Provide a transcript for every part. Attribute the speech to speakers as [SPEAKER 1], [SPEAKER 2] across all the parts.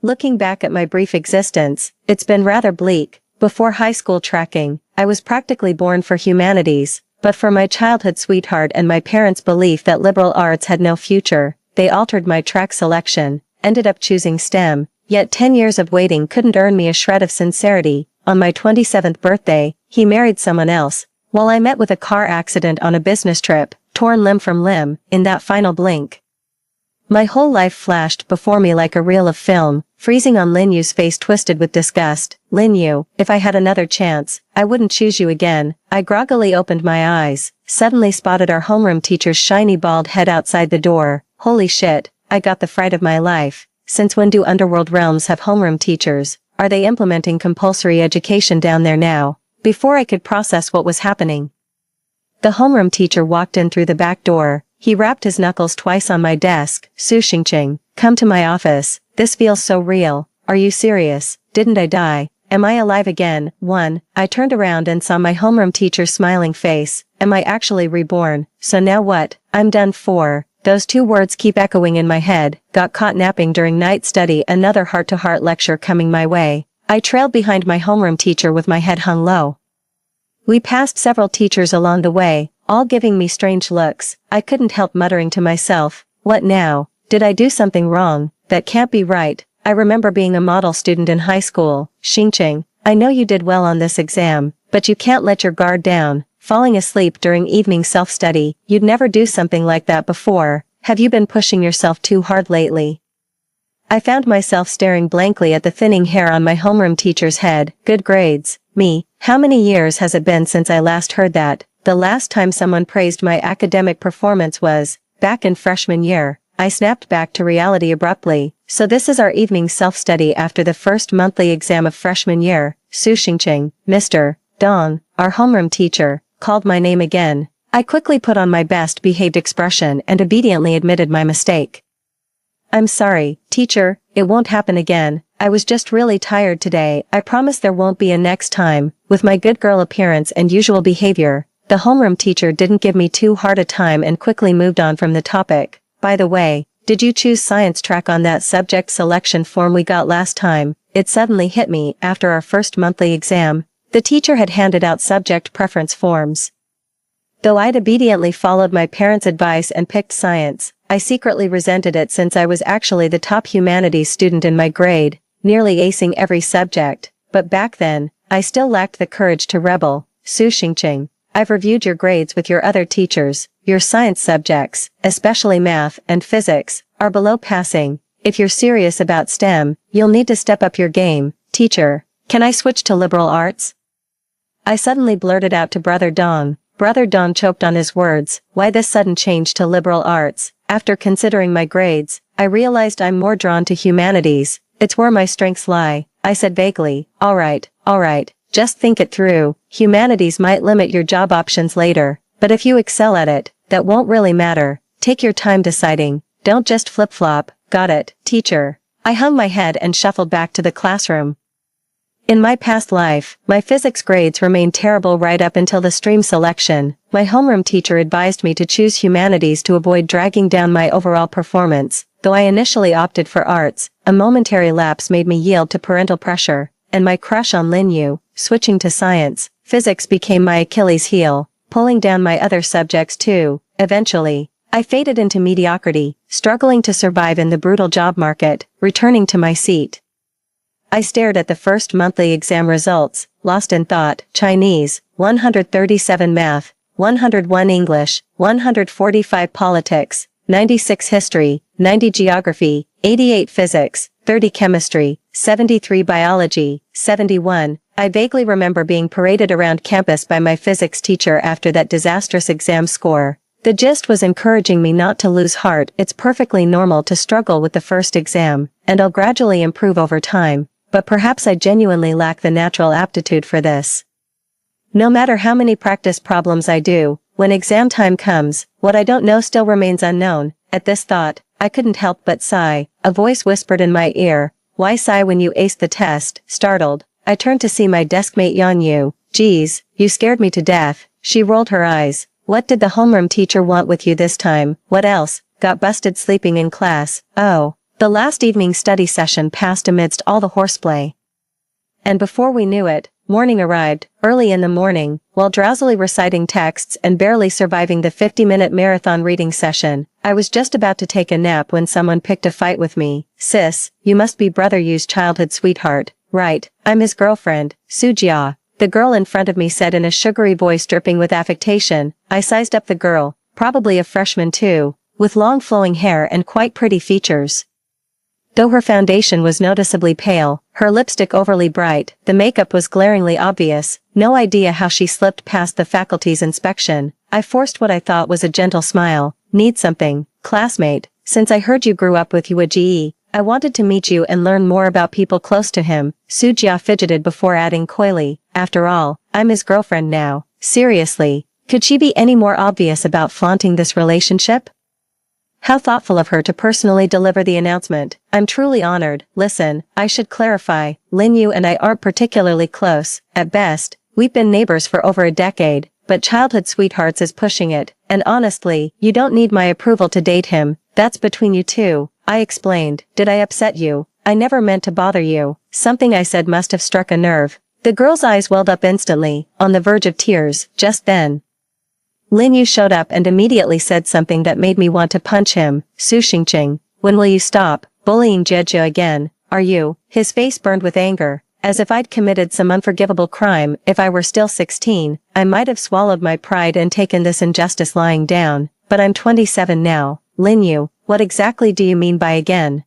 [SPEAKER 1] Looking back at my brief existence, it's been rather bleak. Before high school tracking, I was practically born for humanities, but for my childhood sweetheart and my parents' belief that liberal arts had no future, they altered my track selection, ended up choosing STEM, yet 10 years of waiting couldn't earn me a shred of sincerity. On my 27th birthday, he married someone else, while I met with a car accident on a business trip, torn limb from limb, in that final blink. My whole life flashed before me like a reel of film, freezing on Lin Yu's face twisted with disgust. Lin Yu, if I had another chance, I wouldn't choose you again. I groggily opened my eyes, suddenly spotted our homeroom teacher's shiny bald head outside the door. Holy shit, I got the fright of my life. Since when do underworld realms have homeroom teachers? Are they implementing compulsory education down there now? Before I could process what was happening, the homeroom teacher walked in through the back door. He rapped his knuckles twice on my desk. Su Xingqing, come to my office. This feels so real. Are you serious? Didn't I die? Am I alive again? 1. I turned around and saw my homeroom teacher's smiling face. Am I actually reborn? So now what? I'm done. 4. Those two words keep echoing in my head. Got caught napping during night study. Another heart-to-heart lecture coming my way. I trailed behind my homeroom teacher with my head hung low. We passed several teachers along the way, all giving me strange looks. I couldn't help muttering to myself, what now? Did I do something wrong? That can't be right. I remember being a model student in high school. Xingqing, I know you did well on this exam, but you can't let your guard down. Falling asleep during evening self-study, you'd never do something like that before. Have you been pushing yourself too hard lately? I found myself staring blankly at the thinning hair on my homeroom teacher's head. Good grades. Me, how many years has it been since I last heard that? The last time someone praised my academic performance was back in freshman year. I snapped back to reality abruptly. So this is our evening self-study after the first monthly exam of freshman year. Su Xingqing, Mr. Dong, our homeroom teacher, called my name again. I quickly put on my best behaved expression and obediently admitted my mistake. I'm sorry, teacher, it won't happen again. I was just really tired today. I promise there won't be a next time. With my good girl appearance and usual behavior, the homeroom teacher didn't give me too hard a time and quickly moved on from the topic. By the way, did you choose science track on that subject selection form we got last time? It suddenly hit me after our first monthly exam. The teacher had handed out subject preference forms. Though I'd obediently followed my parents' advice and picked science, I secretly resented it since I was actually the top humanities student in my grade, nearly acing every subject. But back then, I still lacked the courage to rebel. Su Xingqing, I've reviewed your grades with your other teachers. Your science subjects, especially math and physics, are below passing. If you're serious about STEM, you'll need to step up your game. Teacher, can I switch to liberal arts? I suddenly blurted out to Brother Dong. Brother Dong choked on his words. Why this sudden change to liberal arts? After considering my grades, I realized I'm more drawn to humanities. It's where my strengths lie. I said vaguely, all right, just think it through. Humanities might limit your job options later, but if you excel at it, that won't really matter. Take your time deciding. Don't just flip-flop. Got it, teacher. I hung my head and shuffled back to the classroom. In my past life, my physics grades remained terrible right up until the stream selection. My homeroom teacher advised me to choose humanities to avoid dragging down my overall performance. Though I initially opted for arts, a momentary lapse made me yield to parental pressure, and my crush on Lin Yu, switching to science, physics became my Achilles heel, pulling down my other subjects too. Eventually, I faded into mediocrity, struggling to survive in the brutal job market, returning to my seat. I stared at the first monthly exam results, lost in thought. Chinese, 137 math, 101 English, 145 politics, 96 history, 90 geography, 88 physics, 30 chemistry, 73 biology, 71. I vaguely remember being paraded around campus by my physics teacher after that disastrous exam score. The gist was encouraging me not to lose heart. It's perfectly normal to struggle with the first exam, and I'll gradually improve over time. But perhaps I genuinely lack the natural aptitude for this. No matter how many practice problems I do, when exam time comes, what I don't know still remains unknown. At this thought, I couldn't help but sigh. A voice whispered in my ear, "Why sigh when you aced the test?" Startled, I turned to see my deskmate Yan Yu. "Geez, you scared me to death." She rolled her eyes. "What did the homeroom teacher want with you this time?" "What else? Got busted sleeping in class." "Oh, The last evening study session passed amidst all the horseplay. And before we knew it, morning arrived, early in the morning, while drowsily reciting texts and barely surviving the 50-minute marathon reading session. I was just about to take a nap when someone picked a fight with me. Sis, you must be Brother Yu's childhood sweetheart. Right, I'm his girlfriend, Sujia. The girl in front of me said in a sugary voice dripping with affectation. I sized up the girl, probably a freshman too, with long flowing hair and quite pretty features. Though her foundation was noticeably pale, her lipstick overly bright, the makeup was glaringly obvious. No idea how she slipped past the faculty's inspection. I forced what I thought was a gentle smile. Need something, classmate? Since I heard you grew up with Yuji, I wanted to meet you and learn more about people close to him. Sujia fidgeted before adding coyly, after all, I'm his girlfriend now. Seriously, could she be any more obvious about flaunting this relationship? How thoughtful of her to personally deliver the announcement. I'm truly honored. Listen, I should clarify, Lin Yu and I aren't particularly close. At best, we've been neighbors for over a decade, but childhood sweethearts is pushing it, and honestly, you don't need my approval to date him. That's between you two. I explained. Did I upset you? I never meant to bother you. Something I said must have struck a nerve. The girl's eyes welled up instantly, on the verge of tears. Just then, Lin Yu showed up and immediately said something that made me want to punch him. Su Xingqing, when will you stop bullying Jeju again? Are you? His face burned with anger, as if I'd committed some unforgivable crime. If I were still 16, I might have swallowed my pride and taken this injustice lying down, but I'm 27 now. Lin Yu, what exactly do you mean by again?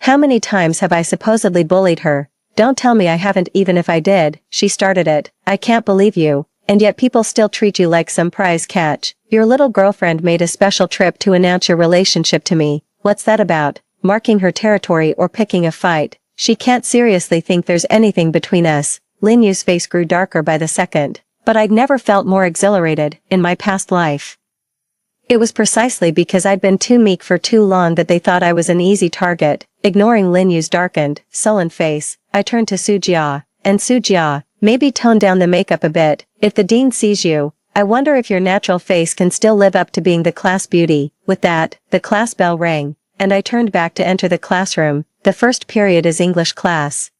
[SPEAKER 1] How many times have I supposedly bullied her? Don't tell me I haven't. Even if I did, she started it. I can't believe you. And yet people still treat you like some prize catch. Your little girlfriend made a special trip to announce your relationship to me. What's that about? Marking her territory or picking a fight? She can't seriously think there's anything between us. Lin Yu's face grew darker by the second. But I'd never felt more exhilarated in my past life. It was precisely because I'd been too meek for too long that they thought I was an easy target. Ignoring Lin Yu's darkened, sullen face, I turned to Sujia. And Sujia, maybe tone down the makeup a bit. If the dean sees you, I wonder if your natural face can still live up to being the class beauty. With that, the class bell rang, and I turned back to enter the classroom. The first period is English class.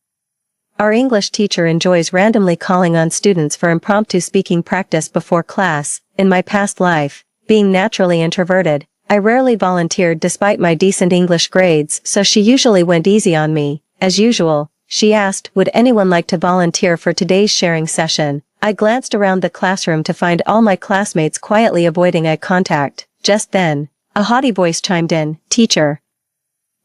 [SPEAKER 1] Our English teacher enjoys randomly calling on students for impromptu speaking practice before class. In my past life, being naturally introverted, I rarely volunteered despite my decent English grades, so she usually went easy on me. As usual, she asked, would anyone like to volunteer for today's sharing session? I glanced around the classroom to find all my classmates quietly avoiding eye contact. Just then, a haughty voice chimed in, Teacher.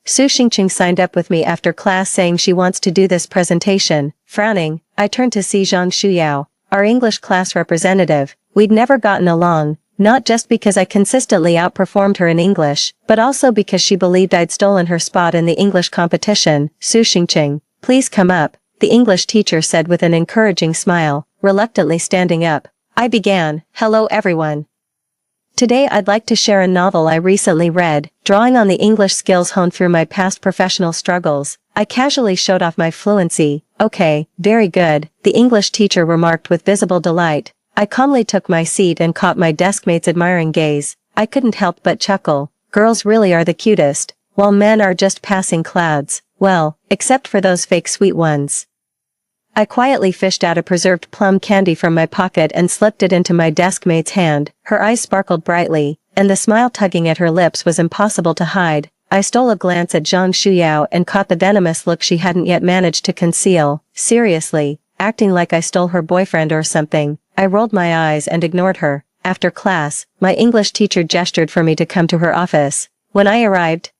[SPEAKER 1] Su Xingqing signed up with me after class saying she wants to do this presentation. Frowning, I turned to see Zhang Shuyao, our English class representative. We'd never gotten along, not just because I consistently outperformed her in English, but also because she believed I'd stolen her spot in the English competition. Su Xingqing, please come up, the English teacher said with an encouraging smile, reluctantly standing up. I began, hello everyone. Today I'd like to share a novel I recently read, drawing on the English skills honed through my past professional struggles. I casually showed off my fluency. Okay, very good, the English teacher remarked with visible delight. I calmly took my seat and caught my deskmate's admiring gaze. I couldn't help but chuckle. Girls really are the cutest, while men are just passing clouds. Well, except for those fake sweet ones. I quietly fished out a preserved plum candy from my pocket and slipped it into my deskmate's hand. Her eyes sparkled brightly, and the smile tugging at her lips was impossible to hide. I stole a glance at Zhang Shuyao and caught the venomous look she hadn't yet managed to conceal. Seriously, acting like I stole her boyfriend or something. I rolled my eyes and ignored her. After class, my English teacher gestured for me to come to her office. When I arrived,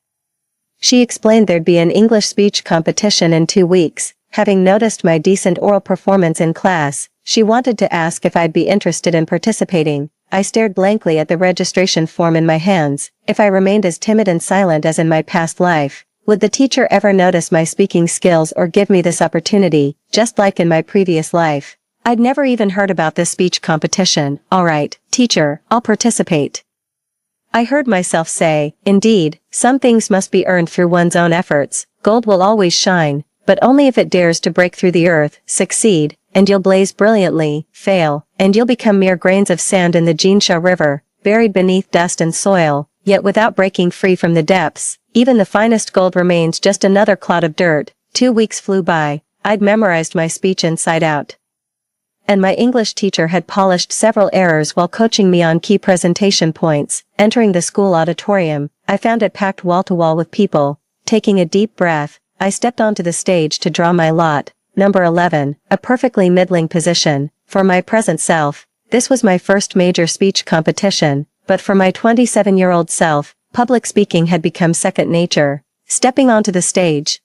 [SPEAKER 1] she explained there'd be an English speech competition in 2 weeks. Having noticed my decent oral performance in class, she wanted to ask if I'd be interested in participating. I stared blankly at the registration form in my hands. If I remained as timid and silent as in my past life, would the teacher ever notice my speaking skills or give me this opportunity, just like in my previous life? I'd never even heard about this speech competition. All right, teacher, I'll participate. I heard myself say, indeed, some things must be earned through one's own efforts. Gold will always shine, but only if it dares to break through the earth. Succeed, and you'll blaze brilliantly. Fail, and you'll become mere grains of sand in the Jinsha River, buried beneath dust and soil. yet without breaking free from the depths, even the finest gold remains just another clod of dirt. 2 weeks flew by, I'd memorized my speech inside out. And my English teacher had polished several errors while coaching me on key presentation points. Entering the school auditorium, I found it packed wall to wall with people. Taking a deep breath, I stepped onto the stage to draw my lot. Number 11, a perfectly middling position. For my present self, this was my first major speech competition, but for my 27-year-old self, public speaking had become second nature. Stepping onto the stage,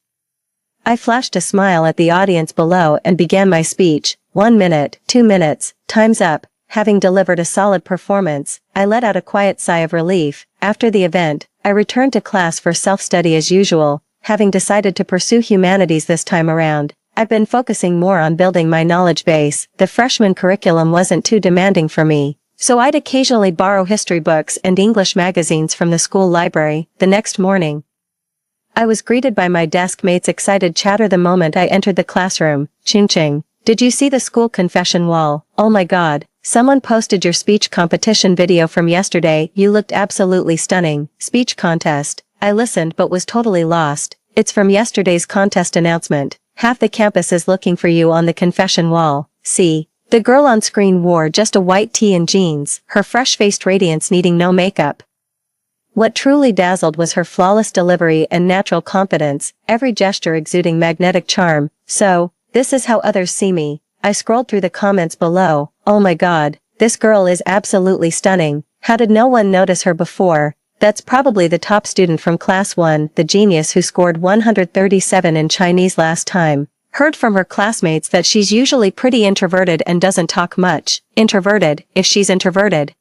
[SPEAKER 1] I flashed a smile at the audience below and began my speech. 1 minute, 2 minutes, time's up. Having delivered a solid performance, I let out a quiet sigh of relief. After the event, I returned to class for self-study as usual, having decided to pursue humanities this time around. I've been focusing more on building my knowledge base. The freshman curriculum wasn't too demanding for me, so I'd occasionally borrow history books and English magazines from the school library. The next morning, I was greeted by my desk mate's excited chatter the moment I entered the classroom. Ching ching. Did you see the school confession wall? Oh my god, someone posted your speech competition video from yesterday. You looked absolutely stunning. Speech contest. I listened but was totally lost. It's from yesterday's contest announcement. Half the campus is looking for you on the confession wall. See. The girl on screen wore just a white tee and jeans, her fresh-faced radiance needing no makeup. What truly dazzled was her flawless delivery and natural confidence, every gesture exuding magnetic charm. So, this is how others see me. I scrolled through the comments below. Oh my god, this girl is absolutely stunning. How did no one notice her before? That's probably the top student from class 1, the genius who scored 137 in Chinese last time. Heard from her classmates that she's usually pretty introverted and doesn't talk much. Introverted, if she's introverted.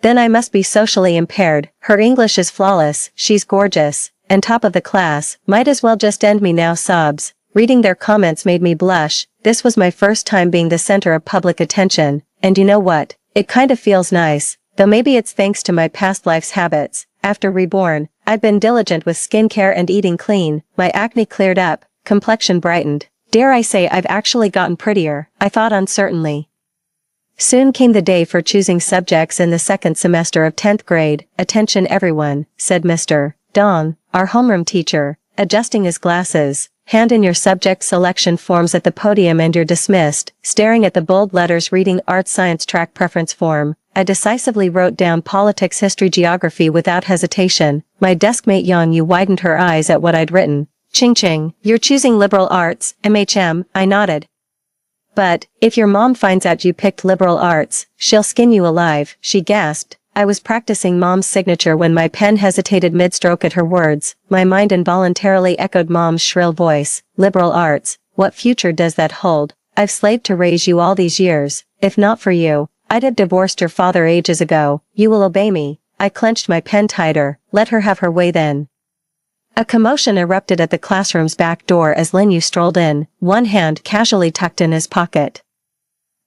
[SPEAKER 1] Then I must be socially impaired. Her English is flawless, she's gorgeous, and top of the class, might as well just end me now. Sobs. Reading their comments made me blush. This was my first time being the center of public attention, and you know what? It kind of feels nice, though maybe it's thanks to my past life's habits. After reborn, I've been diligent with skincare and eating clean. My acne cleared up, complexion brightened. Dare I say I've actually gotten prettier, I thought uncertainly. Soon came the day for choosing subjects in the second semester of 10th grade. Attention everyone, said Mr. Dong, our homeroom teacher, adjusting his glasses. Hand in your subject selection forms at the podium and you're dismissed. Staring at the bold letters reading Arts Science track preference form, I decisively wrote down politics, history, geography without hesitation. My deskmate Yang Yu widened her eyes at what I'd written. Ching ching, you're choosing liberal arts, MHM, I nodded. But, if your mom finds out you picked liberal arts, she'll skin you alive, she gasped. I was practicing Mom's signature when my pen hesitated mid-stroke at her words. My mind involuntarily echoed Mom's shrill voice. Liberal arts, what future does that hold? I've slaved to raise you all these years. If not for you, I'd have divorced your father ages ago. You will obey me. I clenched my pen tighter. Let her have her way then. A commotion erupted at the classroom's back door as Lin Yu strolled in, one hand casually tucked in his pocket.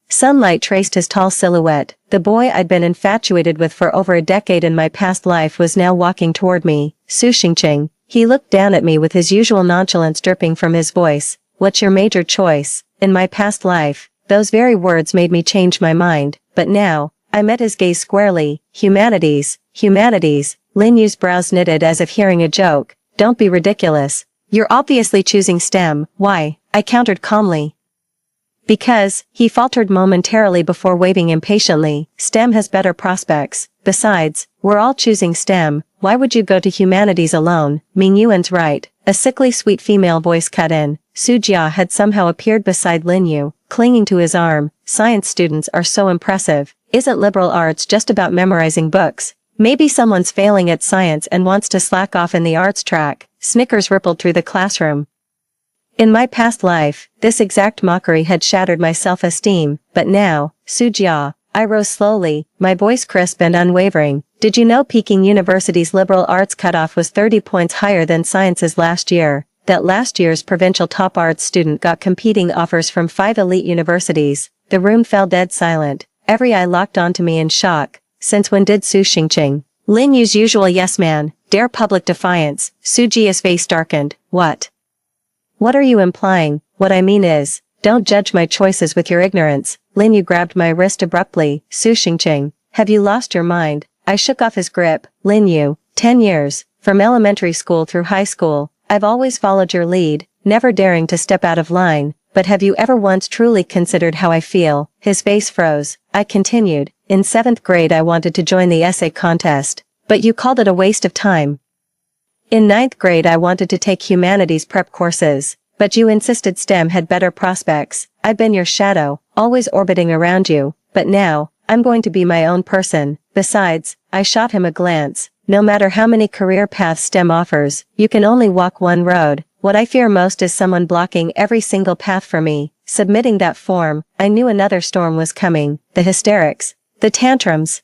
[SPEAKER 1] Sunlight traced his tall silhouette. The boy I'd been infatuated with for over a decade in my past life was now walking toward me. Su Xingqing. He looked down at me with his usual nonchalance dripping from his voice. What's your major choice? In my past life, those very words made me change my mind, but now, I met his gaze squarely. Humanities, humanities. Lin Yu's brows knitted as if hearing a joke. Don't be ridiculous. You're obviously choosing STEM. Why? I countered calmly. Because, he faltered momentarily before waving impatiently, STEM has better prospects. Besides, we're all choosing STEM. Why would you go to humanities alone? Ming Yuan's right. A sickly sweet female voice cut in. Su Jia had somehow appeared beside Lin Yu, clinging to his arm. Science students are so impressive. Isn't liberal arts just about memorizing books? Maybe someone's failing at science and wants to slack off in the arts track. Snickers rippled through the classroom. In my past life, this exact mockery had shattered my self-esteem, but now, Su Jia, I rose slowly, my voice crisp and unwavering. Did you know Peking University's liberal arts cutoff was 30 points higher than science's last year? That last year's provincial top arts student got competing offers from 5 elite universities. The room fell dead silent. Every eye locked onto me in shock. Since when did Su Xingqing? Lin Yu's usual yes man, dare public defiance. Su Jia's face darkened. What? What are you implying? What I mean is, don't judge my choices with your ignorance. Lin Yu grabbed my wrist abruptly. Su Xingqing, have you lost your mind? I shook off his grip. Lin Yu, 10 years, from elementary school through high school. I've always followed your lead, never daring to step out of line, but have you ever once truly considered how I feel? His face froze. I continued, in 7th grade I wanted to join the essay contest, but you called it a waste of time. In 9th grade I wanted to take humanities prep courses, but you insisted STEM had better prospects. I've been your shadow, always orbiting around you, but now, I'm going to be my own person. Besides, I shot him a glance. No matter how many career paths STEM offers, you can only walk one road. What I fear most is someone blocking every single path for me. Submitting that form, I knew another storm was coming. The hysterics. The tantrums.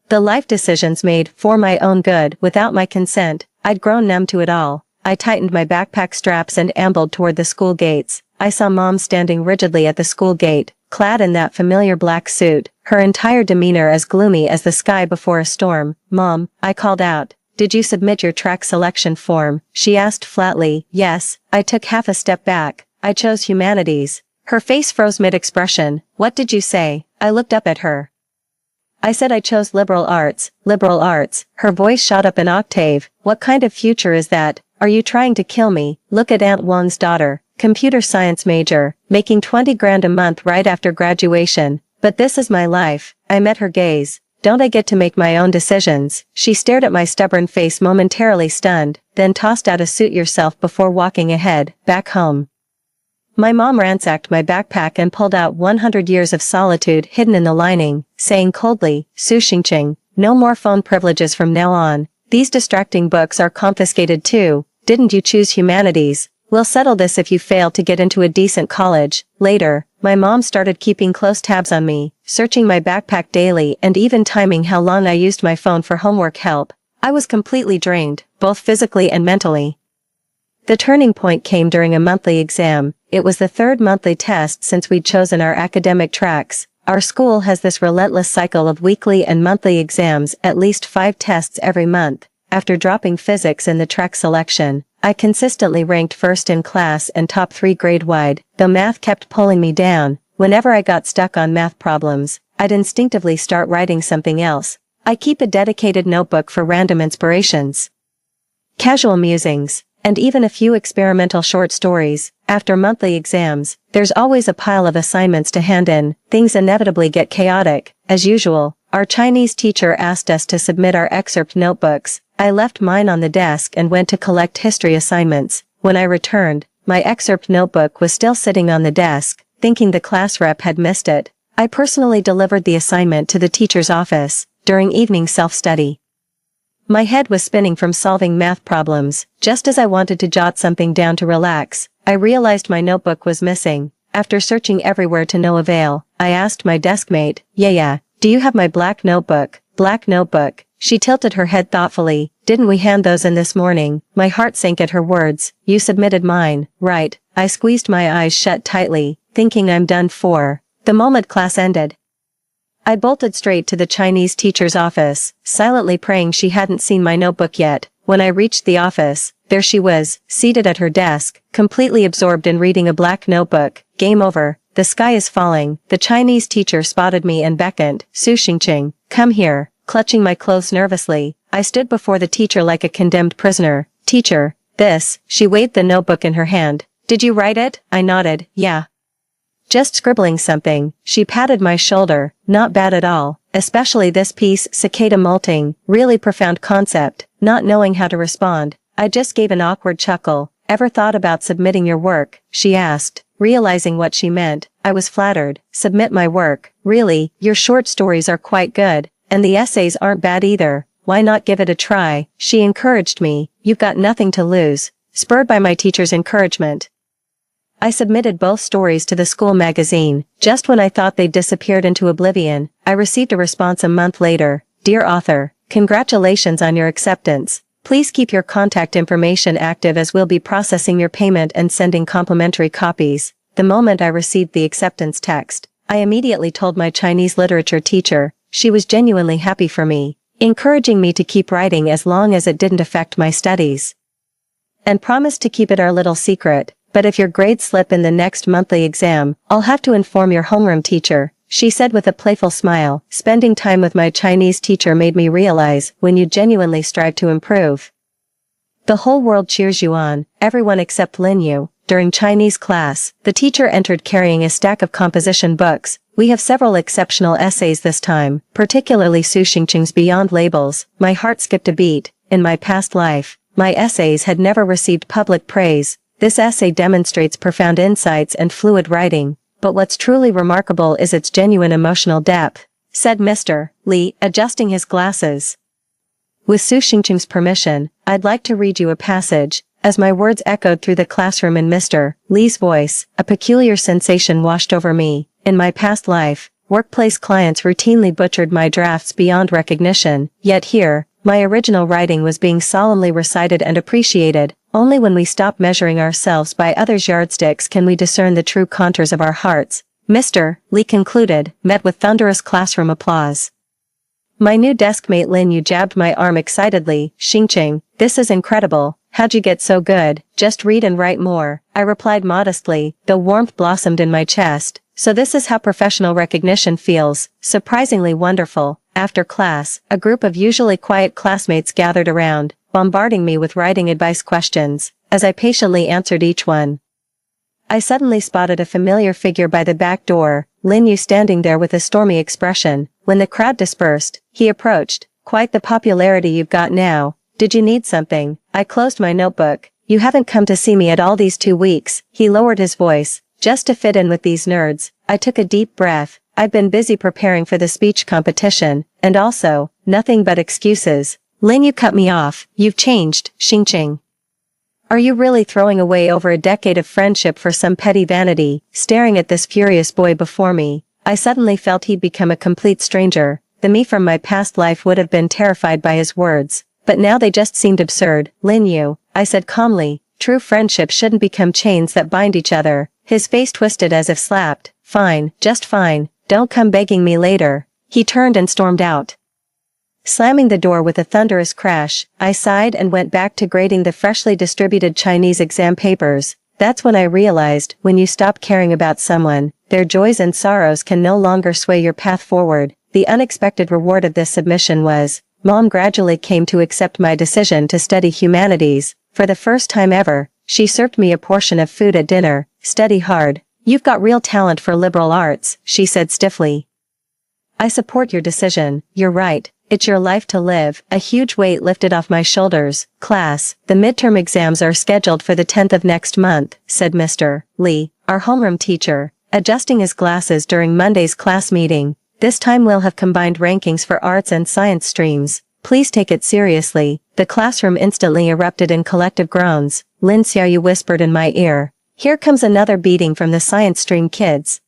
[SPEAKER 1] The life decisions made for my own good without my consent. I'd grown numb to it all. I tightened my backpack straps and ambled toward the school gates. I saw Mom standing rigidly at the school gate, clad in that familiar black suit, her entire demeanor as gloomy as the sky before a storm. Mom, I called out. Did you submit your track selection form? She asked flatly. Yes. I took half a step back. I chose humanities. Her face froze mid-expression. What did you say? I looked up at her. I said I chose liberal arts. Liberal arts. Her voice shot up an octave. What kind of future is that? Are you trying to kill me? Look at Aunt Wang's daughter. Computer science major, making 20 grand a month right after graduation. But this is my life. I met her gaze. Don't I get to make my own decisions? She stared at my stubborn face momentarily stunned, then tossed out a suit yourself before walking ahead, back home. My mom ransacked my backpack and pulled out 100 Years of Solitude hidden in the lining, saying coldly, Su Xingqing, no more phone privileges from now on. These distracting books are confiscated too. Didn't you choose humanities? We'll settle this if you fail to get into a decent college. Later, my mom started keeping close tabs on me, searching my backpack daily and even timing how long I used my phone for homework help. I was completely drained, both physically and mentally. The turning point came during a monthly exam. It was the 3rd monthly test since we'd chosen our academic tracks. Our school has this relentless cycle of weekly and monthly exams, at least 5 tests every month. After dropping physics in the track selection, I consistently ranked first in class and top 3 grade-wide, though math kept pulling me down. Whenever I got stuck on math problems, I'd instinctively start writing something else. I keep a dedicated notebook for random inspirations, casual musings, and even a few experimental short stories. After monthly exams, there's always a pile of assignments to hand in. Things inevitably get chaotic. As usual, our Chinese teacher asked us to submit our excerpt notebooks. I left mine on the desk and went to collect history assignments. When I returned, my excerpt notebook was still sitting on the desk. Thinking the class rep had missed it, I personally delivered the assignment to the teacher's office during evening self-study. My head was spinning from solving math problems. Just as I wanted to jot something down to relax, I realized my notebook was missing. After searching everywhere to no avail, I asked my deskmate, Yeah, do you have my black notebook? Black notebook. She tilted her head thoughtfully. Didn't we hand those in this morning? My heart sank at her words. You submitted mine, right? I squeezed my eyes shut tightly, thinking I'm done for. The moment class ended, I bolted straight to the Chinese teacher's office, silently praying she hadn't seen my notebook yet. When I reached the office, there she was, seated at her desk, completely absorbed in reading a black notebook. Game over. The sky is falling. The Chinese teacher spotted me and beckoned. Su Xingqing, come here. Clutching my clothes nervously, I stood before the teacher like a condemned prisoner. Teacher, this. She waved the notebook in her hand. Did you write it? I nodded. Yeah. Just scribbling something. She patted my shoulder. Not bad at all. Especially this piece, cicada molting. Really profound concept. Not knowing how to respond, I just gave an awkward chuckle. Ever thought about submitting your work? She asked. Realizing what she meant, I was flattered. Submit my work. Really, your short stories are quite good. And the essays aren't bad either. Why not give it a try? She encouraged me. You've got nothing to lose. Spurred by my teacher's encouragement, I submitted both stories to the school magazine. Just when I thought they'd disappeared into oblivion, I received a response a month later. Dear author, congratulations on your acceptance. Please keep your contact information active as we'll be processing your payment and sending complimentary copies. The moment I received the acceptance text, I immediately told my Chinese literature teacher. She was genuinely happy for me, encouraging me to keep writing as long as it didn't affect my studies, and promised to keep it our little secret. But if your grades slip in the next monthly exam, I'll have to inform your homeroom teacher. she said with a playful smile. Spending time with my Chinese teacher made me realize when you genuinely strive to improve, the whole world cheers you on, everyone except Lin Yu. During Chinese class, the teacher entered carrying a stack of composition books. We have several exceptional essays this time, particularly Su Xingqing's Beyond Labels. My heart skipped a beat. In my past life, my essays had never received public praise. This essay demonstrates profound insights and fluid writing, but what's truly remarkable is its genuine emotional depth, said Mr. Li, adjusting his glasses. With Su Xingqing's permission, I'd like to read you a passage. As my words echoed through the classroom in Mr. Li's voice, a peculiar sensation washed over me. In my past life, workplace clients routinely butchered my drafts beyond recognition, yet here, my original writing was being solemnly recited and appreciated. Only when we stop measuring ourselves by others' yardsticks can we discern the true contours of our hearts. Mr. Li concluded, met with thunderous classroom applause. My new deskmate Lin Yu jabbed my arm excitedly. Xingqing, this is incredible. How'd you get so good? Just read and write more, I replied modestly, though warmth blossomed in my chest. So this is how professional recognition feels. Surprisingly wonderful. After class, a group of usually quiet classmates gathered around, bombarding me with writing advice questions. As I patiently answered each one, I suddenly spotted a familiar figure by the back door, Lin Yu standing there with a stormy expression. When the crowd dispersed, he approached. Quite the popularity you've got now. Did you need something? I closed my notebook. You haven't come to see me at all these 2 weeks. He lowered his voice. Just to fit in with these nerds. I took a deep breath. I'd been busy preparing for the speech competition, and also, nothing but excuses. Lin Yu cut me off. You've changed, Xingqing. Are you really throwing away over a decade of friendship for some petty vanity? Staring at this furious boy before me, I suddenly felt he'd become a complete stranger. The me from my past life would have been terrified by his words, but now they just seemed absurd. Lin Yu, I said calmly, true friendship shouldn't become chains that bind each other. His face twisted as if slapped. Fine, just fine, don't come begging me later. He turned and stormed out. Slamming the door with a thunderous crash, I sighed and went back to grading the freshly distributed Chinese exam papers. That's when I realized, when you stop caring about someone, their joys and sorrows can no longer sway your path forward. The unexpected reward of this submission was, Mom gradually came to accept my decision to study humanities. For the first time ever, she served me a portion of food at dinner. Study hard. You've got real talent for liberal arts, she said stiffly. I support your decision. You're right. It's your life to live. A huge weight lifted off my shoulders. Class, the midterm exams are scheduled for the 10th of next month, said Mr. Li, our homeroom teacher, adjusting his glasses during Monday's class meeting. This time we'll have combined rankings for arts and science streams. Please take it seriously. The classroom instantly erupted in collective groans. Lin Xiaoyu whispered in my ear. Here comes another beating from the science stream kids.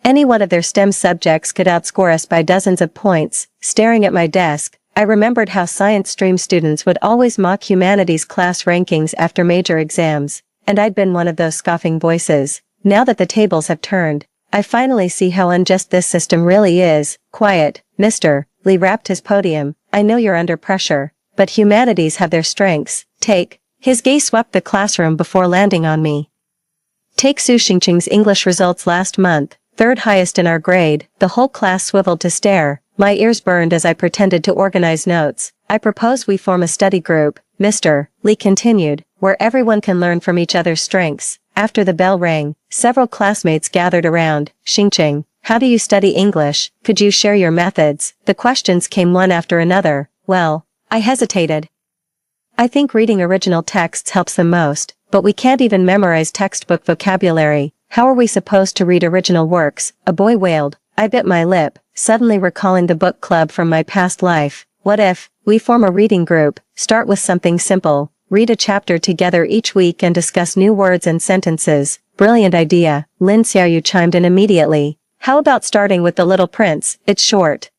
[SPEAKER 1] Any one of their STEM subjects could outscore us by dozens of points. Staring at my desk, I remembered how science stream students would always mock humanities class rankings after major exams, and I'd been one of those scoffing voices. Now that the tables have turned, I finally see how unjust this system really is. Quiet, Mr. Li rapped his podium. I know you're under pressure, but humanities have their strengths. His gaze swept the classroom before landing on me. Take Su Xingqing's English results last month, third highest in our grade. The whole class swiveled to stare. My ears burned as I pretended to organize notes. I propose we form a study group, Mr. Li continued, where everyone can learn from each other's strengths. After the bell rang, several classmates gathered around. Xingqing, how do you study English? Could you share your methods? The questions came one after another. Well, I hesitated. I think reading original texts helps the most, but we can't even memorize textbook vocabulary. How are we supposed to read original works? A boy wailed. I bit my lip, suddenly recalling the book club from my past life. What if we form a reading group? Start with something simple. Read a chapter together each week and discuss new words and sentences. Brilliant idea. Lin Xiaoyu chimed in immediately. How about starting with The Little Prince? It's short,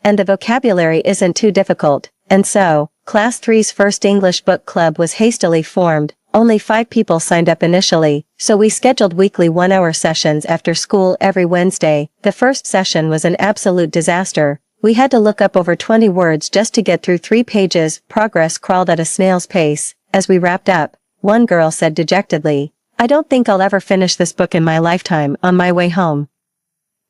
[SPEAKER 1] and the vocabulary isn't too difficult. And so, Class 3's first English book club was hastily formed. Only 5 people signed up initially, so we scheduled weekly 1-hour sessions after school every Wednesday. The first session was an absolute disaster. We had to look up over 20 words just to get through 3 pages. Progress crawled at a snail's pace. As we wrapped up, one girl said dejectedly, I don't think I'll ever finish this book in my lifetime. On my way home,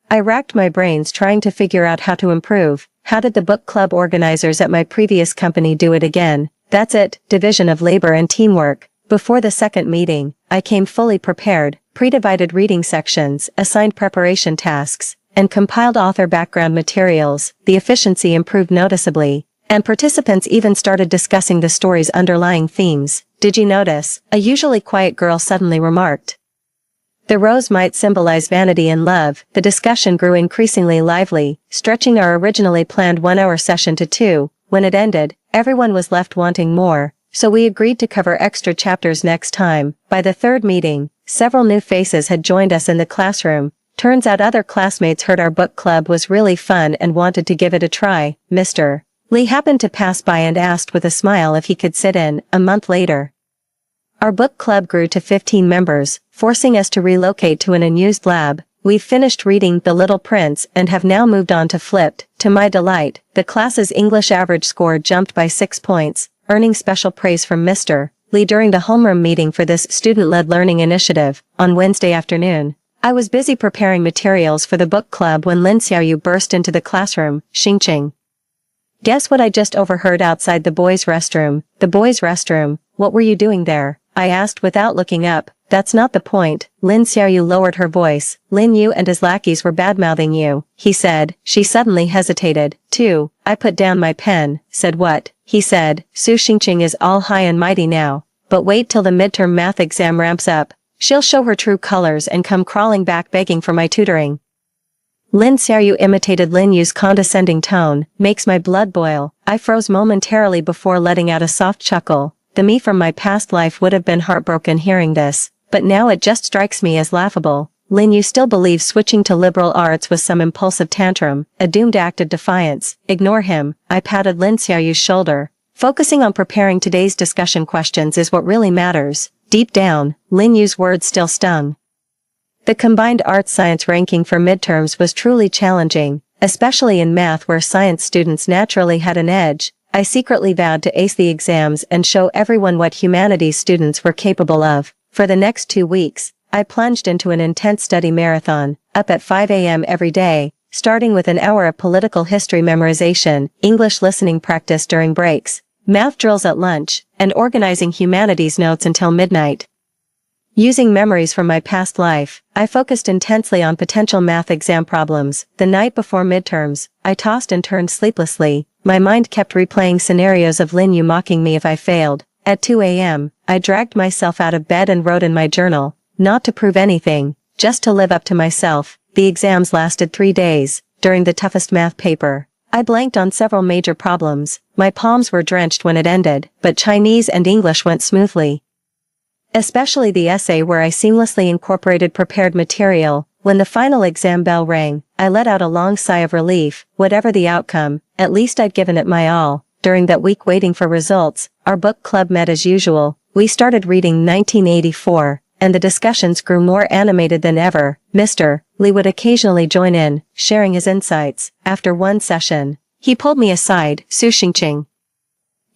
[SPEAKER 1] I racked my brains trying to figure out how to improve. How did the book club organizers at my previous company do it again? That's it, division of labor and teamwork. Before the second meeting, I came fully prepared, pre-divided reading sections, assigned preparation tasks, and compiled author background materials. The efficiency improved noticeably, and participants even started discussing the story's underlying themes. Did you notice? A usually quiet girl suddenly remarked. The rose might symbolize vanity and love. The discussion grew increasingly lively, stretching our originally planned 1-hour session to 2. When it ended, everyone was left wanting more, so we agreed to cover extra chapters next time. By the third meeting, several new faces had joined us in the classroom. Turns out other classmates heard our book club was really fun and wanted to give it a try. Mr. Lee happened to pass by and asked with a smile if he could sit in. A month later, our book club grew to 15 members, forcing us to relocate to an unused lab. We've finished reading The Little Prince and have now moved on to Flipped. To my delight, the class's English average score jumped by 6 points, earning special praise from Mr. Lee during the homeroom meeting for this student-led learning initiative. On Wednesday afternoon, I was busy preparing materials for the book club when Lin Xiaoyu burst into the classroom. Xingqing. Guess what I just overheard outside the boys' restroom? The boys' restroom? What were you doing there? I asked without looking up. That's not the point. Lin Xiaoyu lowered her voice. Lin Yu and his lackeys were badmouthing you, he said. She suddenly hesitated. Too. I put down my pen. Said what? He said. Su Xingqing is all high and mighty now. But wait till the midterm math exam ramps up. She'll show her true colors and come crawling back begging for my tutoring. Lin Xiaoyu imitated Lin Yu's condescending tone. Makes my blood boil. I froze momentarily before letting out a soft chuckle. The me from my past life would have been heartbroken hearing this, but now it just strikes me as laughable. Lin Yu still believes switching to liberal arts was some impulsive tantrum, a doomed act of defiance. Ignore him. I patted Lin Xiaoyu's shoulder. Focusing on preparing today's discussion questions is what really matters. Deep down, Lin Yu's words still stung. The combined arts-science ranking for midterms was truly challenging, especially in math where science students naturally had an edge. I secretly vowed to ace the exams and show everyone what humanities students were capable of. For the next 2 weeks, I plunged into an intense study marathon, up at 5 a.m. every day, starting with an hour of political history memorization, English listening practice during breaks, math drills at lunch, and organizing humanities notes until midnight. Using memories from my past life, I focused intensely on potential math exam problems. The night before midterms, I tossed and turned sleeplessly. My mind kept replaying scenarios of Lin Yu mocking me if I failed. At 2 a.m., I dragged myself out of bed and wrote in my journal, not to prove anything, just to live up to myself. The exams lasted 3 days. During the toughest math paper, I blanked on several major problems. My palms were drenched when it ended, but Chinese and English went smoothly. Especially the essay where I seamlessly incorporated prepared material. When the final exam bell rang, I let out a long sigh of relief. Whatever the outcome, at least I'd given it my all. During that week waiting for results, our book club met as usual. We started reading 1984, and the discussions grew more animated than ever. Mr. Lee would occasionally join in, sharing his insights. After one session, he pulled me aside. Su Xingqing,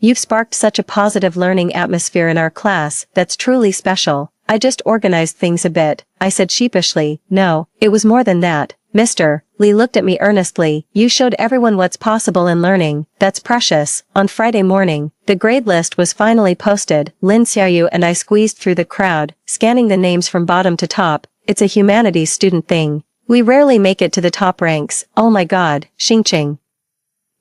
[SPEAKER 1] you've sparked such a positive learning atmosphere in our class. That's truly special. I just organized things a bit, I said sheepishly. No, it was more than that. Mr. Lee looked at me earnestly. You showed everyone what's possible in learning. That's precious. On Friday morning, the grade list was finally posted. Lin Xiaoyu and I squeezed through the crowd, scanning the names from bottom to top. It's a humanities student thing. We rarely make it to the top ranks. Oh my god, Xingqing.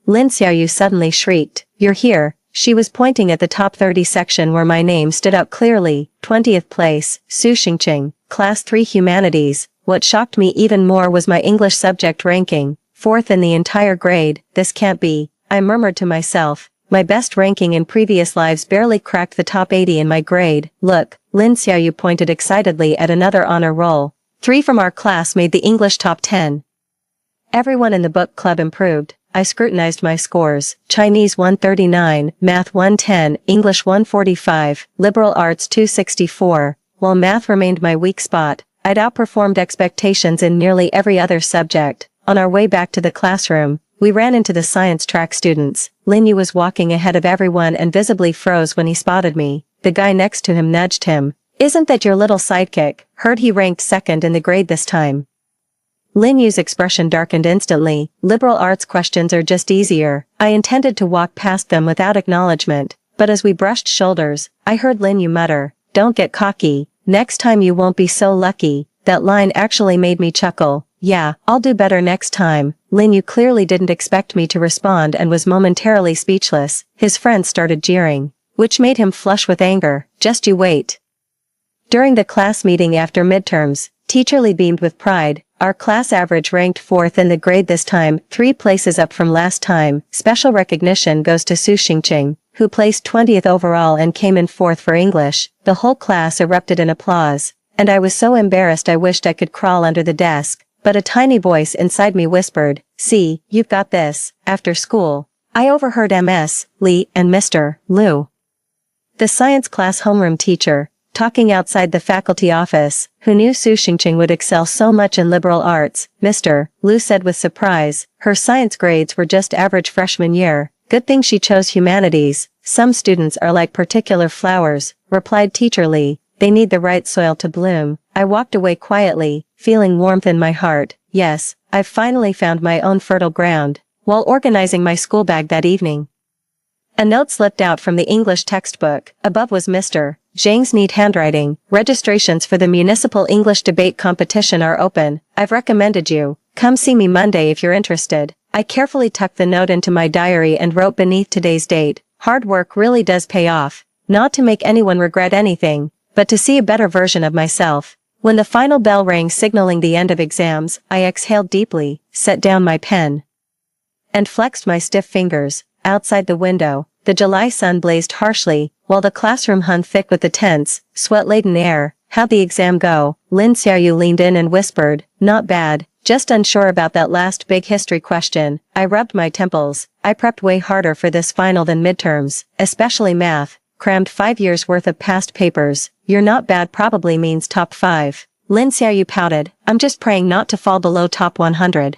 [SPEAKER 1] Lin Xiaoyu suddenly shrieked. You're here. She was pointing at the top 30 section where my name stood out clearly. 20th place, Su Xingqing, Class 3 Humanities. What shocked me even more was my English subject ranking, 4th in the entire grade. This can't be, I murmured to myself. My best ranking in previous lives barely cracked the top 80 in my grade. Look, Lin Xiaoyu pointed excitedly at another honor roll. 3 from our class made the English top 10. Everyone in the book club improved. I scrutinized my scores. Chinese 139, Math 110, English 145, Liberal Arts 264. While math remained my weak spot, I'd outperformed expectations in nearly every other subject. On our way back to the classroom, we ran into the science track students. Lin Yu was walking ahead of everyone and visibly froze when he spotted me. The guy next to him nudged him. Isn't that your little sidekick? Heard he ranked second in the grade this time. Lin Yu's expression darkened instantly. Liberal arts questions are just easier. I intended to walk past them without acknowledgement, but as we brushed shoulders, I heard Lin Yu mutter, "Don't get cocky, next time you won't be so lucky." That line actually made me chuckle. Yeah, I'll do better next time. Lin Yu clearly didn't expect me to respond and was momentarily speechless. His friends started jeering, which made him flush with anger. Just you wait. During the class meeting after midterms, Teacher Lee beamed with pride. Our class average ranked 4th in the grade this time, 3 places up from last time. Special recognition goes to Su Xingqing, who placed 20th overall and came in 4th for English. The whole class erupted in applause, and I was so embarrassed I wished I could crawl under the desk. But a tiny voice inside me whispered, "See, you've got this." After school, I overheard Ms. Lee and Mr. Liu, the science class homeroom teacher, talking outside the faculty office, who knew Su Xingqing would excel so much in liberal arts. Mr. Liu said with surprise, "Her science grades were just average freshman year. Good thing she chose humanities. Some students are like particular flowers," replied Teacher Lee. "They need the right soil to bloom." I walked away quietly, feeling warmth in my heart. Yes, I've finally found my own fertile ground. While organizing my school bag that evening, a note slipped out from the English textbook. Above was Mr. Zhang's neat handwriting. "Registrations for the municipal English debate competition are open. I've recommended you. Come see me Monday if you're interested." I carefully tucked the note into my diary and wrote beneath today's date, "Hard work really does pay off. Not to make anyone regret anything, but to see a better version of myself." When the final bell rang signaling the end of exams, I exhaled deeply, set down my pen, and flexed my stiff fingers. Outside the window, the July sun blazed harshly, while the classroom hung thick with the tense, sweat-laden air. "How'd the exam go?" Lin Xiaoyu leaned in and whispered, "Not bad, just unsure about that last big history question." I rubbed my temples. I prepped way harder for this final than midterms, especially math. Crammed 5 years worth of past papers. "You're not bad probably means top 5. Lin Xiaoyu pouted, "I'm just praying not to fall below top 100.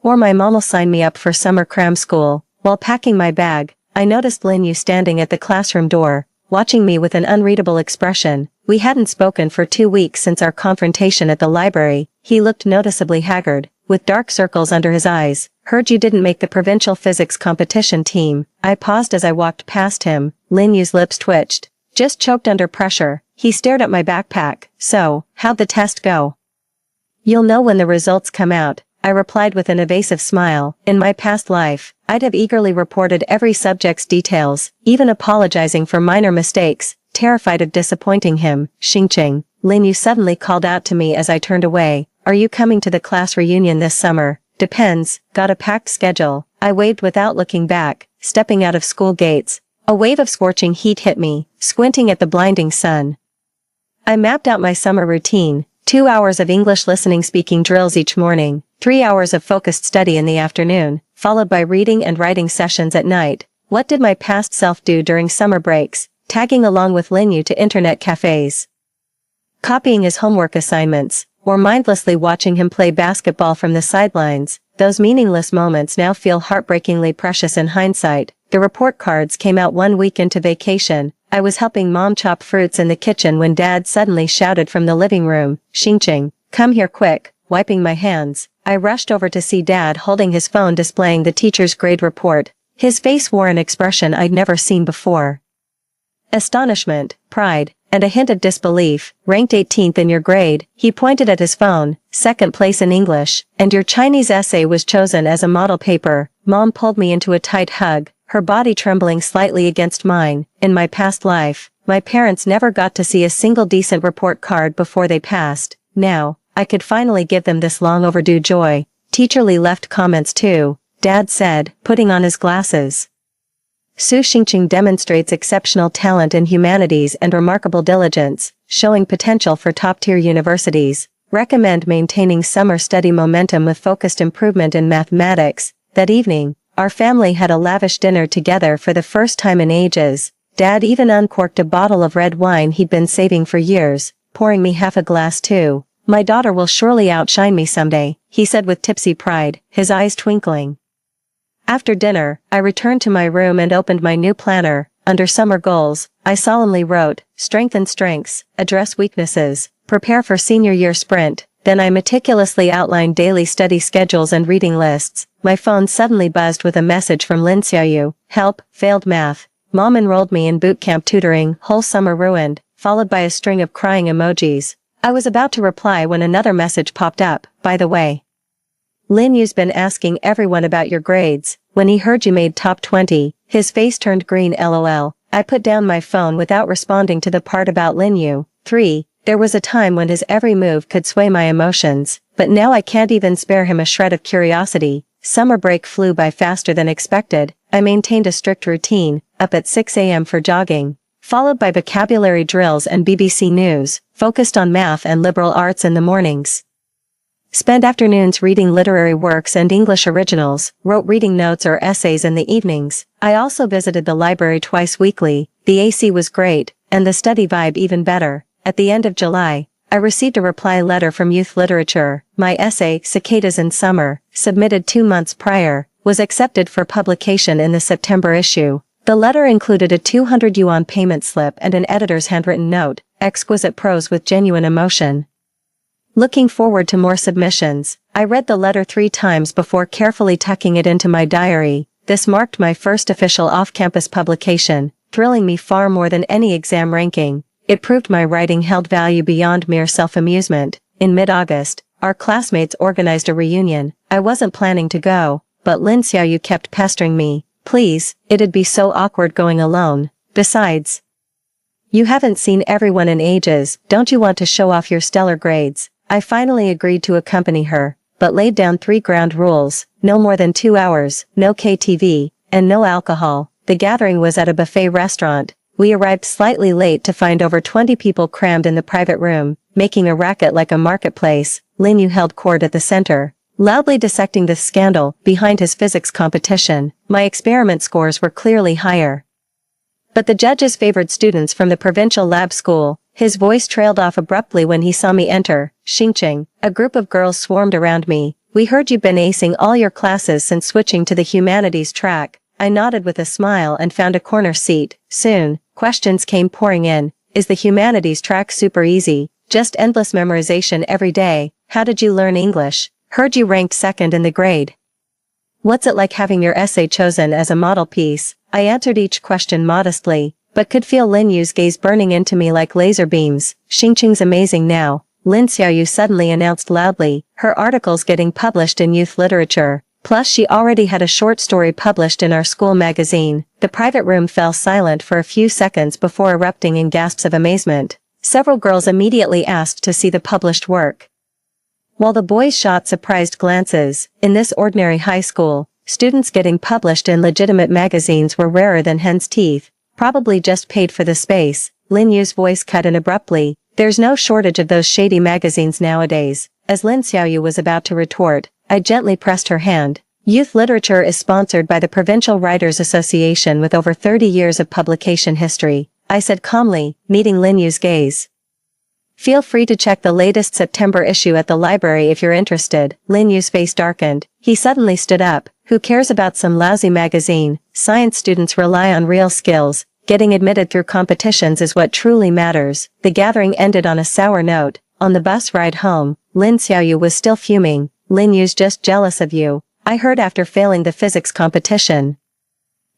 [SPEAKER 1] Or my mom'll sign me up for summer cram school." While packing my bag, I noticed Lin Yu standing at the classroom door, watching me with an unreadable expression. We hadn't spoken for 2 weeks since our confrontation at the library. He looked noticeably haggard, with dark circles under his eyes. "Heard you didn't make the provincial physics competition team." I paused as I walked past him. Lin Yu's lips twitched, just choked under pressure. He stared at my backpack. "So, how'd the test go?" "You'll know when the results come out," I replied with an evasive smile. In my past life, I'd have eagerly reported every subject's details, even apologizing for minor mistakes, terrified of disappointing him. "Xingqing," Lin Yu suddenly called out to me as I turned away, "Are you coming to the class reunion this summer?" "Depends, got a packed schedule." I waved without looking back, stepping out of school gates. A wave of scorching heat hit me, squinting at the blinding sun. I mapped out my summer routine, 2 hours of English listening speaking drills each morning, 3 hours of focused study in the afternoon, followed by reading and writing sessions at night. What did my past self do during summer breaks? Tagging along with Lin Yu to internet cafes, copying his homework assignments, or mindlessly watching him play basketball from the sidelines. Those meaningless moments now feel heartbreakingly precious in hindsight. The report cards came out 1 week into vacation. I was helping Mom chop fruits in the kitchen when Dad suddenly shouted from the living room, "Xingqing, come here quick." Wiping my hands, I rushed over to see Dad holding his phone displaying the teacher's grade report. His face wore an expression I'd never seen before. Astonishment, pride, and a hint of disbelief. "Ranked 18th in your grade," he pointed at his phone, "2nd place in English, and your Chinese essay was chosen as a model paper." Mom pulled me into a tight hug, her body trembling slightly against mine. In my past life, my parents never got to see a single decent report card before they passed. Now, I could finally give them this long overdue joy. Teacher Lee left comments too. Dad said, putting on his glasses, "Su Xingqing demonstrates exceptional talent in humanities and remarkable diligence, showing potential for top-tier universities. Recommend maintaining summer study momentum with focused improvement in mathematics." That evening, our family had a lavish dinner together for the first time in ages. Dad even uncorked a bottle of red wine he'd been saving for years, pouring me half a glass too. "My daughter will surely outshine me someday," he said with tipsy pride, his eyes twinkling. After dinner, I returned to my room and opened my new planner. Under summer goals, I solemnly wrote, "Strengthen strengths, address weaknesses, prepare for senior year sprint." Then I meticulously outlined daily study schedules and reading lists. My phone suddenly buzzed with a message from Lin Xiaoyu. Help, failed math. Mom enrolled me in boot camp tutoring, whole summer ruined, followed by a string of crying emojis. I was about to reply when another message popped up. By the way, Lin Yu's been asking everyone about your grades. When he heard you made top 20, his face turned green lol. I put down my phone without responding to the part about Lin Yu. 3. There was a time when his every move could sway my emotions, but now I can't even spare him a shred of curiosity. Summer break flew by faster than expected. I maintained a strict routine, up at 6 a.m. for jogging, followed by vocabulary drills and BBC News, focused on math and liberal arts in the mornings. Spent afternoons reading literary works and English originals, wrote reading notes or essays in the evenings. I also visited the library twice weekly. The AC was great, and the study vibe even better. At the end of July, I received a reply letter from Youth Literature. My essay, Cicadas in Summer, submitted 2 months prior, was accepted for publication in the September issue. The letter included a 200 yuan payment slip and an editor's handwritten note, exquisite prose with genuine emotion. Looking forward to more submissions, I read the letter 3 times before carefully tucking it into my diary. This marked my first official off-campus publication, thrilling me far more than any exam ranking. It proved my writing held value beyond mere self-amusement. In mid-August, our classmates organized a reunion. I wasn't planning to go, but Lin Xiaoyu kept pestering me. Please, it'd be so awkward going alone. Besides, you haven't seen everyone in ages, don't you want to show off your stellar grades? I finally agreed to accompany her, but laid down 3 ground rules: no more than 2 hours, no KTV, and no alcohol. The gathering was at a buffet restaurant. We arrived slightly late to find over 20 people crammed in the private room, making a racket like a marketplace. Lin Yu held court at the center, loudly dissecting the scandal behind his physics competition. My experiment scores were clearly higher, but the judges favored students from the provincial lab school. His voice trailed off abruptly when he saw me enter. Xingqing. A group of girls swarmed around me. We heard you've been acing all your classes since switching to the humanities track. I nodded with a smile and found a corner seat. Soon, questions came pouring in. Is the humanities track super easy? Just endless memorization every day? How did you learn English? Heard you ranked second in the grade. What's it like having your essay chosen as a model piece? I answered each question modestly, but could feel Lin Yu's gaze burning into me like laser beams. Xingqing's amazing now, Lin Xiaoyu suddenly announced loudly, her articles getting published in Youth Literature. Plus she already had a short story published in our school magazine. The private room fell silent for a few seconds before erupting in gasps of amazement. Several girls immediately asked to see the published work, while the boys shot surprised glances. In this ordinary high school, students getting published in legitimate magazines were rarer than hen's teeth, probably just paid for the space. Lin Yu's voice cut in abruptly. There's no shortage of those shady magazines nowadays. As Lin Xiaoyu was about to retort, I gently pressed her hand. Youth Literature is sponsored by the Provincial Writers Association with over 30 years of publication history, I said calmly, meeting Lin Yu's gaze. Feel free to check the latest September issue at the library if you're interested. Lin Yu's face darkened. He suddenly stood up. Who cares about some lousy magazine? Science students rely on real skills. Getting admitted through competitions is what truly matters. The gathering ended on a sour note. On the bus ride home, Lin Xiaoyu was still fuming. Lin Yu's just jealous of you, I heard after failing the physics competition.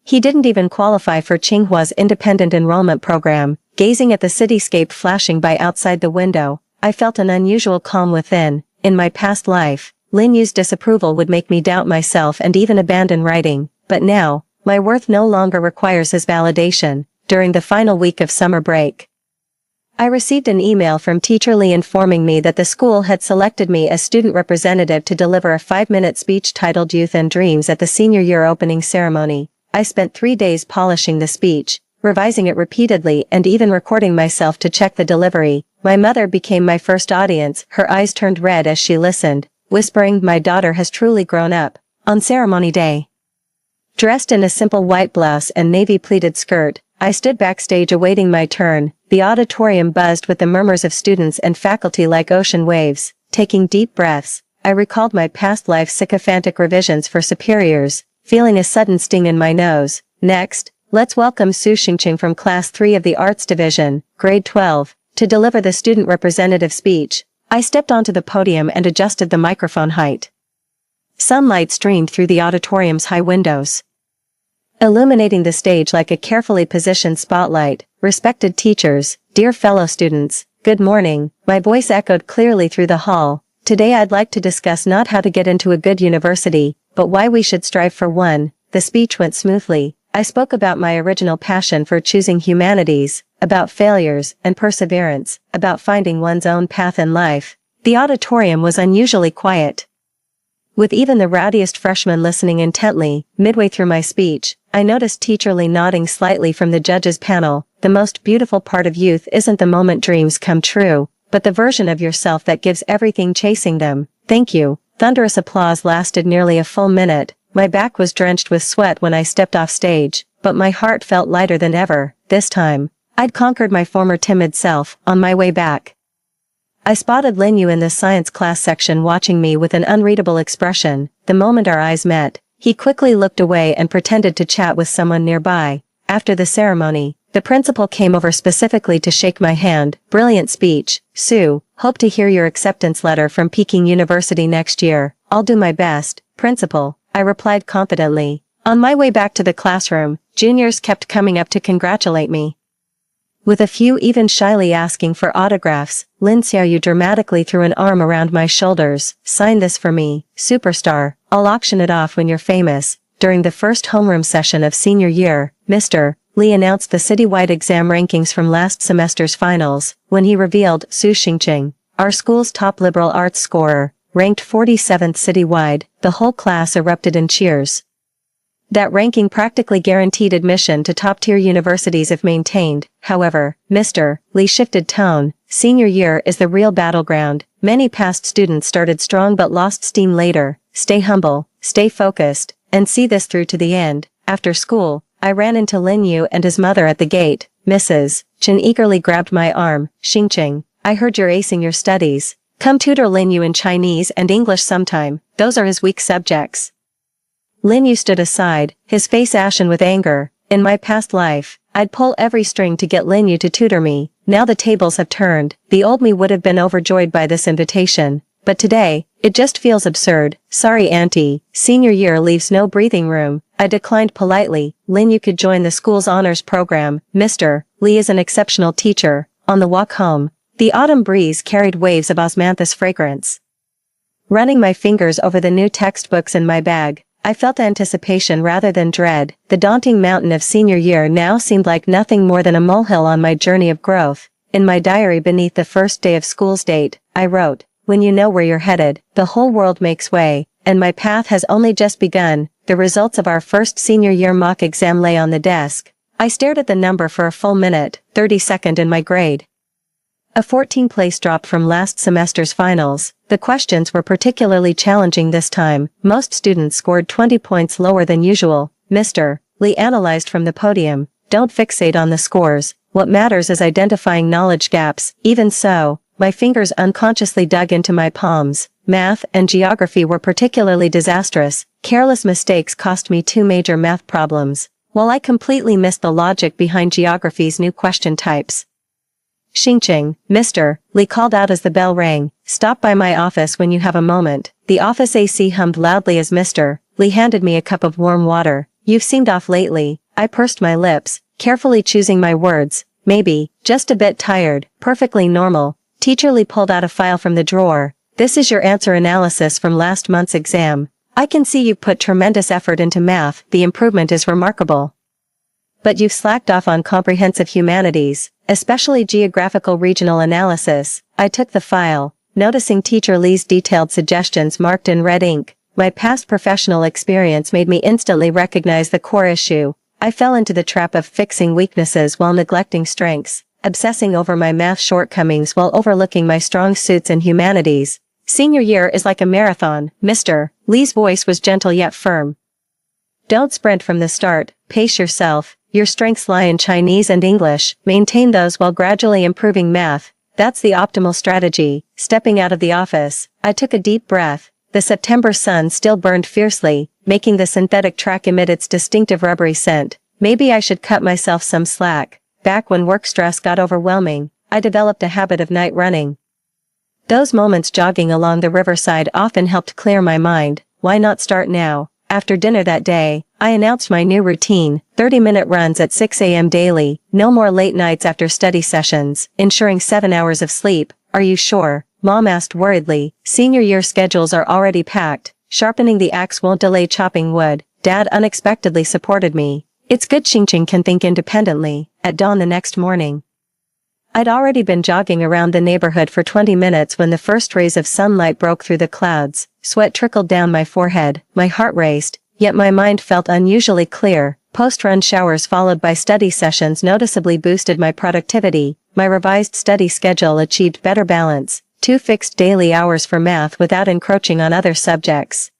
[SPEAKER 1] He didn't even qualify for Tsinghua's independent enrollment program. Gazing at the cityscape flashing by outside the window, I felt an unusual calm within. In my past life, Lin Yu's disapproval would make me doubt myself and even abandon writing, but now, my worth no longer requires his validation. During the final week of summer break, I received an email from Teacher Lee informing me that the school had selected me as student representative to deliver a 5-minute speech titled Youth and Dreams at the senior year opening ceremony. I spent 3 days polishing the speech, revising it repeatedly and even recording myself to check the delivery. My mother became my first audience. Her eyes turned red as she listened, whispering, "My daughter has truly grown up." On ceremony day, dressed in a simple white blouse and navy pleated skirt, I stood backstage awaiting my turn. The auditorium buzzed with the murmurs of students and faculty like ocean waves. Taking deep breaths, I recalled my past life sycophantic revisions for superiors, feeling a sudden sting in my nose. Next, let's welcome Su Xingqing from Class 3 of the Arts Division, Grade 12, to deliver the student representative speech. I stepped onto the podium and adjusted the microphone height. Sunlight streamed through the auditorium's high windows, illuminating the stage like a carefully positioned spotlight. Respected teachers, dear fellow students, good morning. My voice echoed clearly through the hall. Today I'd like to discuss not how to get into a good university, but why we should strive for one. The speech went smoothly. I spoke about my original passion for choosing humanities, about failures and perseverance, about finding one's own path in life. The auditorium was unusually quiet, with even the rowdiest freshman listening intently. Midway through my speech, I noticed Teacher Lee nodding slightly from the judges' panel. The most beautiful part of youth isn't the moment dreams come true, but the version of yourself that gives everything chasing them. Thank you. Thunderous applause lasted nearly a full minute. My back was drenched with sweat when I stepped off stage, but my heart felt lighter than ever. This time, I'd conquered my former timid self. On my way back, I spotted Lin Yu in the science class section watching me with an unreadable expression. The moment our eyes met, he quickly looked away and pretended to chat with someone nearby. After the ceremony, the principal came over specifically to shake my hand. Brilliant speech, Sue. Hope to hear your acceptance letter from Peking University next year. I'll do my best, Principal, I replied confidently. On my way back to the classroom, juniors kept coming up to congratulate me, with a few even shyly asking for autographs. Lin Xiaoyu dramatically threw an arm around my shoulders. Sign this for me, superstar. I'll auction it off when you're famous. During the first homeroom session of senior year, Mr. Lee announced the citywide exam rankings from last semester's finals. When he revealed Su Xingqing, our school's top liberal arts scorer, ranked 47th citywide, the whole class erupted in cheers. That ranking practically guaranteed admission to top-tier universities if maintained. However, Mr. Lee shifted tone. Senior year is the real battleground. Many past students started strong but lost steam later. Stay humble, stay focused, and see this through to the end. After school, I ran into Lin Yu and his mother at the gate. Mrs. Chen eagerly grabbed my arm. Xingqing, I heard you're acing your studies. Come tutor Lin Yu in Chinese and English sometime. Those are his weak subjects. Lin Yu stood aside, his face ashen with anger. In my past life, I'd pull every string to get Lin Yu to tutor me. Now the tables have turned. The old me would have been overjoyed by this invitation, but today, it just feels absurd. Sorry auntie, senior year leaves no breathing room. I declined politely. Lin Yu could join the school's honors program. Mr. Lee is an exceptional teacher. On the walk home, the autumn breeze carried waves of osmanthus fragrance. Running my fingers over the new textbooks in my bag, I felt anticipation rather than dread. The daunting mountain of senior year now seemed like nothing more than a molehill on my journey of growth. In my diary beneath the first day of school's date, I wrote, when you know where you're headed, the whole world makes way, and my path has only just begun. The results of our first senior year mock exam lay on the desk. I stared at the number for a full minute. 32nd in my grade. A 14th-place drop from last semester's finals. The questions were particularly challenging this time. Most students scored 20 points lower than usual. Mr. Lee analyzed from the podium. Don't fixate on the scores. What matters is identifying knowledge gaps. Even so, my fingers unconsciously dug into my palms. Math and geography were particularly disastrous. Careless mistakes cost me 2 major math problems, while I completely missed the logic behind geography's new question types. Xingqing, Mr. Lee called out as the bell rang. Stop by my office when you have a moment. The office AC hummed loudly as Mr. Lee handed me a cup of warm water. You've seemed off lately. I pursed my lips, carefully choosing my words. Maybe, just a bit tired. Perfectly normal. Teacher Lee pulled out a file from the drawer. This is your answer analysis from last month's exam. I can see you've put tremendous effort into math. The improvement is remarkable. But you've slacked off on comprehensive humanities, especially geographical regional analysis. I took the file, noticing Teacher Lee's detailed suggestions marked in red ink. My past professional experience made me instantly recognize the core issue. I fell into the trap of fixing weaknesses while neglecting strengths, obsessing over my math shortcomings while overlooking my strong suits in humanities. Senior year is like a marathon. Mr. Lee's voice was gentle yet firm. Don't sprint from the start, pace yourself. Your strengths lie in Chinese and English. Maintain those while gradually improving math. That's the optimal strategy. Stepping out of the office, I took a deep breath. The September sun still burned fiercely, making the synthetic track emit its distinctive rubbery scent. Maybe I should cut myself some slack. Back when work stress got overwhelming, I developed a habit of night running. Those moments jogging along the riverside often helped clear my mind. Why not start now? After dinner that day, I announced my new routine, 30-minute runs at 6 a.m. daily, no more late nights after study sessions, ensuring 7 hours of sleep. Are you sure? Mom asked worriedly. Senior year schedules are already packed. Sharpening the axe won't delay chopping wood. Dad unexpectedly supported me. It's good Xingqing can think independently. At dawn the next morning, I'd already been jogging around the neighborhood for 20 minutes when the first rays of sunlight broke through the clouds. Sweat trickled down my forehead, my heart raced, yet my mind felt unusually clear. Post-run showers followed by study sessions noticeably boosted my productivity. My revised study schedule achieved better balance, 2 fixed daily hours for math without encroaching on other subjects.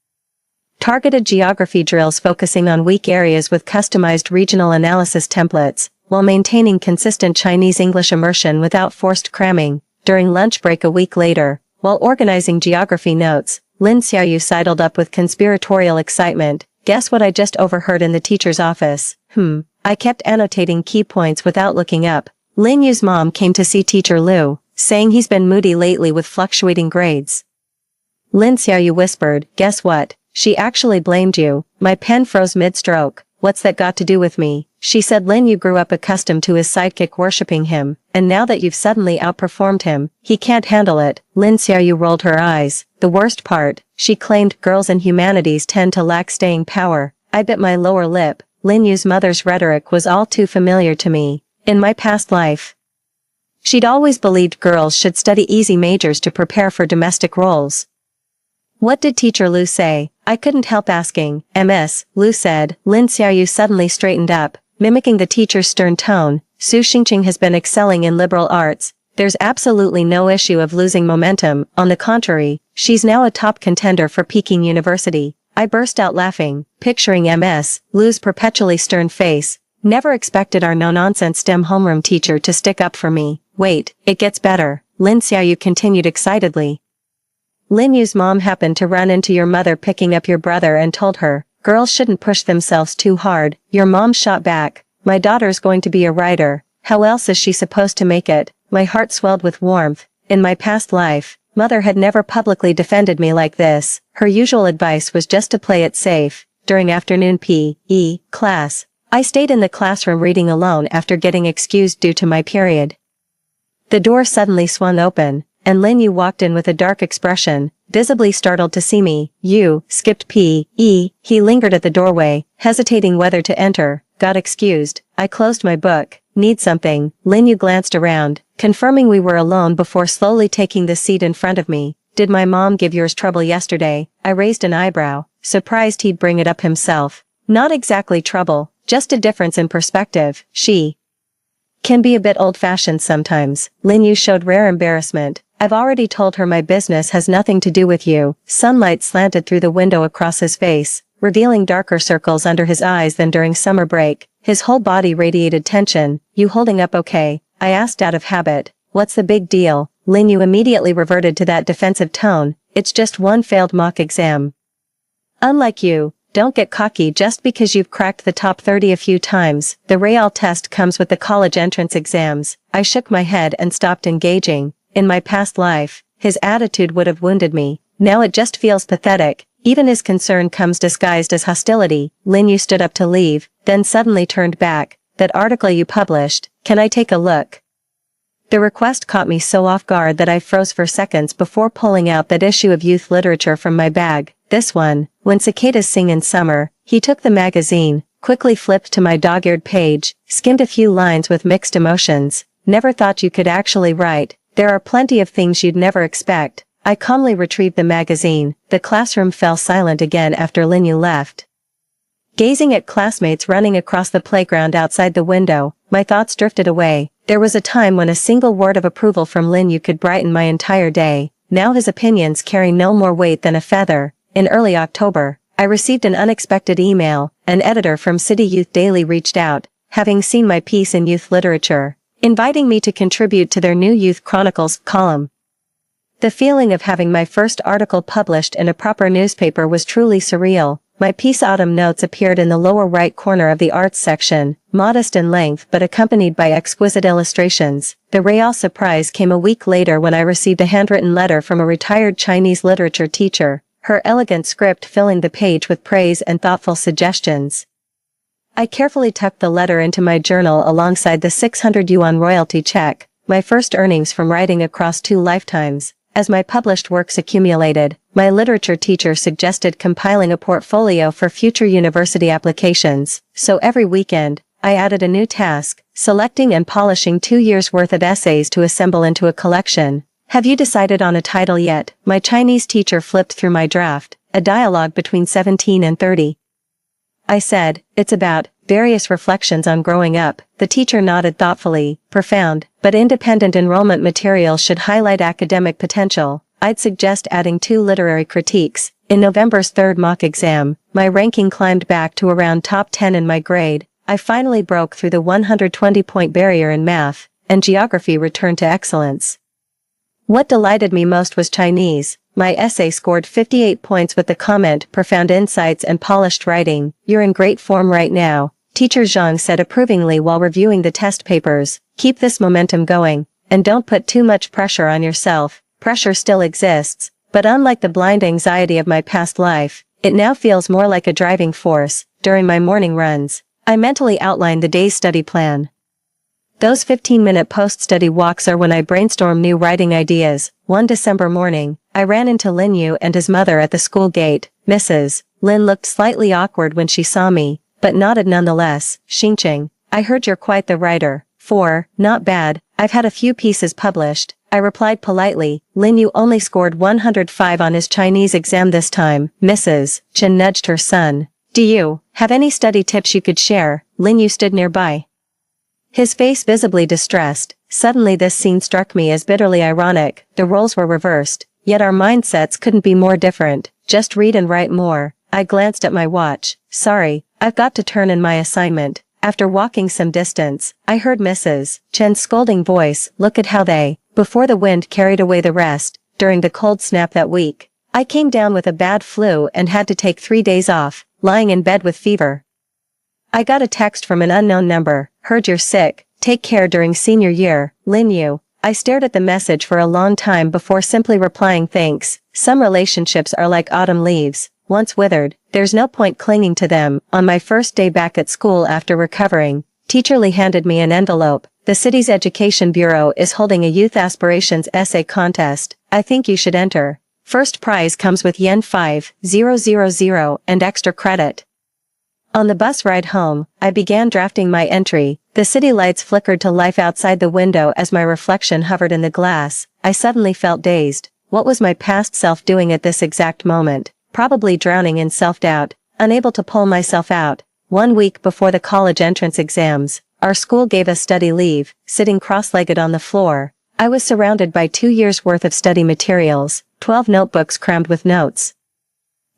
[SPEAKER 1] Targeted geography drills focusing on weak areas with customized regional analysis templates, while maintaining consistent Chinese-English immersion without forced cramming. During lunch break a week later, while organizing geography notes, Lin Xiaoyu sidled up with conspiratorial excitement. Guess what I just overheard in the teacher's office? I kept annotating key points without looking up. Lin Yu's mom came to see Teacher Lu, saying he's been moody lately with fluctuating grades. Lin Xiaoyu whispered, guess what? She actually blamed you. My pen froze mid-stroke. What's that got to do with me? She said Lin Yu grew up accustomed to his sidekick worshipping him, and now that you've suddenly outperformed him, he can't handle it. Lin Xiaoyu rolled her eyes. The worst part, she claimed girls in humanities tend to lack staying power. I bit my lower lip. Lin Yu's mother's rhetoric was all too familiar to me. In my past life, she'd always believed girls should study easy majors to prepare for domestic roles. What did Teacher Lu say? I couldn't help asking. Ms. Lu said. Lin Xiaoyu suddenly straightened up, mimicking the teacher's stern tone. Su Xingqing has been excelling in liberal arts. There's absolutely no issue of losing momentum. On the contrary, she's now a top contender for Peking University. I burst out laughing, picturing Ms. Lu's perpetually stern face. Never expected our no-nonsense STEM homeroom teacher to stick up for me. Wait, it gets better. Lin Xiaoyu continued excitedly. Lin Yu's mom happened to run into your mother picking up your brother and told her, girls shouldn't push themselves too hard. Your mom shot back, my daughter's going to be a writer. How else is she supposed to make it? My heart swelled with warmth. In my past life, mother had never publicly defended me like this. Her usual advice was just to play it safe. During afternoon P.E. class, I stayed in the classroom reading alone after getting excused due to my period. The door suddenly swung open, and Lin Yu walked in with a dark expression, visibly startled to see me. You skipped P.E. He lingered at the doorway, hesitating whether to enter. Got excused. I closed my book. Need something? Lin Yu glanced around, confirming we were alone before slowly taking the seat in front of me. Did my mom give yours trouble yesterday? I raised an eyebrow, surprised he'd bring it up himself. Not exactly trouble, just a difference in perspective. She can be a bit old-fashioned sometimes. Lin Yu showed rare embarrassment. I've already told her my business has nothing to do with you. Sunlight slanted through the window across his face, revealing darker circles under his eyes than during summer break. His whole body radiated tension. You holding up okay? I asked out of habit. What's the big deal? Lin Yu immediately reverted to that defensive tone. It's just one failed mock exam. Unlike you, don't get cocky just because you've cracked the top 30 a few times. The Real test comes with the college entrance exams. I shook my head and stopped engaging. In my past life, his attitude would have wounded me. Now it just feels pathetic. Even his concern comes disguised as hostility. Lin Yu stood up to leave, then suddenly turned back. That article you published, can I take a look? The request caught me so off guard that I froze for seconds before pulling out that issue of youth literature from my bag. This one, When Cicadas Sing in Summer. He took the magazine, quickly flipped to my dog-eared page, skimmed a few lines with mixed emotions. Never thought you could actually write. There are plenty of things you'd never expect. I calmly retrieved the magazine. The classroom fell silent again after Lin Yu left. Gazing at classmates running across the playground outside the window, my thoughts drifted away. There was a time when a single word of approval from Lin Yu could brighten my entire day. Now his opinions carry no more weight than a feather. In early October, I received an unexpected email. An editor from City Youth Daily reached out, having seen my piece in youth literature, inviting me to contribute to their new Youth Chronicles column. The feeling of having my first article published in a proper newspaper was truly surreal. My piece autumn notes appeared in the lower right corner of the arts section, modest in length but accompanied by exquisite illustrations. The real surprise came a week later when I received a handwritten letter from a retired Chinese literature teacher, her elegant script filling the page with praise and thoughtful suggestions. I carefully tucked the letter into my journal alongside the 600 yuan royalty check, my first earnings from writing across 2 lifetimes. As my published works accumulated, my literature teacher suggested compiling a portfolio for future university applications, so every weekend, I added a new task, selecting and polishing 2 years' worth of essays to assemble into a collection. Have you decided on a title yet? My Chinese teacher flipped through my draft, a dialogue between 17 and 30. I said, it's about various reflections on growing up. The teacher nodded thoughtfully. Profound, but independent enrollment material should highlight academic potential. I'd suggest adding 2 literary critiques. In November's 3rd mock exam, my ranking climbed back to around top 10 in my grade. I finally broke through the 120-point barrier in math, and geography returned to excellence. What delighted me most was Chinese. My essay scored 58 points with the comment, profound insights and polished writing. You're in great form right now, Teacher Zhang said approvingly while reviewing the test papers. Keep this momentum going, and don't put too much pressure on yourself. Pressure still exists, but unlike the blind anxiety of my past life, it now feels more like a driving force. During my morning runs, I mentally outlined the day's study plan. Those 15-minute post-study walks are when I brainstorm new writing ideas. One December morning, I ran into Lin Yu and his mother at the school gate. Mrs. Lin looked slightly awkward when she saw me, but nodded nonetheless. Xingqing, I heard you're quite the writer. 4, not bad, I've had a few pieces published. I replied politely. Lin Yu only scored 105 on his Chinese exam this time. Mrs. Chen nudged her son. Do you have any study tips you could share? Lin Yu stood nearby, his face visibly distressed. Suddenly this scene struck me as bitterly ironic. The roles were reversed, yet our mindsets couldn't be more different. Just read and write more. I glanced at my watch. Sorry, I've got to turn in my assignment. After walking some distance, I heard Mrs. Chen's scolding voice. Look at how they, before the wind carried away the rest, during the cold snap that week. I came down with a bad flu and had to take 3 days off, lying in bed with fever. I got a text from an unknown number. Heard you're sick. Take care during senior year, Lin Yu. I stared at the message for a long time before simply replying thanks. Some relationships are like autumn leaves. Once withered, there's no point clinging to them. On my first day back at school after recovering, Teacher Lee handed me an envelope. The city's education bureau is holding a youth aspirations essay contest. I think you should enter. First prize comes with Yen 5,000 and extra credit. On the bus ride home, I began drafting my entry. The city lights flickered to life outside the window as my reflection hovered in the glass. I suddenly felt dazed. What was my past self doing at this exact moment? Probably drowning in self-doubt, unable to pull myself out. 1 week before the college entrance exams, our school gave us study leave. Sitting cross-legged on the floor, I was surrounded by 2 years' worth of study materials, 12 notebooks crammed with notes,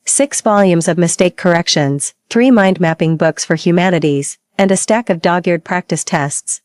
[SPEAKER 1] 6 volumes of mistake corrections, 3 mind-mapping books for humanities, and a stack of dog-eared practice tests.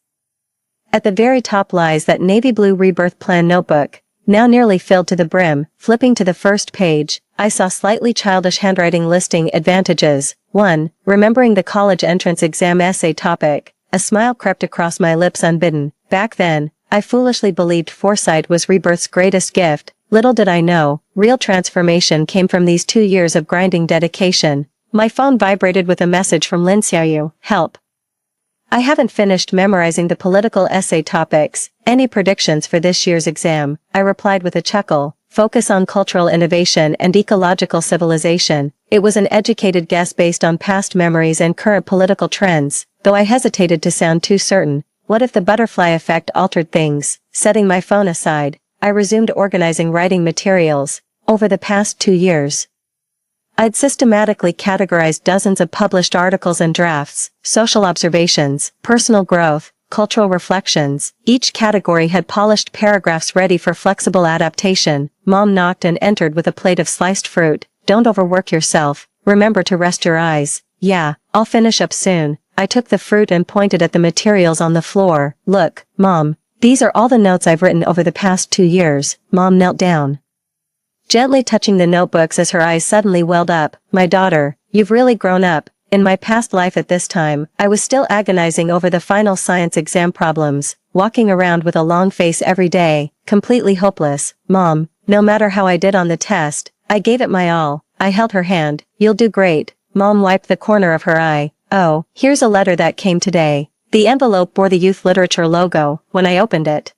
[SPEAKER 1] At the very top lies that navy blue rebirth plan notebook, now nearly filled to the brim. Flipping to the first page, I saw slightly childish handwriting listing advantages. 1. Remembering the college entrance exam essay topic. A smile crept across my lips unbidden. Back then, I foolishly believed foresight was rebirth's greatest gift. Little did I know, real transformation came from these 2 years of grinding dedication. My phone vibrated with a message from Lin Xiaoyu. Help. I haven't finished memorizing the political essay topics. Any predictions for this year's exam? I replied with a chuckle. Focus on cultural innovation and ecological civilization. It was an educated guess based on past memories and current political trends, though I hesitated to sound too certain. What if the butterfly effect altered things? Setting my phone aside, I resumed organizing writing materials. Over the past 2 years, I'd systematically categorized dozens of published articles and drafts, social observations, personal growth, cultural reflections. Each category had polished paragraphs ready for flexible adaptation. Mom knocked and entered with a plate of sliced fruit. Don't overwork yourself. Remember to rest your eyes. Yeah, I'll finish up soon. I took the fruit and pointed at the materials on the floor. Look, Mom, these are all the notes I've written over the past 2 years. Mom knelt down, gently touching the notebooks as her eyes suddenly welled up. My daughter, you've really grown up. In my past life at this time, I was still agonizing over the final science exam problems, walking around with a long face every day, completely hopeless. Mom, no matter how I did on the test, I gave it my all. I held her hand. You'll do great. Mom wiped the corner of her eye. Oh, here's a letter that came today. The envelope bore the youth literature logo. When I opened it,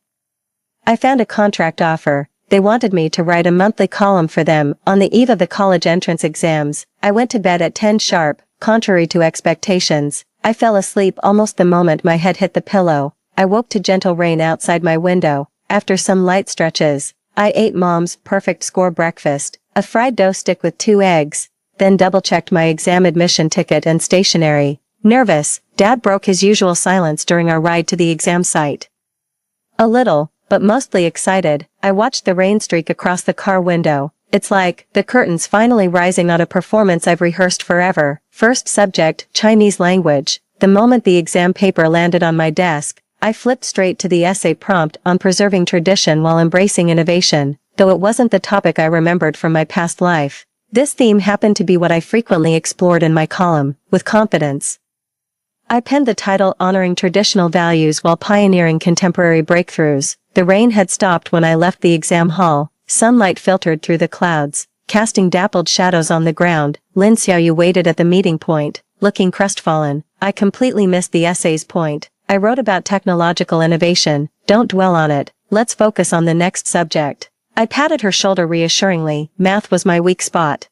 [SPEAKER 1] I found a contract offer. They wanted me to write a monthly column for them on the eve of the college entrance exams. I went to bed at 10 sharp. Contrary to expectations, I fell asleep almost the moment my head hit the pillow. I woke to gentle rain outside my window. After some light stretches, I ate Mom's perfect score breakfast, a fried dough stick with 2 eggs, then double-checked my exam admission ticket and stationery. Nervous, Dad broke his usual silence during our ride to the exam site. A little, but mostly excited, I watched the rain streak across the car window. It's like the curtain's finally rising on a performance I've rehearsed forever. First subject, Chinese language. The moment the exam paper landed on my desk, I flipped straight to the essay prompt on preserving tradition while embracing innovation, though it wasn't the topic I remembered from my past life. This theme happened to be what I frequently explored in my column, with confidence. I penned the title Honoring Traditional Values While Pioneering Contemporary Breakthroughs. The rain had stopped when I left the exam hall. Sunlight filtered through the clouds, casting dappled shadows on the ground. Lin Xiaoyu waited at the meeting point, looking crestfallen. I completely missed the essay's point. I wrote about technological innovation. Don't dwell on it. Let's focus on the next subject. I patted her shoulder reassuringly. Math was my weak spot.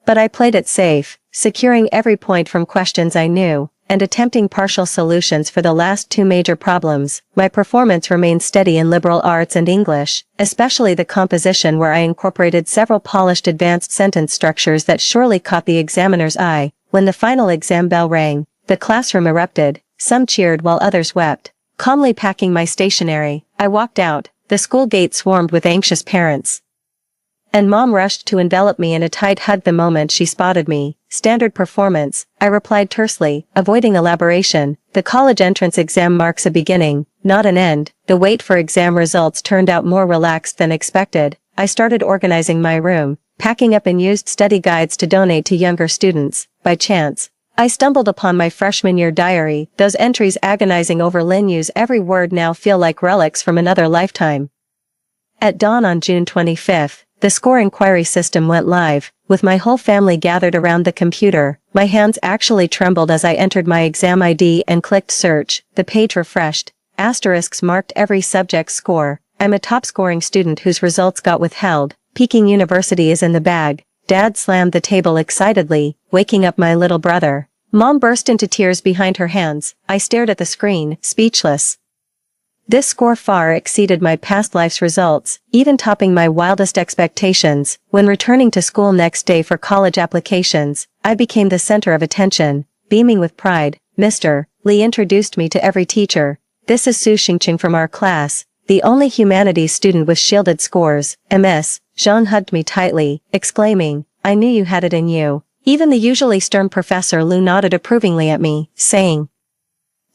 [SPEAKER 1] But I played it safe, securing every point from questions I knew, and attempting partial solutions for the last 2 major problems. My performance remained steady in liberal arts and English, especially the composition where I incorporated several polished advanced sentence structures that surely caught the examiner's eye. When the final exam bell rang, the classroom erupted. Some cheered while others wept. Calmly packing my stationery, I walked out. The school gate swarmed with anxious parents, and Mom rushed to envelop me in a tight hug the moment she spotted me. Standard performance, I replied tersely, avoiding elaboration. The college entrance exam marks a beginning, not an end. The wait for exam results turned out more relaxed than expected. I started organizing my room, packing up unused study guides to donate to younger students. By chance, I stumbled upon my freshman year diary. Those entries agonizing over Lin Yu's every word now feel like relics from another lifetime. At dawn on June 25th, the score inquiry system went live. With my whole family gathered around the computer, my hands actually trembled as I entered my exam ID and clicked search. The page refreshed. Asterisks marked every subject's score. I'm a top-scoring student whose results got withheld. Peking University is in the bag. Dad slammed the table excitedly, waking up my little brother. Mom burst into tears behind her hands. I stared at the screen, speechless. This score far exceeded my past life's results, even topping my wildest expectations. When returning to school next day for college applications, I became the center of attention. Beaming with pride, Mr. Li introduced me to every teacher. This is Su Xingqing from our class, the only humanities student with shielded scores. Miss Zhang hugged me tightly, exclaiming, I knew you had it in you. Even the usually stern Professor Lu nodded approvingly at me, saying,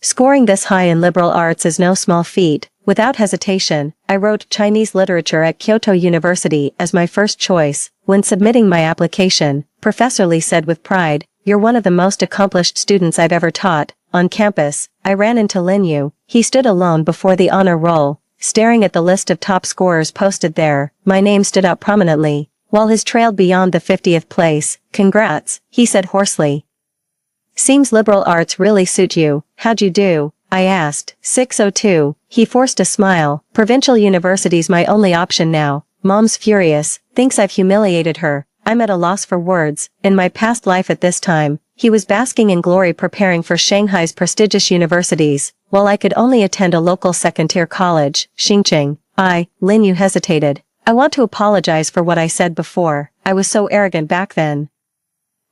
[SPEAKER 1] scoring this high in liberal arts is no small feat. Without hesitation, I wrote Chinese literature at Kyoto University as my first choice. When submitting my application, Professor Li said with pride, you're one of the most accomplished students I've ever taught. On campus, I ran into Lin Yu. He stood alone before the honor roll, staring at the list of top scorers posted there. My name stood out prominently, while his trailed beyond the 50th place. Congrats, he said hoarsely. Seems liberal arts really suit you. How'd you do? I asked. 602. He forced a smile. Provincial university's my only option now. Mom's furious, thinks I've humiliated her. I'm at a loss for words. In my past life at this time, he was basking in glory preparing for Shanghai's prestigious universities, while I could only attend a local second-tier college. Xingqing. Lin Yu hesitated. I want to apologize for what I said before. I was so arrogant back then.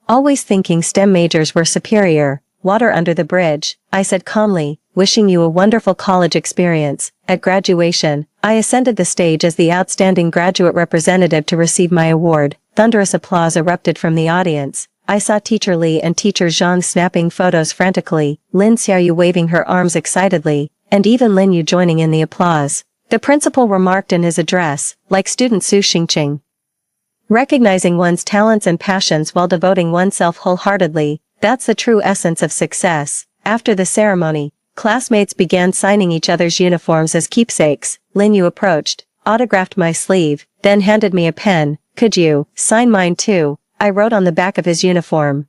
[SPEAKER 1] Always thinking STEM majors were superior. Water under the bridge, I said calmly, wishing you a wonderful college experience. At graduation, I ascended the stage as the outstanding graduate representative to receive my award. Thunderous applause erupted from the audience. I saw Teacher Li and Teacher Zhang snapping photos frantically, Lin Xiaoyu waving her arms excitedly, and even Lin Yu joining in the applause. The principal remarked in his address, like student Su Xingqing, Recognizing one's talents and passions while devoting oneself wholeheartedly, that's the true essence of success. After the ceremony, classmates began signing each other's uniforms as keepsakes. Lin Yu approached, autographed my sleeve, then handed me a pen. "Could you sign mine too?" I wrote on the back of his uniform.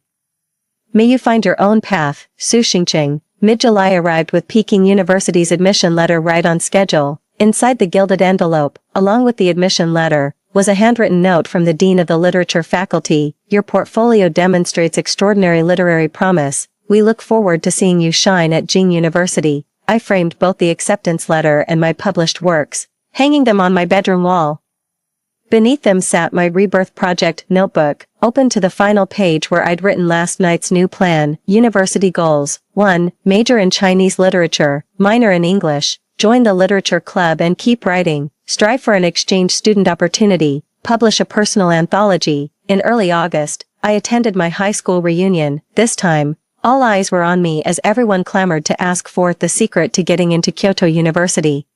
[SPEAKER 1] "May you find your own path, Su Xingqing." Mid-July arrived with Peking University's admission letter right on schedule. Inside the gilded envelope, along with the admission letter, was a handwritten note from the Dean of the Literature Faculty. "Your portfolio demonstrates extraordinary literary promise. We look forward to seeing you shine at Jing University." I framed both the acceptance letter and my published works, hanging them on my bedroom wall. Beneath them sat my rebirth project notebook, open to the final page where I'd written last night's new plan. University goals: 1. Major in Chinese literature, minor in English, join the literature club and keep writing, strive for an exchange student opportunity, publish a personal anthology. In early August, I attended my high school reunion. This time, all eyes were on me as everyone clamored to ask forth the secret to getting into Kyoto University.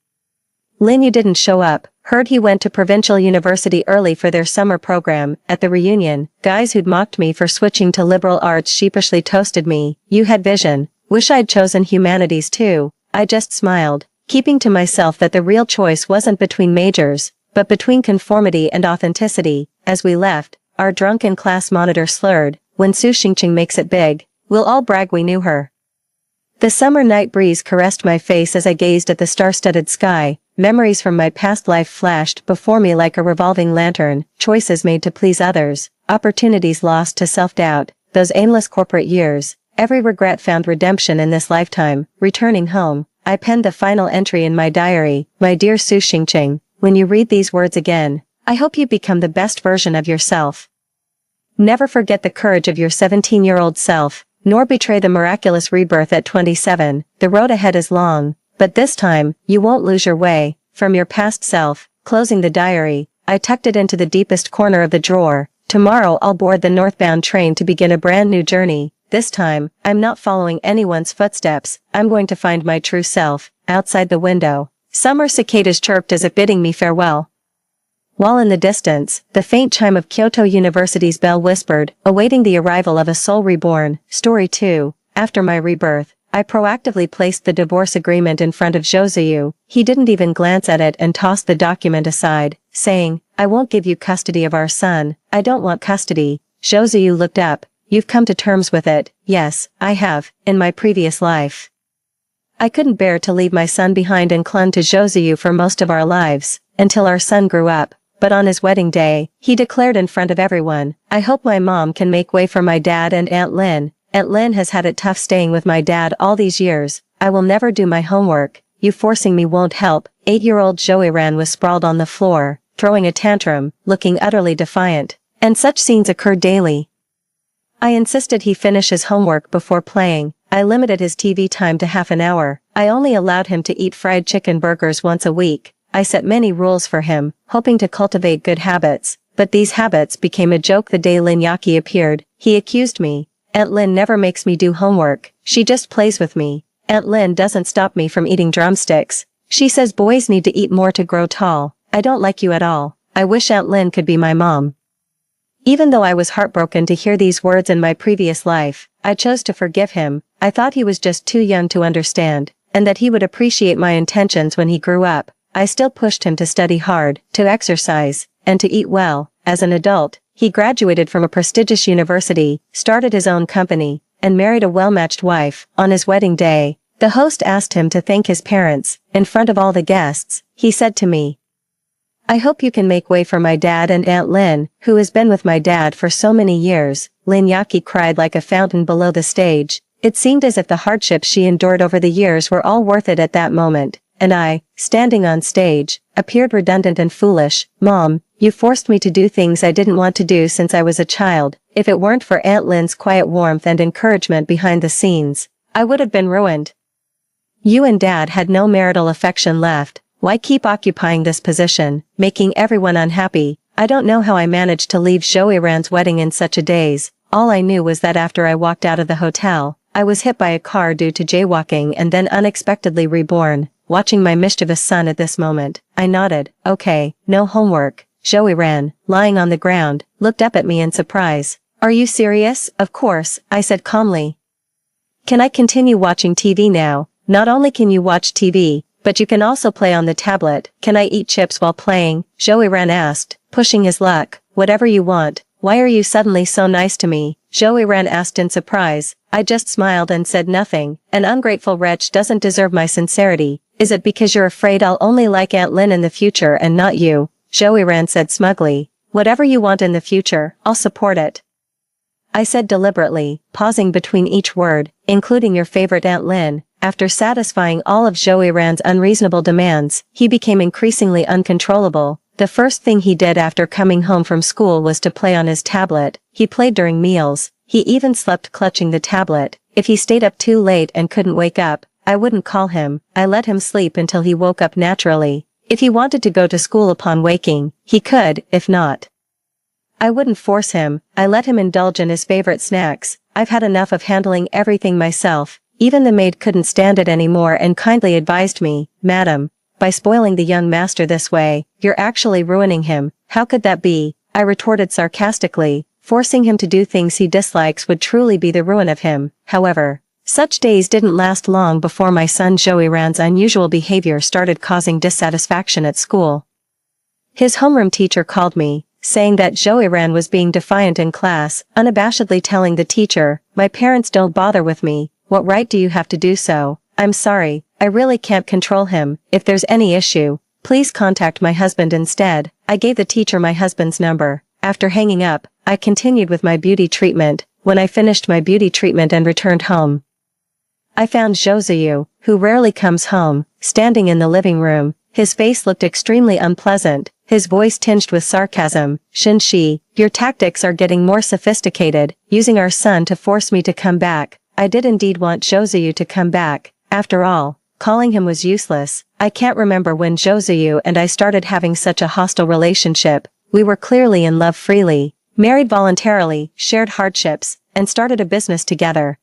[SPEAKER 1] Lin Yu didn't show up. Heard he went to Provincial University early for their summer program. At the reunion, guys who'd mocked me for switching to liberal arts sheepishly toasted me. "You had vision. Wish I'd chosen humanities too." I just smiled, keeping to myself that the real choice wasn't between majors, but between conformity and authenticity. As we left, our drunken class monitor slurred, "When Su Xingqing makes it big, we'll all brag we knew her." The summer night breeze caressed my face as I gazed at the star-studded sky. Memories from my past life flashed before me like a revolving lantern. Choices made to please others, opportunities lost to self-doubt, those aimless corporate years. Every regret found redemption in this lifetime. Returning home, I penned the final entry in my diary. "My dear Su Xingqing, when you read these words again, I hope you become the best version of yourself. Never forget the courage of your 17-year-old self, nor betray the miraculous rebirth at 27. The road ahead is long, but this time, you won't lose your way." From your past self. Closing the diary, I tucked it into the deepest corner of the drawer. Tomorrow I'll board the northbound train to begin a brand new journey. This time, I'm not following anyone's footsteps. I'm going to find my true self. Outside the window, summer cicadas chirped as if bidding me farewell. While in the distance, the faint chime of Kyoto University's bell whispered, awaiting the arrival of a soul reborn. Story 2. After my rebirth, I proactively placed the divorce agreement in front of Zhou. He didn't even glance at it and tossed the document aside, saying, "I won't give you custody of our son. I don't want custody." Zhou looked up. "You've come to terms with it." "Yes, I have, in my previous life." I couldn't bear to leave my son behind and clung to Zhou for most of our lives, until our son grew up. But on his wedding day, he declared in front of everyone, "I hope my mom can make way for my dad and Aunt Lin. Aunt Lin has had it tough staying with my dad all these years. I will never do my homework. You forcing me won't help." 8-year-old Zhou was sprawled on the floor, throwing a tantrum, looking utterly defiant. And such scenes occurred daily. I insisted he finish his homework before playing. I limited his TV time to half an hour. I only allowed him to eat fried chicken burgers once a week. I set many rules for him, hoping to cultivate good habits. But these habits became a joke the day Lin Yaqi appeared. He accused me. "Aunt Lin never makes me do homework. She just plays with me. Aunt Lin doesn't stop me from eating drumsticks. She says boys need to eat more to grow tall. I don't like you at all. I wish Aunt Lin could be my mom." Even though I was heartbroken to hear these words in my previous life, I chose to forgive him. I thought he was just too young to understand, and that he would appreciate my intentions when he grew up. I still pushed him to study hard, to exercise, and to eat well. As an adult, he graduated from a prestigious university, started his own company, and married a well-matched wife. On his wedding day, the host asked him to thank his parents. In front of all the guests, he said to me, "I hope you can make way for my dad and Aunt Lin, who has been with my dad for so many years." Lin Yaqi cried like a fountain below the stage. It seemed as if the hardships she endured over the years were all worth it at that moment. And I, standing on stage, appeared redundant and foolish. "Mom, you forced me to do things I didn't want to do since I was a child. If it weren't for Aunt Lin's quiet warmth and encouragement behind the scenes, I would have been ruined. You and Dad had no marital affection left. Why keep occupying this position, making everyone unhappy?" I don't know how I managed to leave Zhou wedding in such a daze. All I knew was that after I walked out of the hotel, I was hit by a car due to jaywalking and then unexpectedly reborn. Watching my mischievous son at this moment, I nodded. "Okay, no homework." Joey ran, lying on the ground, looked up at me in surprise. Are you serious? Of course, I said calmly. Can I continue watching TV now? Not only can you watch TV, but you can also play on the tablet. Can I eat chips while playing? Joey ran asked, pushing his luck. Whatever you want. Why are you suddenly so nice to me? Joey ran asked in surprise. I just smiled and said nothing. An ungrateful wretch doesn't deserve my sincerity. Is it because you're afraid I'll only like Aunt Lynn in the future and not you? Joey ran said smugly. Whatever you want in the future, I'll support it. I said deliberately, pausing between each word, including your favorite Aunt Lynn. After satisfying all of Joey Ran's unreasonable demands, he became increasingly uncontrollable. The first thing he did after coming home from school was to play on his tablet. He played during meals. He even slept clutching the tablet. If he stayed up too late and couldn't wake up, I wouldn't call him. I let him sleep until he woke up naturally. If he wanted to go to school upon waking, he could. If not, I wouldn't force him. I let him indulge in his favorite snacks. I've had enough of handling everything myself. Even the maid couldn't stand it anymore and kindly advised me, Madam, by spoiling the young master this way, you're actually ruining him. How could that be? I retorted sarcastically. Forcing him to do things he dislikes would truly be the ruin of him. However, such days didn't last long before my son Joey Ran's unusual behavior started causing dissatisfaction at school. His homeroom teacher called me, saying that Joey Ran was being defiant in class, unabashedly telling the teacher, my parents don't bother with me. What right do you have to do so? I'm sorry, I really can't control him. If there's any issue, please contact my husband instead. I gave the teacher my husband's number. After hanging up, I continued with my beauty treatment. When I finished my beauty treatment and returned home, I found Josiu, who rarely comes home, standing in the living room. His face looked extremely unpleasant, his voice tinged with sarcasm. Shinshi, your tactics are getting more sophisticated, using our son to force me to come back. I did indeed want Josiu to come back. After all, calling him was useless. I can't remember when Josiu and I started having such a hostile relationship. We were clearly in love freely, married voluntarily, shared hardships, and started a business together.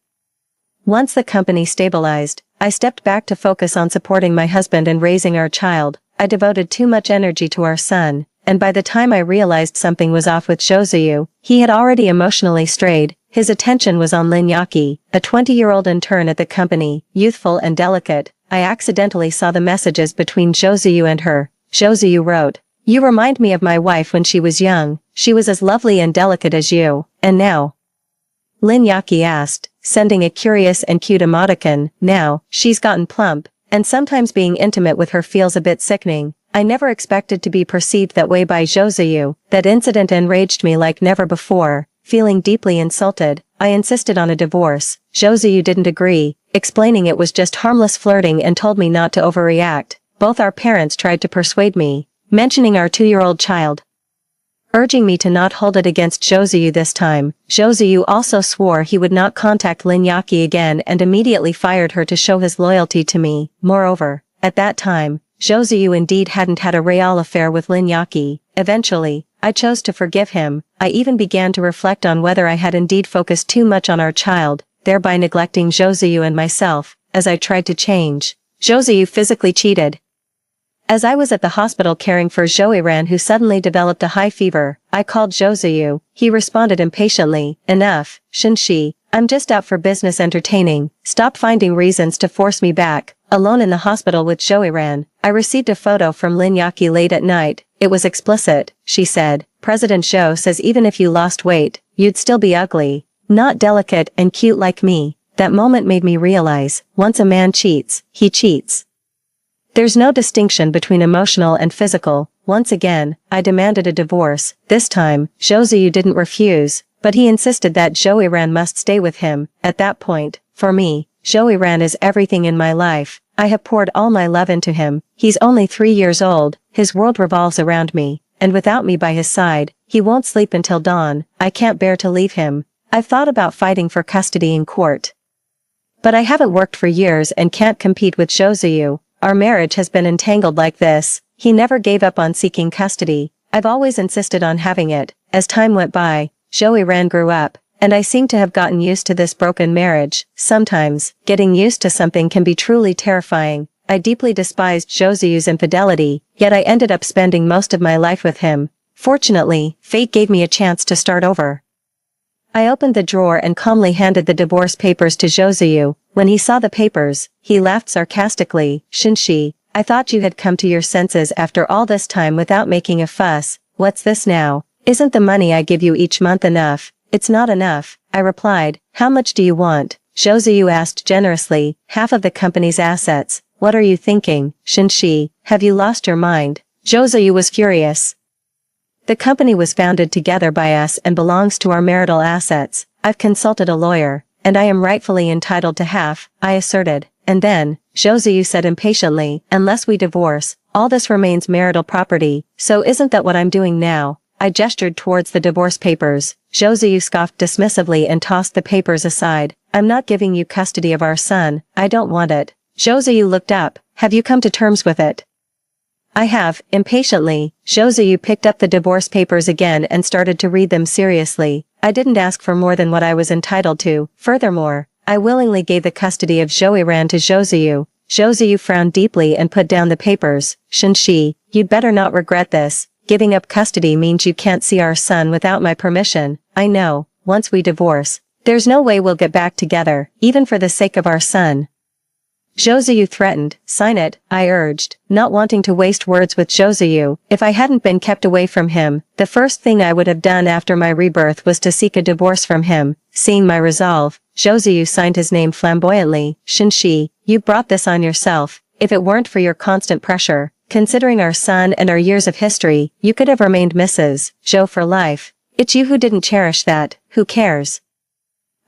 [SPEAKER 1] Once the company stabilized, I stepped back to focus on supporting my husband and raising our child. I devoted too much energy to our son, and by the time I realized something was off with Josiu, he had already emotionally strayed. His attention was on Lin Yaki, a 20-year-old intern at the company, youthful and delicate. I accidentally saw the messages between Josiu and her. Josiu wrote, you remind me of my wife when she was young. She was as lovely and delicate as you. And now? Lin Yaki asked, sending a curious and cute emoticon. Now, she's gotten plump, and sometimes being intimate with her feels a bit sickening. I never expected to be perceived that way by Josiu. That incident enraged me like never before. Feeling deeply insulted, I insisted on a divorce. Josiu didn't agree, explaining it was just harmless flirting and told me not to overreact. Both our parents tried to persuade me, mentioning our 2-year-old child, urging me to not hold it against Josiu this time. Josiu also swore he would not contact Lin Yaki again and immediately fired her to show his loyalty to me. Moreover, at that time, Josiu indeed hadn't had a real affair with Lin Yaki. Eventually, I chose to forgive him. I even began to reflect on whether I had indeed focused too much on our child, thereby neglecting Josiu and myself. As I tried to change, Josiu physically cheated. As I was at the hospital caring for Joey Ran, who suddenly developed a high fever, I called Josiu. He responded impatiently, enough, Shinshi, I'm just out for business entertaining. Stop finding reasons to force me back. Alone in the hospital with Joey Ran, I received a photo from Lin Yaki late at night. It was explicit. She said, President Zhou says even if you lost weight, you'd still be ugly, not delicate and cute like me. That moment made me realize, once a man cheats, he cheats. There's no distinction between emotional and physical. Once again, I demanded a divorce. This time, Josiu didn't refuse, but he insisted that Joey Ran must stay with him. At that point, for me, Joey Ran is everything in my life. I have poured all my love into him. He's only 3 years old, his world revolves around me, and without me by his side, he won't sleep until dawn. I can't bear to leave him. I've thought about fighting for custody in court, but I haven't worked for years and can't compete with Josiu. Our marriage has been entangled like this. He never gave up on seeking custody. I've always insisted on having it. As time went by, Joey Ran grew up, and I seem to have gotten used to this broken marriage. Sometimes, getting used to something can be truly terrifying. I deeply despised Josiu's infidelity, yet I ended up spending most of my life with him. Fortunately, fate gave me a chance to start over. I opened the drawer and calmly handed the divorce papers to Josue. When he saw the papers, he laughed sarcastically. Shinshi, I thought you had come to your senses after all this time without making a fuss. What's this now? Isn't the money I give you each month enough? It's not enough, I replied. How much do you want? Josue asked generously. Half of the company's assets. What are you thinking, Shinshi? Have you lost your mind? Josue was furious. The company was founded together by us and belongs to our marital assets. I've consulted a lawyer, and I am rightfully entitled to half, I asserted. And then, Josue said impatiently, unless we divorce, all this remains marital property, so isn't that what I'm doing now? I gestured towards the divorce papers. Josue scoffed dismissively and tossed the papers aside. I'm not giving you custody of our son, I don't want it. Josue looked up. Have you come to terms with it? I have, impatiently. Josue picked up the divorce papers again and started to read them seriously. I didn't ask for more than what I was entitled to. Furthermore, I willingly gave the custody of Joiran to Josue. Josue frowned deeply and put down the papers. Shinshi, you'd better not regret this. Giving up custody means you can't see our son without my permission. I know, once we divorce, there's no way we'll get back together, even for the sake of our son. Josue threatened. Sign it, I urged, not wanting to waste words with Josue. If I hadn't been kept away from him, the first thing I would have done after my rebirth was to seek a divorce from him. Seeing my resolve, Josue signed his name flamboyantly. Shinshi, you brought this on yourself. If it weren't for your constant pressure, considering our son and our years of history, you could have remained Mrs. Jo for life. It's you who didn't cherish that. Who cares?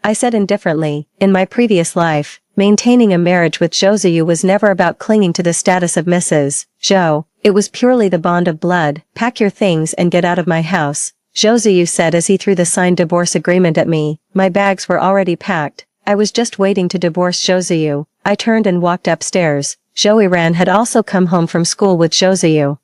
[SPEAKER 1] I said indifferently. In my previous life, maintaining a marriage with Josue was never about clinging to the status of Mrs. Jo. It was purely the bond of blood. Pack your things and get out of my house, Josue said as he threw the signed divorce agreement at me. My bags were already packed. I was just waiting to divorce Josue. I turned and walked upstairs. Joiran had also come home from school with Josue.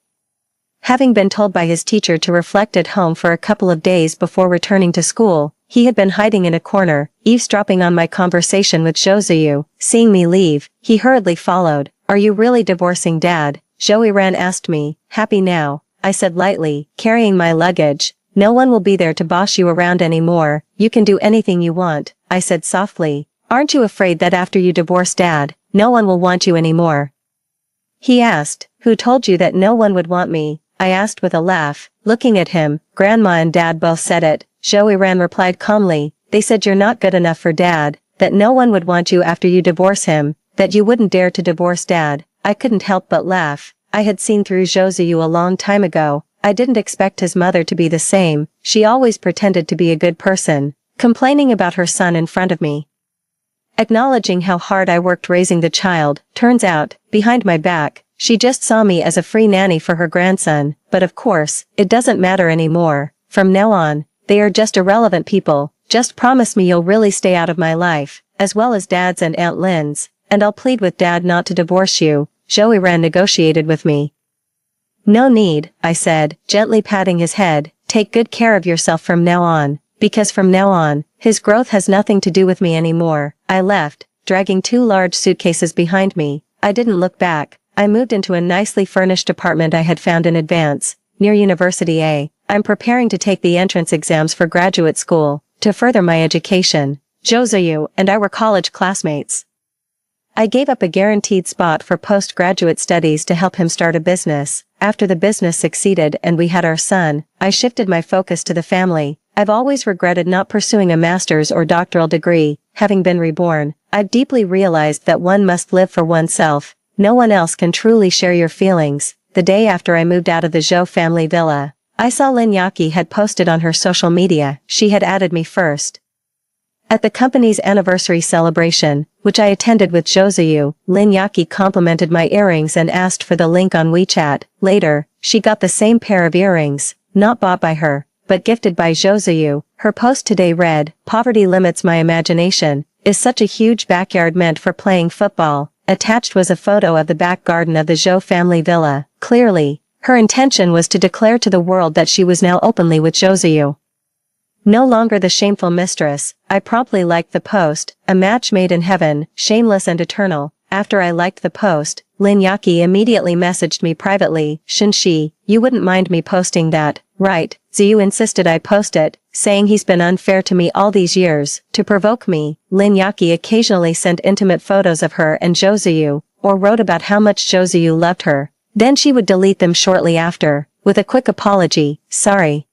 [SPEAKER 1] Having been told by his teacher to reflect at home for a couple of days before returning to school, he had been hiding in a corner, eavesdropping on my conversation with Josue. Seeing me leave, he hurriedly followed. Are you really divorcing Dad? Joiran asked me. Happy now, I said lightly, carrying my luggage. No one will be there to boss you around anymore. You can do anything you want, I said softly. Aren't you afraid that after you divorce Dad, no one will want you anymore? He asked. Who told you that no one would want me? I asked with a laugh, looking at him. Grandma and Dad both said it. Joiran replied calmly. They said you're not good enough for Dad, that no one would want you after you divorce him, that you wouldn't dare to divorce Dad. I couldn't help but laugh. I had seen through Josue a long time ago. I didn't expect his mother to be the same. She always pretended to be a good person, complaining about her son in front of me, acknowledging how hard I worked raising the child. Turns out, behind my back, she just saw me as a free nanny for her grandson. But of course, it doesn't matter anymore. From now on, they are just irrelevant people. Just promise me you'll really stay out of my life, as well as Dad's and Aunt Lynn's, and I'll plead with Dad not to divorce you. Joiran negotiated with me. No need, I said, gently patting his head. Take good care of yourself from now on, because from now on, his growth has nothing to do with me anymore. I left, dragging 2 large suitcases behind me. I didn't look back. I moved into a nicely furnished apartment I had found in advance, near University A. I'm preparing to take the entrance exams for graduate school, to further my education. Josue and I were college classmates. I gave up a guaranteed spot for postgraduate studies to help him start a business. After the business succeeded and we had our son, I shifted my focus to the family. I've always regretted not pursuing a master's or doctoral degree. Having been reborn, I've deeply realized that one must live for oneself. No one else can truly share your feelings. The day after I moved out of the Zhou family villa, I saw Lin Yaqi had posted on her social media. She had added me first. At the company's anniversary celebration, which I attended with Josue, Lin Yaqi complimented my earrings and asked for the link on WeChat. Later, she got the same pair of earrings, not bought by her, but gifted by Josue. Her post today read, "Poverty limits my imagination. Is such a huge backyard meant for playing football?" Attached was a photo of the back garden of the Zhou family villa. Clearly, her intention was to declare to the world that she was now openly with Josue. No longer the shameful mistress, I promptly liked the post. A match made in heaven, shameless and eternal. After I liked the post, Lin Yaki immediately messaged me privately, Shinshi, you wouldn't mind me posting that, right? Ziyu insisted I post it, saying he's been unfair to me all these years. To provoke me, Lin Yaki occasionally sent intimate photos of her and Zhou Ziyu, or wrote about how much Zhou Ziyu loved her. Then she would delete them shortly after, with a quick apology, sorry.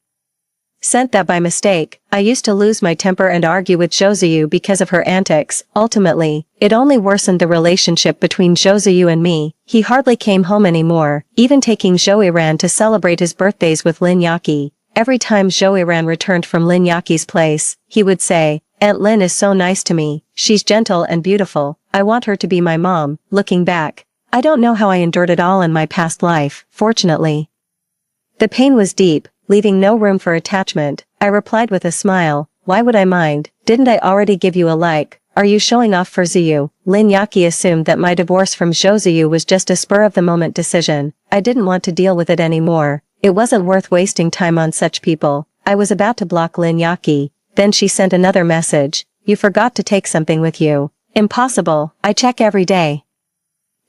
[SPEAKER 1] Sent that by mistake. I used to lose my temper and argue with Zhou Ziyu because of her antics. Ultimately, it only worsened the relationship between Zhou Ziyu and me. He hardly came home anymore, even taking Zhou Yiran to celebrate his birthdays with Lin Yaki. Every time Zhou Yiran returned from Lin Yaki's place, he would say, Aunt Lin is so nice to me, she's gentle and beautiful, I want her to be my mom. Looking back, I don't know how I endured it all in my past life, fortunately. The pain was deep, leaving no room for attachment. I replied with a smile, why would I mind? Didn't I already give you a like? Are you showing off for Ziyu? Lin Yaki assumed that my divorce from Zhou Ziyu was just a spur-of-the-moment decision. I didn't want to deal with it anymore. It wasn't worth wasting time on such people. I was about to block Lin Yaki. Then she sent another message. You forgot to take something with you. Impossible, I check every day.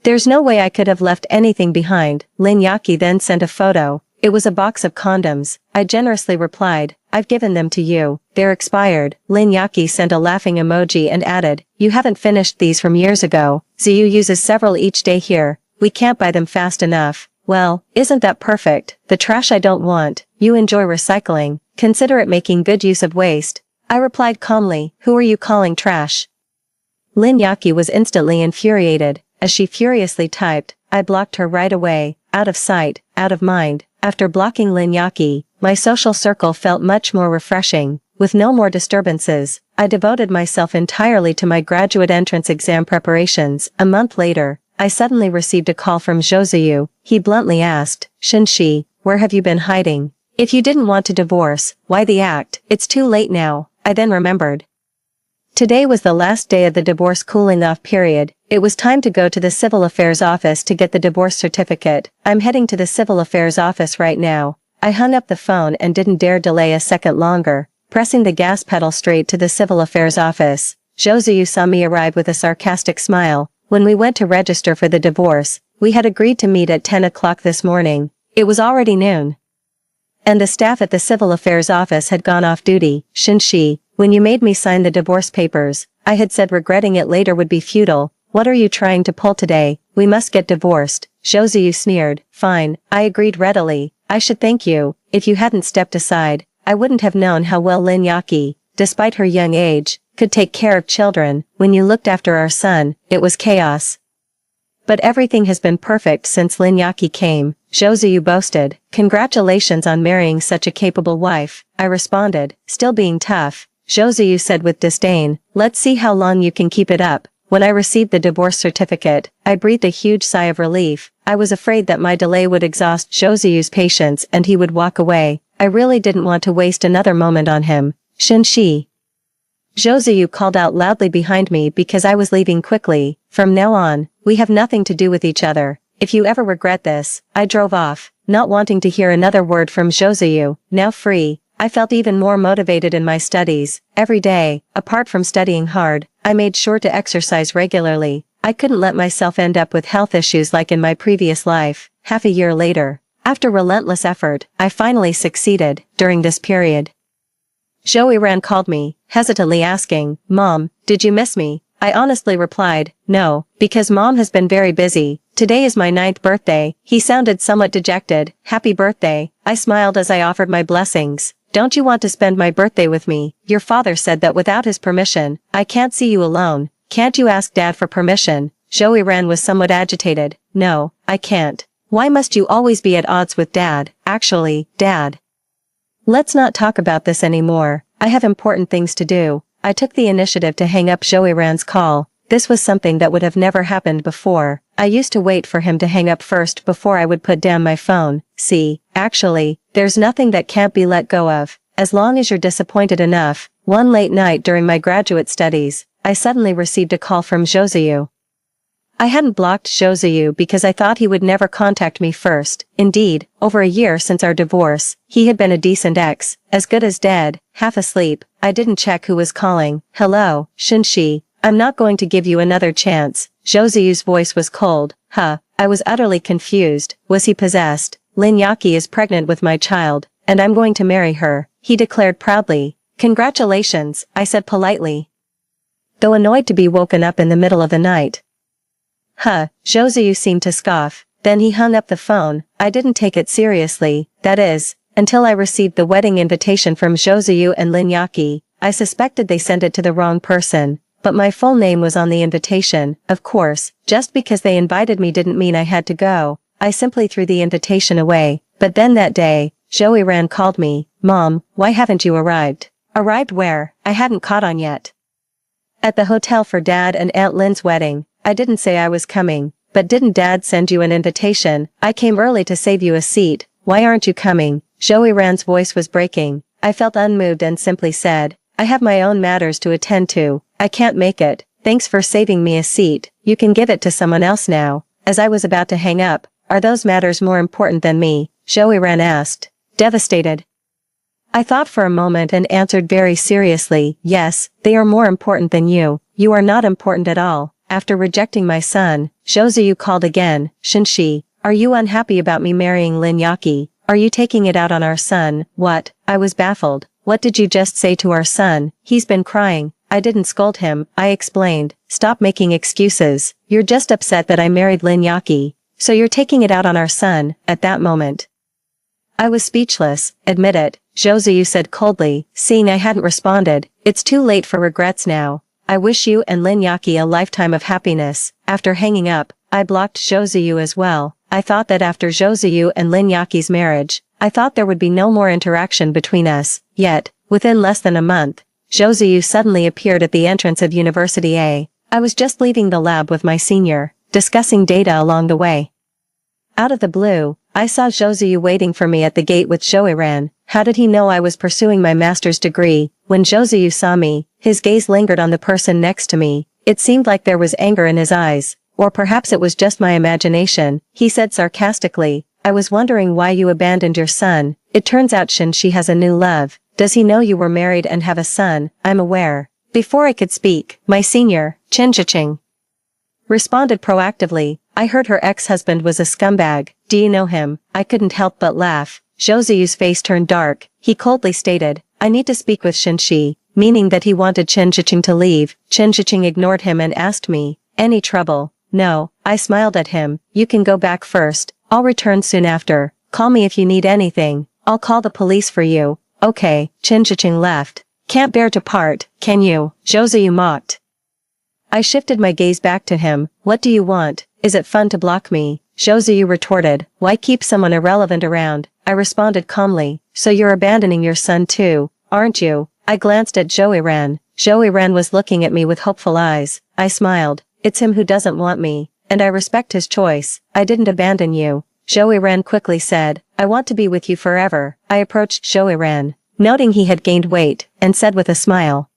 [SPEAKER 1] There's no way I could have left anything behind. Lin Yaki then sent a photo. It was a box of condoms. I generously replied, I've given them to you. They're expired. Lin Yaki sent a laughing emoji and added, you haven't finished these from years ago. Ziyu uses several each day here. We can't buy them fast enough. Well, isn't that perfect? The trash I don't want. You enjoy recycling. Consider it making good use of waste. I replied calmly, who are you calling trash? Lin Yaki was instantly infuriated. As she furiously typed, I blocked her right away. Out of sight, out of mind. After blocking Lin Yaki, my social circle felt much more refreshing. With no more disturbances, I devoted myself entirely to my graduate entrance exam preparations. A month later, I suddenly received a call from Zhou Ziyu. He bluntly asked, Shinshi, where have you been hiding? If you didn't want to divorce, why the act? It's too late now. I then remembered. Today was the last day of the divorce cooling-off period. It was time to go to the Civil Affairs office to get the divorce certificate. I'm heading to the Civil Affairs office right now. I hung up the phone and didn't dare delay a second longer, pressing the gas pedal straight to the Civil Affairs office. Zhou Ziyu saw me arrive with a sarcastic smile. When we went to register for the divorce, we had agreed to meet at 10 o'clock this morning. It was already noon. And the staff at the Civil Affairs office had gone off duty. Shinshi, when you made me sign the divorce papers, I had said regretting it later would be futile. What are you trying to pull today? We must get divorced. Zhou Ziyu sneered. Fine, I agreed readily. I should thank you. If you hadn't stepped aside, I wouldn't have known how well Lin Yaki, despite her young age, could take care of children. When you looked after our son, it was chaos. But everything has been perfect since Lin Yaki came, Zhou Ziyu boasted. Congratulations on marrying such a capable wife, I responded, still being tough. Zhou Ziyu said with disdain, let's see how long you can keep it up. When I received the divorce certificate, I breathed a huge sigh of relief. I was afraid that my delay would exhaust Zhou Ziyu's patience and he would walk away. I really didn't want to waste another moment on him. Shinshi. Zhou Ziyu called out loudly behind me because I was leaving quickly. From now on, we have nothing to do with each other. If you ever regret this, I drove off, not wanting to hear another word from Zhou Ziyu. Now free, I felt even more motivated in my studies. Every day, apart from studying hard, I made sure to exercise regularly. I couldn't let myself end up with health issues like in my previous life. Half a year later, after relentless effort, I finally succeeded. During this period, Zhou Yiran called me, hesitantly asking, Mom, did you miss me? I honestly replied, no, because Mom has been very busy. Today is my 9th birthday. He sounded somewhat dejected. Happy birthday. I smiled as I offered my blessings. Don't you want to spend my birthday with me? Your father said that without his permission, I can't see you alone. Can't you ask Dad for permission? Zhou Yiran was somewhat agitated. No, I can't. Why must you always be at odds with Dad? Actually, Dad. Let's not talk about this anymore. I have important things to do. I took the initiative to hang up Zhou Yiran's call. This was something that would have never happened before. I used to wait for him to hang up first before I would put down my phone. See, actually, there's nothing that can't be let go of. As long as you're disappointed enough. One late night during my graduate studies, I suddenly received a call from Zhou Ziyu. I hadn't blocked Zhou Ziyu because I thought he would never contact me first. Indeed, over a year since our divorce, he had been a decent ex, as good as dead, half asleep. I didn't check who was calling. Hello, Shinshi. I'm not going to give you another chance. Zhou voice was cold. Huh, I was utterly confused. Was he possessed? Lin Yaqi is pregnant with my child, and I'm going to marry her, he declared proudly. Congratulations, I said politely, though annoyed to be woken up in the middle of the night. Huh, Zhou seemed to scoff. Then he hung up the phone. I didn't take it seriously, that is, until I received the wedding invitation from Zhou and Lin Yaqi. I suspected they sent it to the wrong person, but my full name was on the invitation. Of course, just because they invited me didn't mean I had to go. I simply threw the invitation away. But then that day, Zhou Ran called me. Mom, why haven't you arrived? Arrived where? I hadn't caught on yet. At the hotel for Dad and Aunt Lin's wedding. I didn't say I was coming, but didn't Dad send you an invitation? I came early to save you a seat. Why aren't you coming? Zhou Ran's voice was breaking. I felt unmoved and simply said, I have my own matters to attend to. I can't make it. Thanks for saving me a seat. You can give it to someone else now. As I was about to hang up, are those matters more important than me? Zhou Ran asked, devastated. I thought for a moment and answered very seriously, yes, they are more important than you. You are not important at all. After rejecting my son, Zhou called again. Shenxi, are you unhappy about me marrying Lin Yaqi? Are you taking it out on our son? What? I was baffled. What did you just say to our son? He's been crying. I didn't scold him, I explained. Stop making excuses. You're just upset that I married Lin Yaqi. So you're taking it out on our son, at that moment. I was speechless, admit it, Zhou said coldly, seeing I hadn't responded. It's too late for regrets now. I wish you and Lin Yaqi a lifetime of happiness. After hanging up, I blocked Zhou as well. I thought that after Zhou and Lin Yaqi's marriage, I thought there would be no more interaction between us. Yet, within less than a month, Zhou suddenly appeared at the entrance of University A. I was just leaving the lab with my senior, discussing data along the way. Out of the blue, I saw Zhou waiting for me at the gate with Zhou Ran. How did he know I was pursuing my master's degree? When Zhou saw me, his gaze lingered on the person next to me. It seemed like there was anger in his eyes. Or perhaps it was just my imagination. He said sarcastically, I was wondering why you abandoned your son. It turns out Shenxi has a new love. Does he know you were married and have a son? I'm aware. Before I could speak, my senior, Chen Zhiqing, responded proactively. I heard her ex-husband was a scumbag. Do you know him? I couldn't help but laugh. Zhou's face turned dark. He coldly stated, I need to speak with Shenxi, meaning that he wanted Chen Zhiqing to leave. Chen Zhiqing ignored him and asked me, any trouble? No, I smiled at him. You can go back first. I'll return soon after. Call me if you need anything. I'll call the police for you. Okay, Chen Zhiqing left. Can't bear to part, can you? Zhou mocked. I shifted my gaze back to him. What do you want? Is it fun to block me? Zhou retorted. Why keep someone irrelevant around? I responded calmly. So you're abandoning your son too, aren't you? I glanced at Zhou Ran. Zhou Ran was looking at me with hopeful eyes. I smiled. It's him who doesn't want me, and I respect his choice. I didn't abandon you. Zhou Ran quickly said, I want to be with you forever. I approached Zhou Ran, noting he had gained weight, and said with a smile,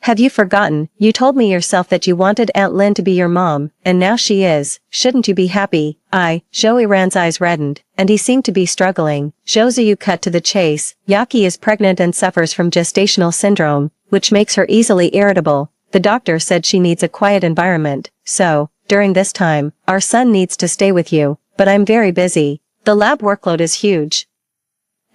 [SPEAKER 1] have you forgotten? You told me yourself that you wanted Aunt Lin to be your mom, and now she is. Shouldn't you be happy? Zhou Ran's eyes reddened, and he seemed to be struggling. Zhou cut to the chase. Yaqi is pregnant and suffers from gestational syndrome, which makes her easily irritable. The doctor said she needs a quiet environment, so, during this time, our son needs to stay with you, but I'm very busy. The lab workload is huge.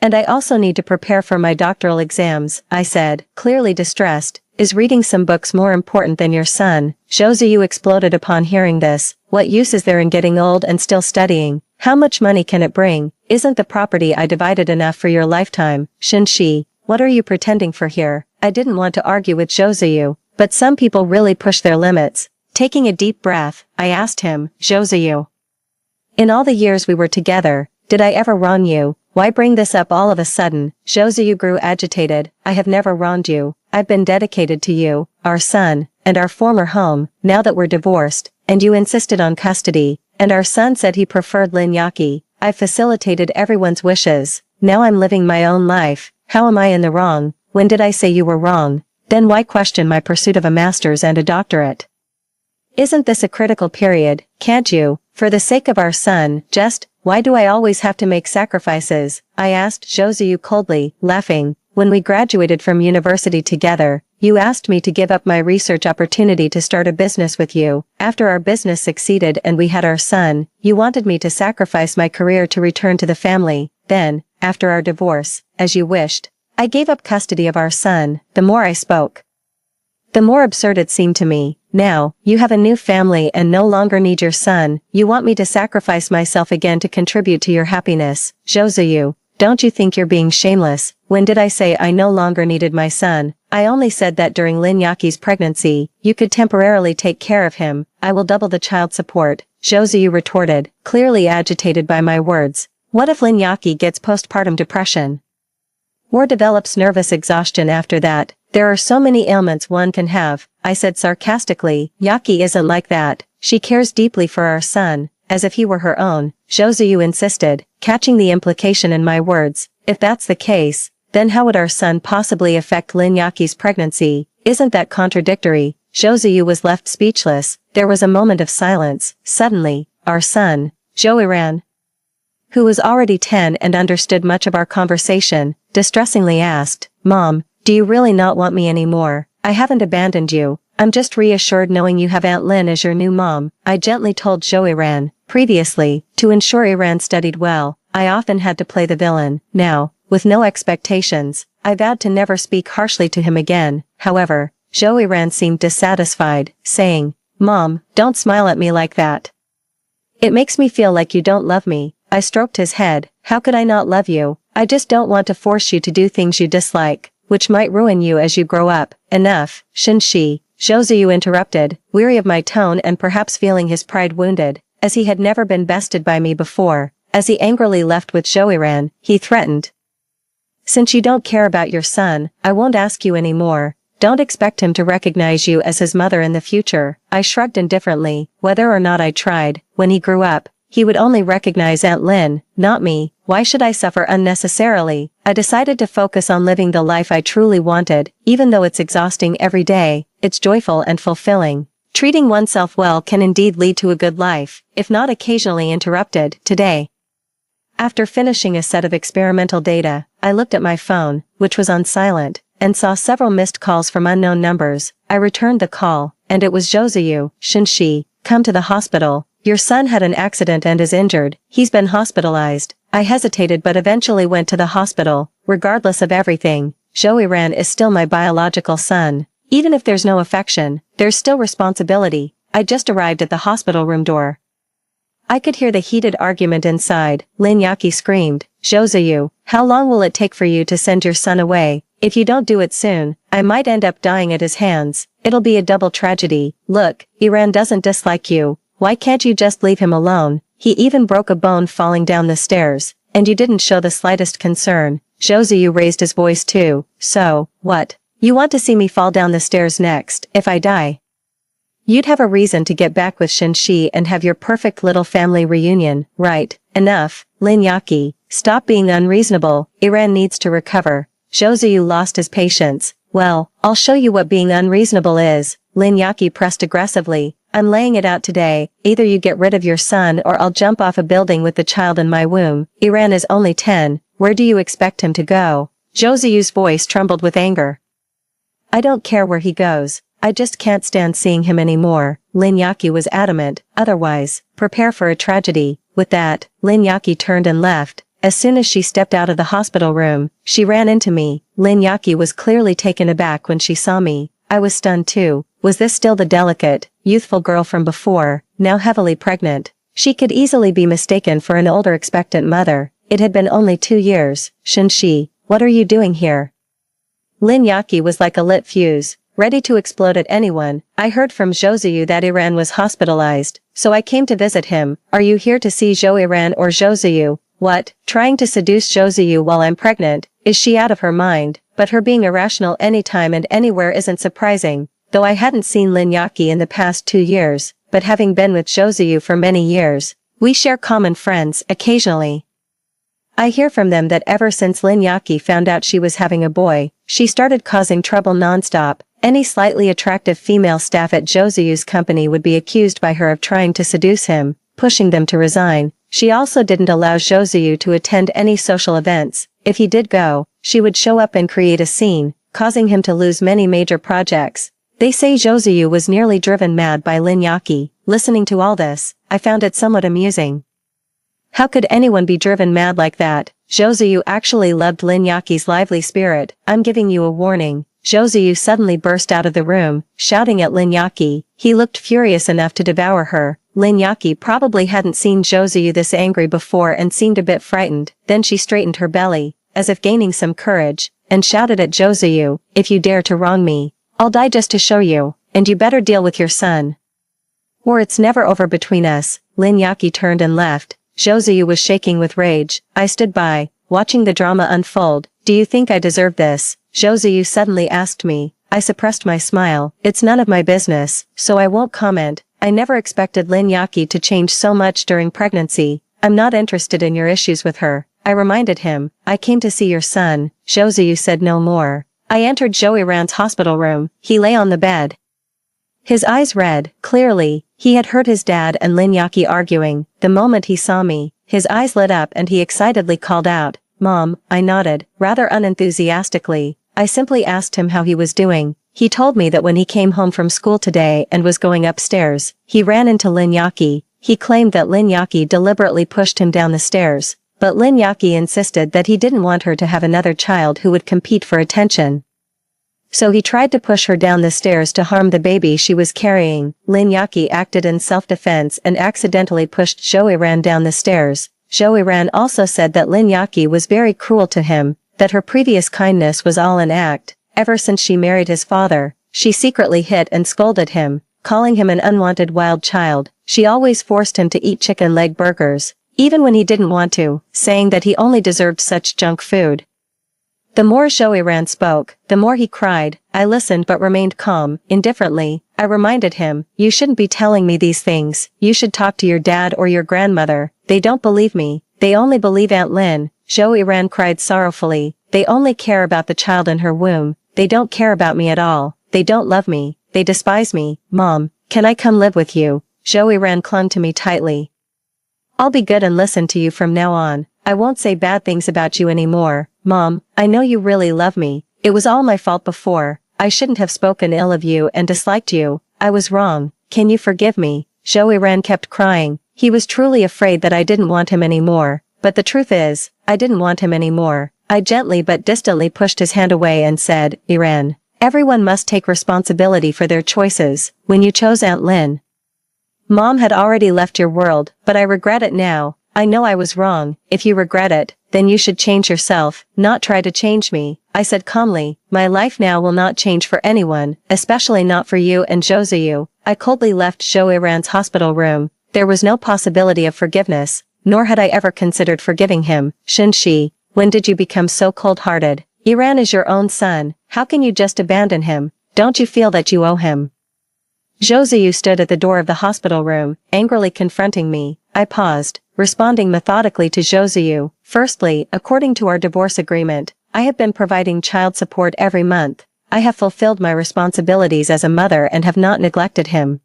[SPEAKER 1] And I also need to prepare for my doctoral exams, I said, clearly distressed. Is reading some books more important than your son? Zhou exploded upon hearing this. What use is there in getting old and still studying? How much money can it bring? Isn't the property I divided enough for your lifetime? Shenxi, what are you pretending for here? I didn't want to argue with Zhou, but some people really push their limits. Taking a deep breath, I asked him, Zhou, in all the years we were together, did I ever wrong you? Why bring this up all of a sudden? Zhou grew agitated. I have never wronged you. I've been dedicated to you, our son, and our former home. Now that we're divorced, and you insisted on custody, and our son said he preferred Lin Yaqi, I facilitated everyone's wishes. Now I'm living my own life. How am I in the wrong? When did I say you were wrong? Then why question my pursuit of a master's and a doctorate? Isn't this a critical period? Can't you, for the sake of our son, why do I always have to make sacrifices? I asked Zhou coldly, laughing. when we graduated from university together, you asked me to give up my research opportunity to start a business with you. After our business succeeded and we had our son, you wanted me to sacrifice my career to return to the family. Then, after our divorce, as you wished, I gave up custody of our son. The more I spoke, the more absurd it seemed to me. Now, you have a new family and no longer need your son. You want me to sacrifice myself again to contribute to your happiness. Josué, don't you think you're being shameless? When did I say I no longer needed my son? I only said that during Lin Yaki's pregnancy, you could temporarily take care of him. I will double the child support, Josué retorted, clearly agitated by my words. What if Lin Yaki gets postpartum depression? Or develops nervous exhaustion after that? There are so many ailments one can have, I said sarcastically. Yaki isn't like that. She cares deeply for our son, as if he were her own, Josué insisted, catching the implication in my words. If that's the case, then how would our son possibly affect Lin Yaki's pregnancy? Isn't that contradictory? Josué was left speechless. There was a moment of silence. Suddenly, our son, Josué, who was already 10 and understood much of our conversation, distressingly asked, Mom, do you really not want me anymore? I haven't abandoned you. I'm just reassured knowing you have Aunt Lin as your new mom, I gently told Josué. Previously, to ensure Iran studied well, I often had to play the villain. Now, with no expectations, I vowed to never speak harshly to him again. However, Josué seemed dissatisfied, saying, Mom, don't smile at me like that. It makes me feel like you don't love me. I stroked his head. How could I not love you? I just don't want to force you to do things you dislike, which might ruin you as you grow up. Enough, Shinshi. Josué interrupted, weary of my tone and perhaps feeling his pride wounded, as he had never been bested by me before. As he angrily left with Josué, he threatened. Since you don't care about your son, I won't ask you anymore. Don't expect him to recognize you as his mother in the future. I shrugged indifferently. Whether or not I tried, when he grew up, he would only recognize Aunt Lin, not me. Why should I suffer unnecessarily? I decided to focus on living the life I truly wanted. Even though it's exhausting every day, it's joyful and fulfilling. Treating oneself well can indeed lead to a good life, if not occasionally interrupted. Today, after finishing a set of experimental data, I looked at my phone, which was on silent, and saw several missed calls from unknown numbers. I returned the call, and it was Josué. Shinshi, come to the hospital. Your son had an accident and is injured. He's been hospitalized. I hesitated but eventually went to the hospital. Regardless of everything, Josué is still my biological son. Even if there's no affection, there's still responsibility. I just arrived at the hospital room door. I could hear the heated argument inside. Lin Yaki screamed, Josué, how long will it take for you to send your son away? If you don't do it soon, I might end up dying at his hands. It'll be a double tragedy. Look, Iran doesn't dislike you. Why can't you just leave him alone? He even broke a bone falling down the stairs, and you didn't show the slightest concern. Josué raised his voice too. So, what? You want to see me fall down the stairs next, if I die? You'd have a reason to get back with Shinshi and have your perfect little family reunion, right? Enough, Lin Yaki, stop being unreasonable. Iran needs to recover. Josué lost his patience. Well, I'll show you what being unreasonable is. Lin Yaki pressed aggressively. I'm laying it out today. Either you get rid of your son or I'll jump off a building with the child in my womb. Iran is only 10. Where do you expect him to go? Josué's voice trembled with anger. I don't care where he goes. I just can't stand seeing him anymore. Lin Yaki was adamant. Otherwise, prepare for a tragedy. With that, Lin Yaki turned and left. As soon as she stepped out of the hospital room, she ran into me. Lin Yaki was clearly taken aback when she saw me. I was stunned too. Was this still the delicate, youthful girl from before, now heavily pregnant? She could easily be mistaken for an older expectant mother. It had been only 2 years. Shinshi, what are you doing here? Lin Yaki was like a lit fuse, ready to explode at anyone. I heard from Josué that Iran was hospitalized, so I came to visit him. Are you here to see Iran or Josué? What? Trying to seduce Josué while I'm pregnant? Is she out of her mind? But her being irrational anytime and anywhere isn't surprising. Though I hadn't seen Lin Yaki in the past 2 years, but having been with Josué for many years, we share common friends occasionally. I hear from them that ever since Lin Yaki found out she was having a boy, she started causing trouble nonstop. Any slightly attractive female staff at Josué's company would be accused by her of trying to seduce him, pushing them to resign. She also didn't allow Josué to attend any social events. If he did go, she would show up and create a scene, causing him to lose many major projects. They say Josuyu was nearly driven mad by Lin Yaki. Listening to all this, I found it somewhat amusing. How could anyone be driven mad like that? Josuyu actually loved Lin Yaki's lively spirit. I'm giving you a warning. Josuyu suddenly burst out of the room, shouting at Lin Yaki. He looked furious enough to devour her. Lin Yaki probably hadn't seen Josuyu this angry before and seemed a bit frightened. Then she straightened her belly, as if gaining some courage, and shouted at Josuyu, "If you dare to wrong me, I'll die just to show you, and you better deal with your son. Or it's never over between us." Lin Yaki turned and left. Josuyu was shaking with rage. I stood by, watching the drama unfold. "Do you think I deserve this?" Josuyu suddenly asked me. I suppressed my smile. "It's none of my business, so I won't comment." I never expected Lin Yaki to change so much during pregnancy. "I'm not interested in your issues with her," I reminded him. "I came to see your son." Josuyu said no more. I entered Joey Ran's hospital room. He lay on the bed. His eyes red, clearly. He had heard his dad and Lin Yaki arguing. The moment he saw me, his eyes lit up and he excitedly called out, "Mom." I nodded, rather unenthusiastically. I simply asked him how he was doing. He told me that when he came home from school today and was going upstairs, he ran into Lin Yaki. He claimed that Lin Yaki deliberately pushed him down the stairs, but Lin Yaki insisted that he didn't want her to have another child who would compete for attention. So he tried to push her down the stairs to harm the baby she was carrying. Lin Yaki acted in self-defense and accidentally pushed Joey Ran down the stairs. Joey Ran also said that Lin Yaki was very cruel to him, that her previous kindness was all an act. Ever since she married his father, she secretly hit and scolded him, calling him an unwanted wild child. She always forced him to eat chicken leg burgers, even when he didn't want to, saying that he only deserved such junk food. The more Joey Ran spoke, the more he cried. I listened but remained calm. Indifferently, I reminded him, "You shouldn't be telling me these things. You should talk to your dad or your grandmother. They don't believe me. They only believe Aunt Lin." Joey Ran cried sorrowfully. "They only care about the child in her womb. They don't care about me at all. They don't love me. They despise me. Mom, can I come live with you?" Joey Ran clung to me tightly. "I'll be good and listen to you from now on. I won't say bad things about you anymore. Mom, I know you really love me. It was all my fault before. I shouldn't have spoken ill of you and disliked you. I was wrong. Can you forgive me?" Joey Ran kept crying. He was truly afraid that I didn't want him anymore. But the truth is, I didn't want him anymore. I gently but distantly pushed his hand away and said, "Iran, everyone must take responsibility for their choices. When you chose Aunt Lin, Mom had already left your world, but I regret it now. I know I was wrong. If you regret it, then you should change yourself, not try to change me." I said calmly, "My life now will not change for anyone, especially not for you and Josuyu." I coldly left Joey Ran's hospital room. There was no possibility of forgiveness, nor had I ever considered forgiving him. Shinshi, when did you become so cold-hearted? Iran is your own son. How can you just abandon him? Don't you feel that you owe him? Josuyu stood at the door of the hospital room, angrily confronting me. I paused, responding methodically to Josuyu. "Firstly, according to our divorce agreement, I have been providing child support every month. I have fulfilled my responsibilities as a mother and have not neglected him.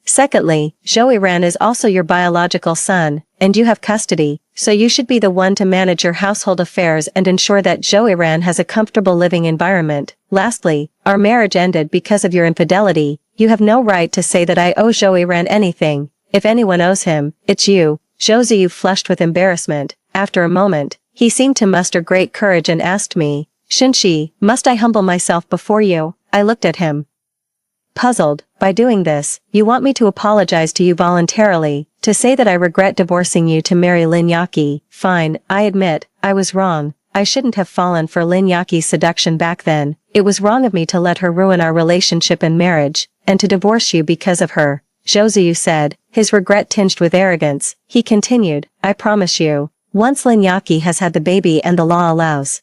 [SPEAKER 1] Secondly, Joey Ran is also your biological son, and you have custody, so you should be the one to manage your household affairs and ensure that Joey Ran has a comfortable living environment. Lastly, our marriage ended because of your infidelity. You have no right to say that I owe Joey Ran anything. If anyone owes him, it's you." Josuyu flushed with embarrassment. After a moment, he seemed to muster great courage and asked me, "Shinshi, must I humble myself before you?" I looked at him, puzzled. "By doing this, you want me to apologize to you voluntarily, to say that I regret divorcing you to marry Lin Yaki. Fine, I admit, I was wrong. I shouldn't have fallen for Lin Yaki's seduction back then. It was wrong of me to let her ruin our relationship and marriage, and to divorce you because of her," Josuyu said, his regret tinged with arrogance. He continued, "I promise you, once Lin Yaki has had the baby and the law allows,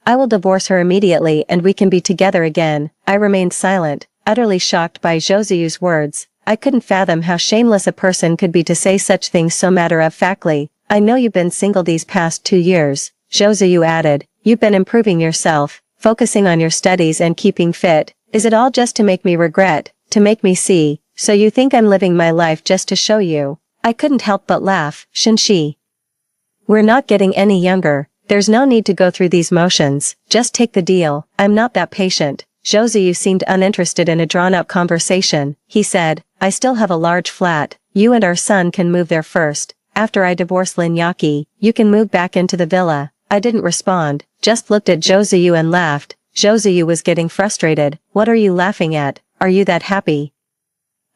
[SPEAKER 1] I will divorce her immediately and we can be together again." I remained silent, utterly shocked by Josuyu's words. I couldn't fathom how shameless a person could be to say such things so matter-of-factly. "I know you've been single these past 2 years, Josuyu added. "You've been improving yourself, focusing on your studies and keeping fit. Is it all just to make me regret, to make me see? So you think I'm living my life just to show you?" I couldn't help but laugh. "Shinshi, we're not getting any younger. There's no need to go through these motions, just take the deal. I'm not that patient. Joseu seemed uninterested in a drawn-out conversation. He said, I still have a large flat. You and our son can move there first. After I divorce Linyaki, you can move back into the villa. I didn't respond, just looked at Joseu and laughed. Joseu was getting frustrated. What are you laughing at? Are you that happy?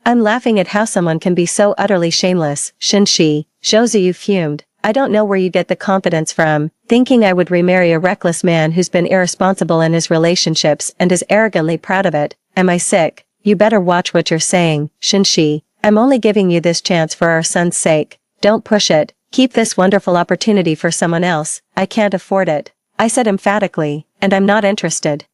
[SPEAKER 1] I'm laughing at how someone can be so utterly shameless, shouldn't she? Joseu fumed. I don't know where you get the confidence from, thinking I would remarry a reckless man who's been irresponsible in his relationships and is arrogantly proud of it. Am I sick? You better watch what you're saying, shouldn't she? I'm only giving you this chance for our son's sake. Don't push it. Keep this wonderful opportunity for someone else. I can't afford it. I said emphatically, and I'm not interested.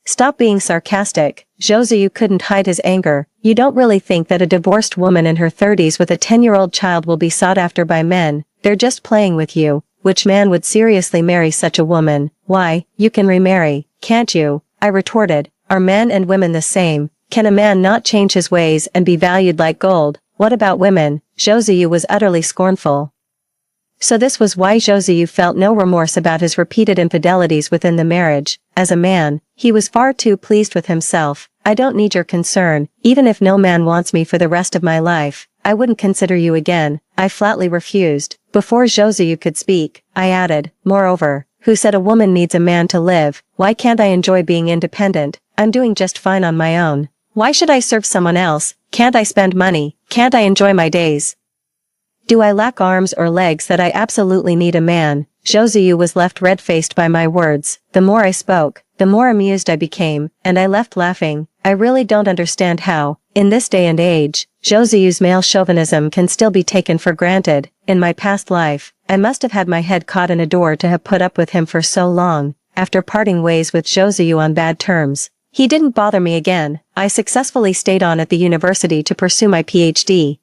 [SPEAKER 1] Stop being sarcastic. Joseu couldn't hide his anger. You don't really think that a divorced woman in her 30s with a 10-year-old child will be sought after by men? They're just playing with you. Which man would seriously marry such a woman? Why, you can remarry, can't you? I retorted. Are men and women the same? Can a man not change his ways and be valued like gold? What about women? Joseu was utterly scornful. So this was why Joseu felt no remorse about his repeated infidelities within the marriage. As a man, he was far too pleased with himself. I don't need your concern. Even if no man wants me for the rest of my life, I wouldn't consider you again. I flatly refused. Before Joseu could speak, I added, moreover, who said a woman needs a man to live? Why can't I enjoy being independent? I'm doing just fine on my own. Why should I serve someone else? Can't I spend money? Can't I enjoy my days? Do I lack arms or legs that I absolutely need a man? Joseu was left red-faced by my words. The more I spoke, the more amused I became, and I left laughing. I really don't understand how, in this day and age, Joseu's male chauvinism can still be taken for granted. In my past life, I must have had my head caught in a door to have put up with him for so long. After parting ways with Joseu on bad terms, he didn't bother me again. I successfully stayed on at the university to pursue my PhD.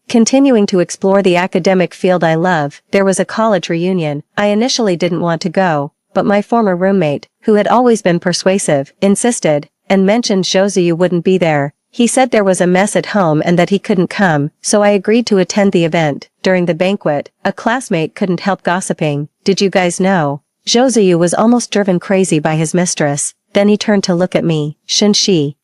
[SPEAKER 1] Continuing to explore the academic field I love, there was a college reunion. I initially didn't want to go, but my former roommate, who had always been persuasive, insisted, and mentioned Joseu wouldn't be there. He said there was a mess at home and that he couldn't come, so I agreed to attend the event. During the banquet, a classmate couldn't help gossiping. Did you guys know? Joseu was almost driven crazy by his mistress. Then he turned to look at me. Shouldn't she?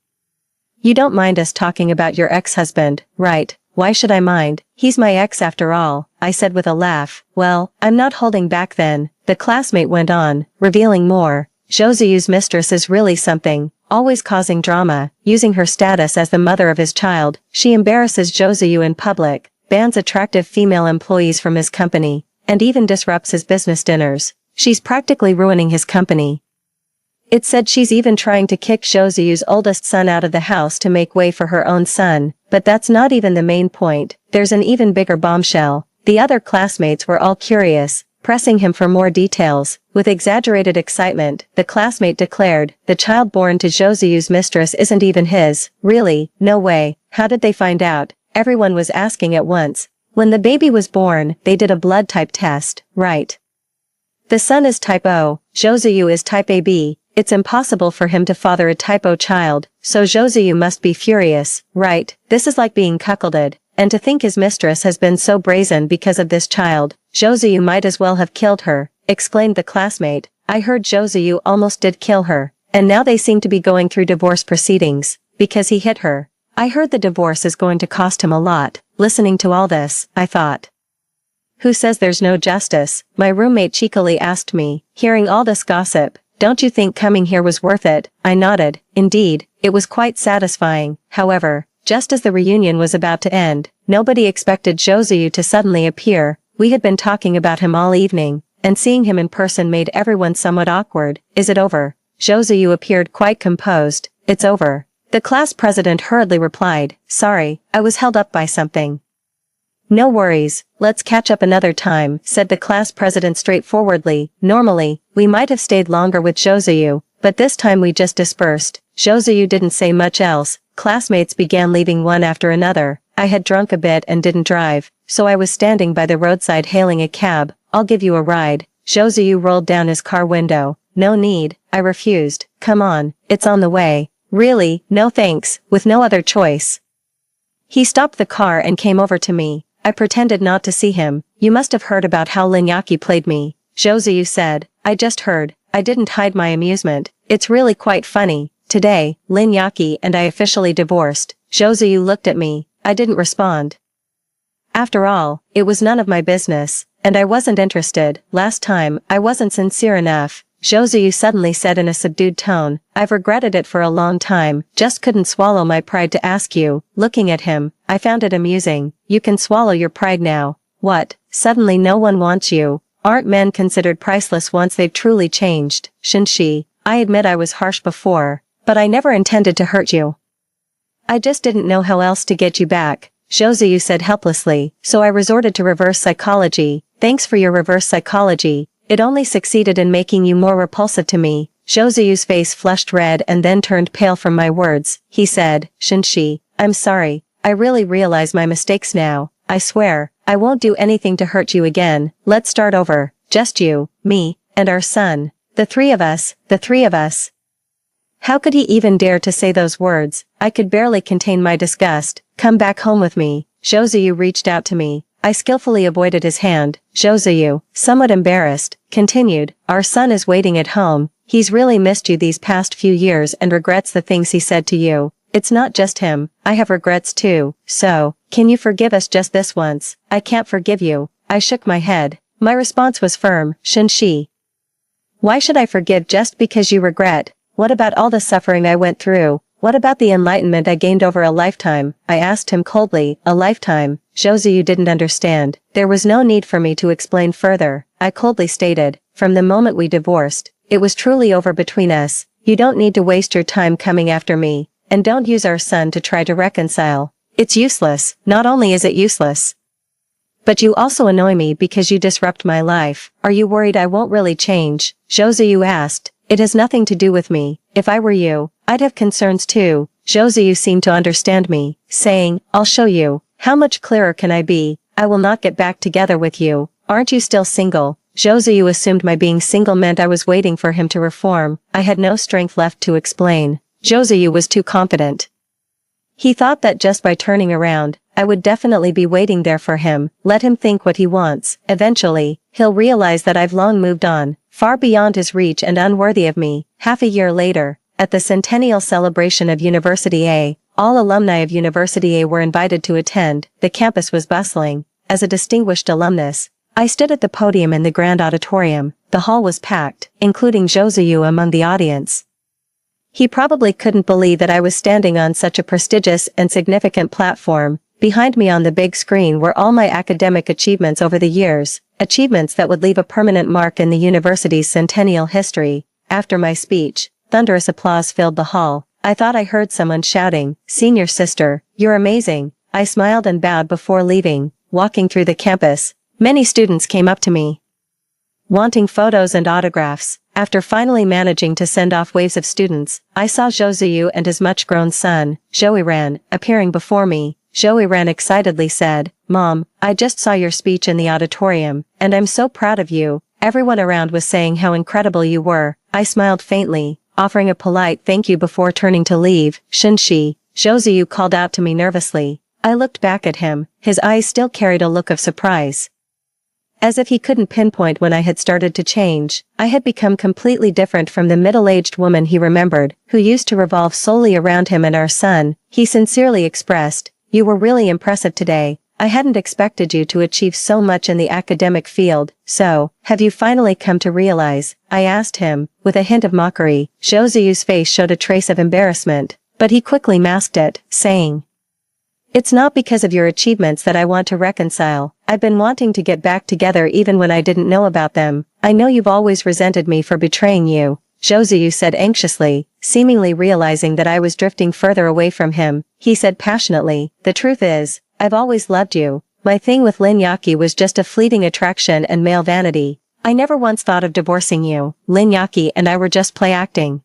[SPEAKER 1] You don't mind us talking about your ex-husband, right? Why should I mind? He's my ex after all, I said with a laugh. Well, I'm not holding back then, the classmate went on, revealing more. Joseu's mistress is really something, always causing drama, using her status as the mother of his child. She embarrasses Joseu in public, bans attractive female employees from his company, and even disrupts his business dinners. She's practically ruining his company. It said she's even trying to kick Joseu's oldest son out of the house to make way for her own son, but that's not even the main point. There's an even bigger bombshell. The other classmates were all curious, pressing him for more details. With exaggerated excitement, the classmate declared, the child born to Joseu's mistress isn't even his. Really? No way. How did they find out? Everyone was asking at once. When the baby was born, they did a blood type test, right? The son is type O, Joseu is type AB. It's impossible for him to father a type O child, so Joseu must be furious, right? This is like being cuckolded, and to think his mistress has been so brazen because of this child. Joseu might as well have killed her, exclaimed the classmate. I heard Joseu almost did kill her, and now they seem to be going through divorce proceedings, because he hit her. I heard the divorce is going to cost him a lot. Listening to all this, I thought. Who says there's no justice? My roommate cheekily asked me, hearing all this gossip. Don't you think coming here was worth it? I nodded. Indeed, it was quite satisfying. However, just as the reunion was about to end, nobody expected Joseu to suddenly appear. We had been talking about him all evening, and seeing him in person made everyone somewhat awkward. Is it over? Joseu appeared quite composed. It's over. The class president hurriedly replied, sorry, I was held up by something. No worries, let's catch up another time, said the class president straightforwardly. Normally, we might have stayed longer with Joseu, but this time we just dispersed. Joseu didn't say much else. Classmates began leaving one after another. I had drunk a bit and didn't drive, so I was standing by the roadside hailing a cab. I'll give you a ride. Joseu rolled down his car window. No need, I refused. Come on, it's on the way. Really, no thanks, with no other choice. He stopped the car and came over to me. I pretended not to see him. You must have heard about how Linyaki played me. Zhou said. I just heard. I didn't hide my amusement. It's really quite funny. Today, Lin Yaqi and I officially divorced. Zhou looked at me. I didn't respond. After all, it was none of my business, and I wasn't interested. Last time, I wasn't sincere enough. Zhou suddenly said in a subdued tone. I've regretted it for a long time, just couldn't swallow my pride to ask you. Looking at him, I found it amusing. You can swallow your pride now. What? Suddenly no one wants you? Aren't men considered priceless once they've truly changed? Shinshi, I admit I was harsh before, but I never intended to hurt you. I just didn't know how else to get you back, Zhou said helplessly, so I resorted to reverse psychology. Thanks for your reverse psychology. It only succeeded in making you more repulsive to me. Zhou's face flushed red and then turned pale from my words. He said, Shinshi, I'm sorry. I really realize my mistakes now. I swear, I won't do anything to hurt you again. Let's start over. Just you, me, and our son. The three of us. How could he even dare to say those words? I could barely contain my disgust. Come back home with me. Zhou reached out to me. I skillfully avoided his hand. Zhou, somewhat embarrassed, continued, our son is waiting at home. He's really missed you these past few years and regrets the things he said to you. It's not just him, I have regrets too. So, can you forgive us just this once? I can't forgive you. I shook my head. My response was firm. Shinshi. Why should I forgive just because you regret? What about all the suffering I went through? What about the enlightenment I gained over a lifetime? I asked him coldly. A lifetime? Zhou didn't understand. There was no need for me to explain further. I coldly stated, from the moment we divorced, it was truly over between us. You don't need to waste your time coming after me, and don't use our son to try to reconcile. It's useless. Not only is it useless, but you also annoy me because you disrupt my life. Are you worried I won't really change? Zhou asked. It has nothing to do with me. If I were you, I'd have concerns too. Zhou seemed to understand me, saying, I'll show you. How much clearer can I be? I will not get back together with you. Aren't you still single? Zhou assumed my being single meant I was waiting for him to reform. I had no strength left to explain. Zhou was too confident. He thought that just by turning around, I would definitely be waiting there for him. Let him think what he wants. Eventually, he'll realize that I've long moved on, far beyond his reach and unworthy of me. Half a year later, at the centennial celebration of University A, all alumni of University A were invited to attend. The campus was bustling. As a distinguished alumnus, I stood at the podium in the grand auditorium. The hall was packed, including Zhou among the audience. He probably couldn't believe that I was standing on such a prestigious and significant platform. Behind me on the big screen were all my academic achievements over the years, achievements that would leave a permanent mark in the university's centennial history. After my speech, thunderous applause filled the hall. I thought I heard someone shouting, Senior sister, you're amazing. I smiled and bowed before leaving. Walking through the campus, many students came up to me, wanting photos and autographs. After finally managing to send off waves of students, I saw Zhou and his much-grown son, Zhou appearing before me. Zhou excitedly said, Mom, I just saw your speech in the auditorium, and I'm so proud of you. Everyone around was saying how incredible you were. I smiled faintly, offering a polite thank you before turning to leave. Shinshi, Zhou called out to me nervously. I looked back at him. His eyes still carried a look of surprise, as if he couldn't pinpoint when I had started to change. I had become completely different from the middle-aged woman he remembered, who used to revolve solely around him and our son. He sincerely expressed, You were really impressive today. I hadn't expected you to achieve so much in the academic field. So, have you finally come to realize? I asked him, with a hint of mockery. Zhou's face showed a trace of embarrassment, but he quickly masked it, saying, It's not because of your achievements that I want to reconcile. I've been wanting to get back together even when I didn't know about them. I know you've always resented me for betraying you, Zhou said anxiously, seemingly realizing that I was drifting further away from him. He said passionately, The truth is, I've always loved you. My thing with Lin Yaqi was just a fleeting attraction and male vanity. I never once thought of divorcing you. Lin Yaqi and I were just play acting.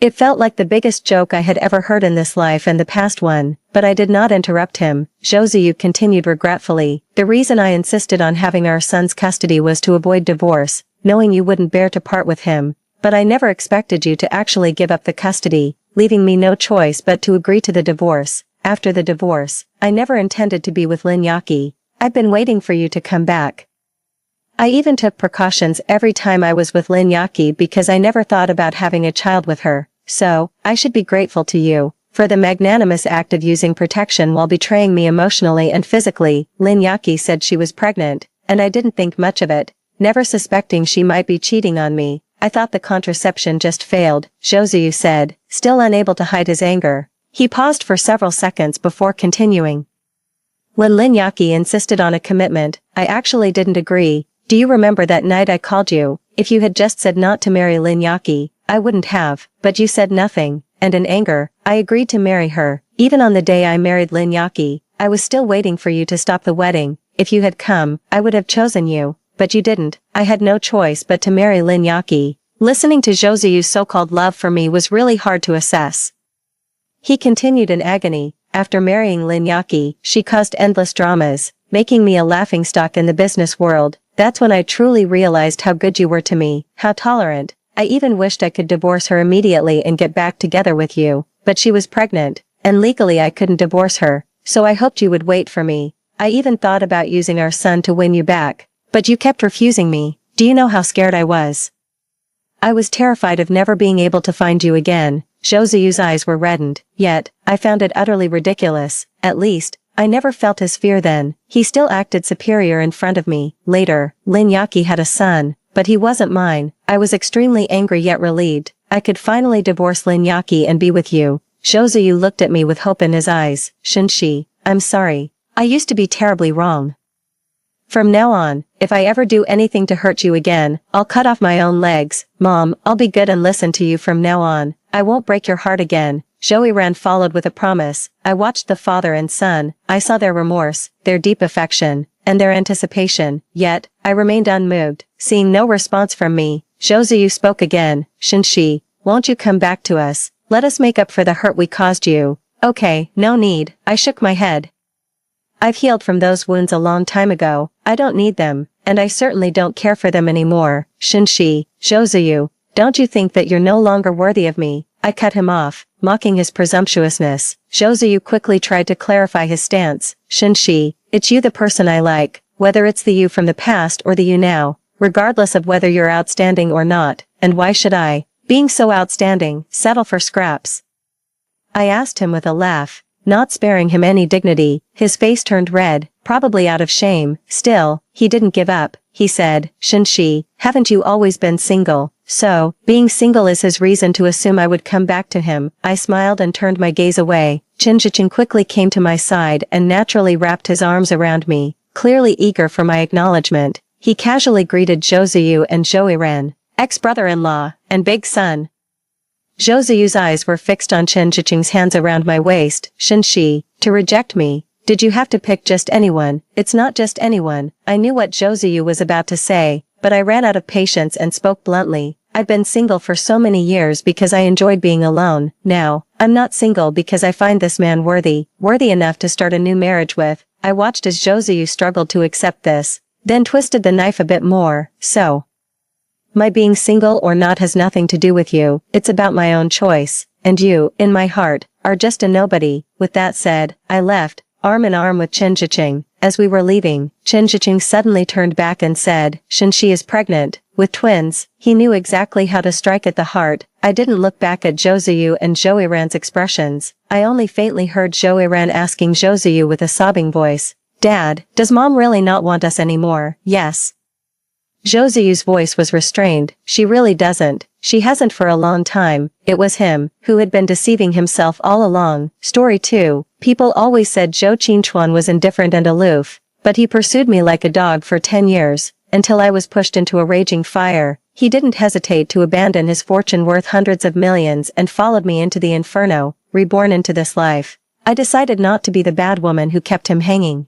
[SPEAKER 1] It felt like the biggest joke I had ever heard in this life and the past one, but I did not interrupt him. Zhou continued regretfully, The reason I insisted on having our son's custody was to avoid divorce, knowing you wouldn't bear to part with him. But I never expected you to actually give up the custody, leaving me no choice but to agree to the divorce. After the divorce, I never intended to be with Lin Yaqi. I've been waiting for you to come back. I even took precautions every time I was with Lin Yaki because I never thought about having a child with her. So, I should be grateful to you for the magnanimous act of using protection while betraying me emotionally and physically. Lin Yaki said she was pregnant, and I didn't think much of it, never suspecting she might be cheating on me. I thought the contraception just failed, Zhou said, still unable to hide his anger. He paused for several seconds before continuing. When Lin Yaki insisted on a commitment, I actually didn't agree. Do you remember that night I called you? If you had just said not to marry Lin Yaki, I wouldn't have, but you said nothing, and in anger, I agreed to marry her. Even on the day I married Lin Yaki, I was still waiting for you to stop the wedding. If you had come, I would have chosen you, but you didn't. I had no choice but to marry Lin Yaki. Listening to Zhou's so-called love for me was really hard to assess. He continued in agony. After marrying Lin Yaki, she caused endless dramas, making me a laughingstock in the business world. That's when I truly realized how good you were to me, how tolerant. I even wished I could divorce her immediately and get back together with you, but she was pregnant, and legally I couldn't divorce her, so I hoped you would wait for me. I even thought about using our son to win you back, but you kept refusing me. Do you know how scared I was? I was terrified of never being able to find you again. Zhou's eyes were reddened, yet, I found it utterly ridiculous. At least, I never felt his fear then. He still acted superior in front of me. Later, Lin Yaki had a son, but he wasn't mine. I was extremely angry yet relieved. I could finally divorce Lin Yaki and be with you. Zhou looked at me with hope in his eyes. Shenshi, I'm sorry. I used to be terribly wrong. From now on, if I ever do anything to hurt you again, I'll cut off my own legs. Mom, I'll be good and listen to you from now on. I won't break your heart again. Zhou ran followed with a promise. I watched the father and son. I saw their remorse, their deep affection, and their anticipation. Yet, I remained unmoved. Seeing no response from me, Zhou spoke again. Shenshi, won't you come back to us? Let us make up for the hurt we caused you. Okay, no need. I shook my head. I've healed from those wounds a long time ago. I don't need them, and I certainly don't care for them anymore. Shenshi, Zhou, don't you think that you're no longer worthy of me? I cut him off, mocking his presumptuousness. Zhou quickly tried to clarify his stance. Shenshi, it's you the person I like, whether it's the you from the past or the you now, regardless of whether you're outstanding or not, and why should I, being so outstanding, settle for scraps? I asked him with a laugh, not sparing him any dignity. His face turned red, probably out of shame. Still, he didn't give up. He said, Shenshi, haven't you always been single? So, being single is his reason to assume I would come back to him. I smiled and turned my gaze away. Shinjichen quickly came to my side and naturally wrapped his arms around me, clearly eager for my acknowledgement. He casually greeted Zhou and Zhou, ex-brother-in-law, and big son. Zhou's eyes were fixed on Shinjichen's hands around my waist. Shenshi, to reject me? Did you have to pick just anyone? It's not just anyone. I knew what Zhou was about to say, but I ran out of patience and spoke bluntly. I've been single for so many years because I enjoyed being alone. Now, I'm not single because I find this man worthy enough to start a new marriage with. I watched as Zhou struggled to accept this, then twisted the knife a bit more. So, my being single or not has nothing to do with you. It's about my own choice. And you, in my heart, are just a nobody. With that said, I left, arm in arm with Chen Zhiqing. As we were leaving, Chen Zhiqing suddenly turned back and said, Shenshi is pregnant, with twins. He knew exactly how to strike at the heart. I didn't look back at Zhou and Zhou expressions. I only faintly heard Zhou asking Zhou with a sobbing voice, Dad, does Mom really not want us anymore? Yes. Zhou's voice was restrained. She really doesn't. She hasn't for a long time. It was him, who had been deceiving himself all along. Story 2. People always said Zhou Qingchuan was indifferent and aloof, but he pursued me like a dog for 10 years, until I was pushed into a raging fire. He didn't hesitate to abandon his fortune worth hundreds of millions and followed me into the inferno, reborn into this life. I decided not to be the bad woman who kept him hanging,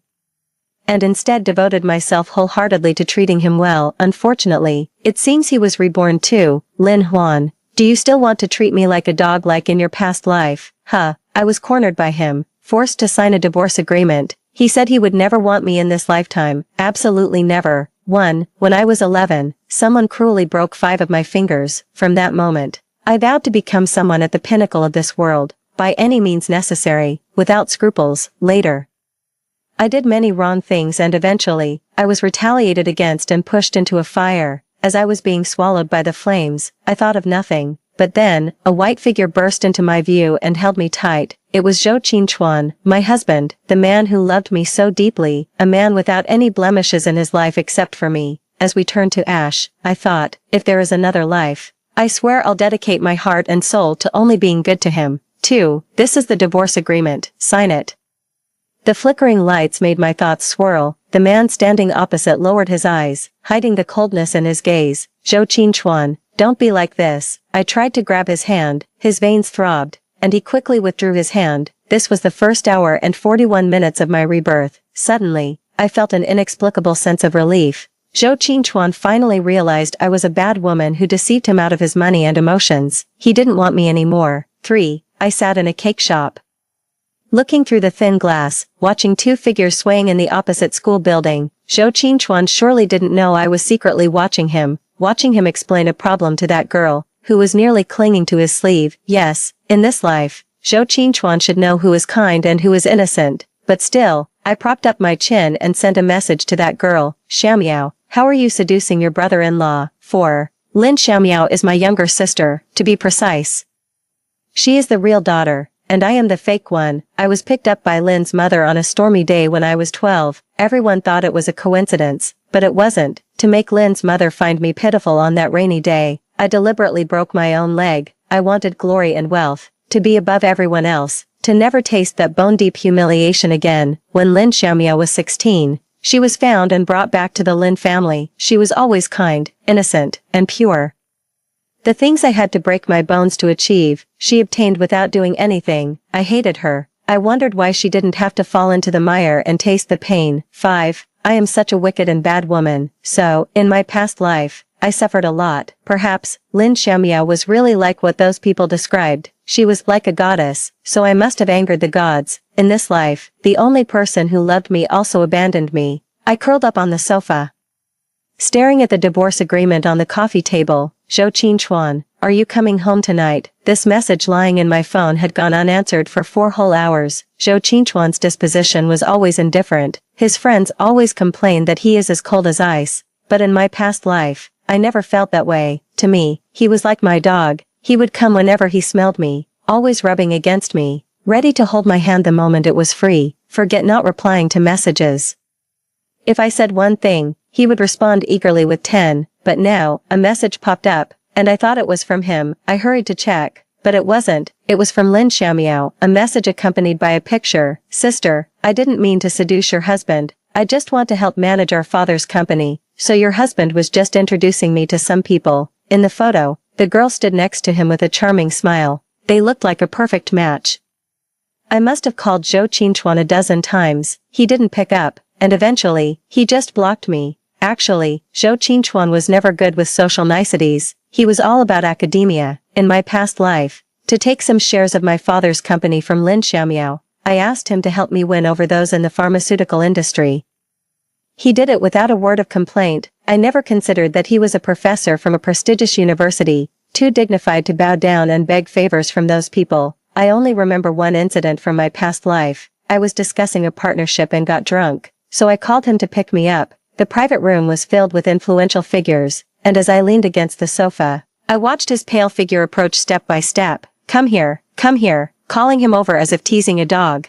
[SPEAKER 1] and instead devoted myself wholeheartedly to treating him well. Unfortunately, it seems he was reborn too. Lin Huan, do you still want to treat me like a dog like in your past life? Huh, I was cornered by him, forced to sign a divorce agreement. He said he would never want me in this lifetime, absolutely never. When I was 11, someone cruelly broke 5 of my fingers. From that moment, I vowed to become someone at the pinnacle of this world, by any means necessary, without scruples. Later, I did many wrong things and eventually, I was retaliated against and pushed into a fire. As I was being swallowed by the flames, I thought of nothing. But then, a white figure burst into my view and held me tight. It was Zhou Qingchuan, my husband, the man who loved me so deeply, a man without any blemishes in his life except for me. As we turned to ash, I thought, if there is another life, I swear I'll dedicate my heart and soul to only being good to him. 2. This is the divorce agreement, sign it. The flickering lights made my thoughts swirl. The man standing opposite lowered his eyes, hiding the coldness in his gaze. Zhou Qingchuan, don't be like this. I tried to grab his hand, his veins throbbed, and he quickly withdrew his hand. This was the first hour and 41 minutes of my rebirth. Suddenly, I felt an inexplicable sense of relief. Zhou Qingchuan finally realized I was a bad woman who deceived him out of his money and emotions. He didn't want me anymore. 3. I sat in a cake shop. Looking through the thin glass, watching two figures swaying in the opposite school building, Zhou Qingchuan surely didn't know I was secretly watching him explain a problem to that girl, who was nearly clinging to his sleeve. Yes, in this life, Zhou Qingchuan should know who is kind and who is innocent. But still, I propped up my chin and sent a message to that girl. Xiaomiao, how are you seducing your brother-in-law? 4. Lin Xiaomiao is my younger sister, to be precise. She is the real daughter, and I am the fake one. I was picked up by Lin's mother on a stormy day when I was 12. Everyone thought it was a coincidence, but it wasn't. To make Lin's mother find me pitiful on that rainy day, I deliberately broke my own leg. I wanted glory and wealth, to be above everyone else, to never taste that bone-deep humiliation again. When Lin Xiaomiao was 16, she was found and brought back to the Lin family. She was always kind, innocent, and pure. The things I had to break my bones to achieve, she obtained without doing anything. I hated her. I wondered why she didn't have to fall into the mire and taste the pain. 5. I am such a wicked and bad woman. So, in my past life, I suffered a lot. Perhaps, Lin Xiaomiao was really like what those people described. She was like a goddess, so I must have angered the gods. In this life, the only person who loved me also abandoned me. I curled up on the sofa, staring at the divorce agreement on the coffee table. Zhou Qingchuan, are you coming home tonight? This message lying in my phone had gone unanswered for 4 whole hours. Zhou Qingchuan's disposition was always indifferent. His friends always complained that he is as cold as ice. But in my past life, I never felt that way. To me, he was like my dog. He would come whenever he smelled me, always rubbing against me, ready to hold my hand the moment it was free. Forget not replying to messages. If I said one thing, he would respond eagerly with 10, but now, a message popped up, and I thought it was from him. I hurried to check, but it wasn't. It was from Lin Xiaomiao, a message accompanied by a picture. Sister, I didn't mean to seduce your husband. I just want to help manage our father's company. So your husband was just introducing me to some people. In the photo, the girl stood next to him with a charming smile. They looked like a perfect match. I must have called Zhou Qingchuan a dozen times. He didn't pick up, and eventually, he just blocked me. Actually, Zhou Qingchuan was never good with social niceties. He was all about academia. In my past life, to take some shares of my father's company from Lin Xiaomiao, I asked him to help me win over those in the pharmaceutical industry. He did it without a word of complaint. I never considered that he was a professor from a prestigious university, too dignified to bow down and beg favors from those people. I only remember one incident from my past life. I was discussing a partnership and got drunk, so I called him to pick me up. The private room was filled with influential figures, and as I leaned against the sofa, I watched his pale figure approach step by step. Come here, calling him over as if teasing a dog.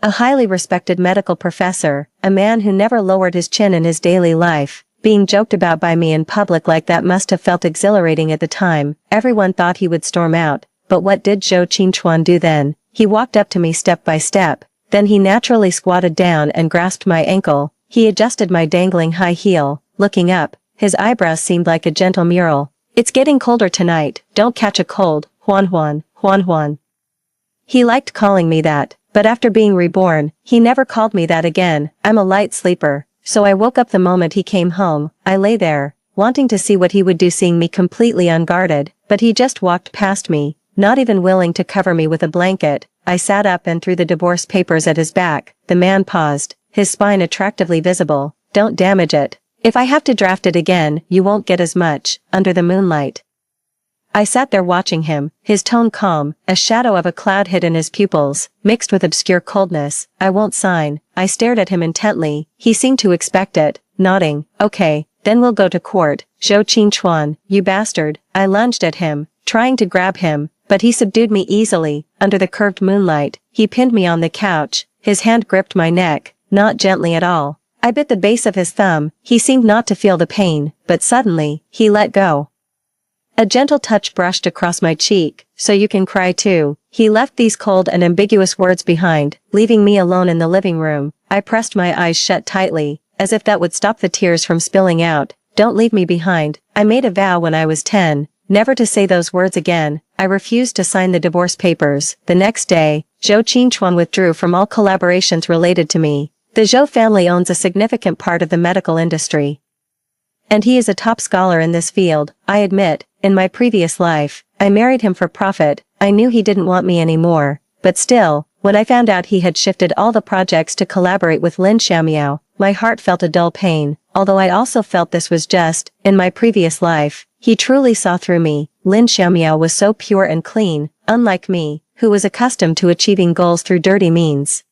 [SPEAKER 1] A highly respected medical professor, a man who never lowered his chin in his daily life, being joked about by me in public like that must have felt exhilarating at the time. Everyone thought he would storm out, but what did Zhou Qingchuan do then? He walked up to me step by step, then he naturally squatted down and grasped my ankle. He adjusted my dangling high heel. Looking up, his eyebrows seemed like a gentle mural. It's getting colder tonight, don't catch a cold, Huan. He liked calling me that, but after being reborn, he never called me that again. I'm a light sleeper, so I woke up the moment he came home. I lay there, wanting to see what he would do seeing me completely unguarded, but he just walked past me, not even willing to cover me with a blanket. I sat up and threw the divorce papers at his back. The man paused, his spine attractively visible. Don't damage it. If I have to draft it again, you won't get as much. Under the moonlight, I sat there watching him, his tone calm, a shadow of a cloud hid in his pupils, mixed with obscure coldness. I won't sign. I stared at him intently. He seemed to expect it, nodding. Okay, then we'll go to court. Zhou Qingchuan, you bastard. I lunged at him, trying to grab him, but he subdued me easily. Under the curved moonlight, he pinned me on the couch. His hand gripped my neck, not gently at all. I bit the base of his thumb. He seemed not to feel the pain, but suddenly, he let go. A gentle touch brushed across my cheek. So you can cry too. He left these cold and ambiguous words behind, leaving me alone in the living room. I pressed my eyes shut tightly, as if that would stop the tears from spilling out. Don't leave me behind. I made a vow when I was 10, never to say those words again. I refused to sign the divorce papers. The next day, Zhou Qingchuan withdrew from all collaborations related to me. The Zhou family owns a significant part of the medical industry. And he is a top scholar in this field. I admit, in my previous life, I married him for profit. I knew he didn't want me anymore. But still, when I found out he had shifted all the projects to collaborate with Lin Xiaomiao, my heart felt a dull pain, although I also felt this was just, in my previous life, he truly saw through me. Lin Xiaomiao was so pure and clean, unlike me, who was accustomed to achieving goals through dirty means.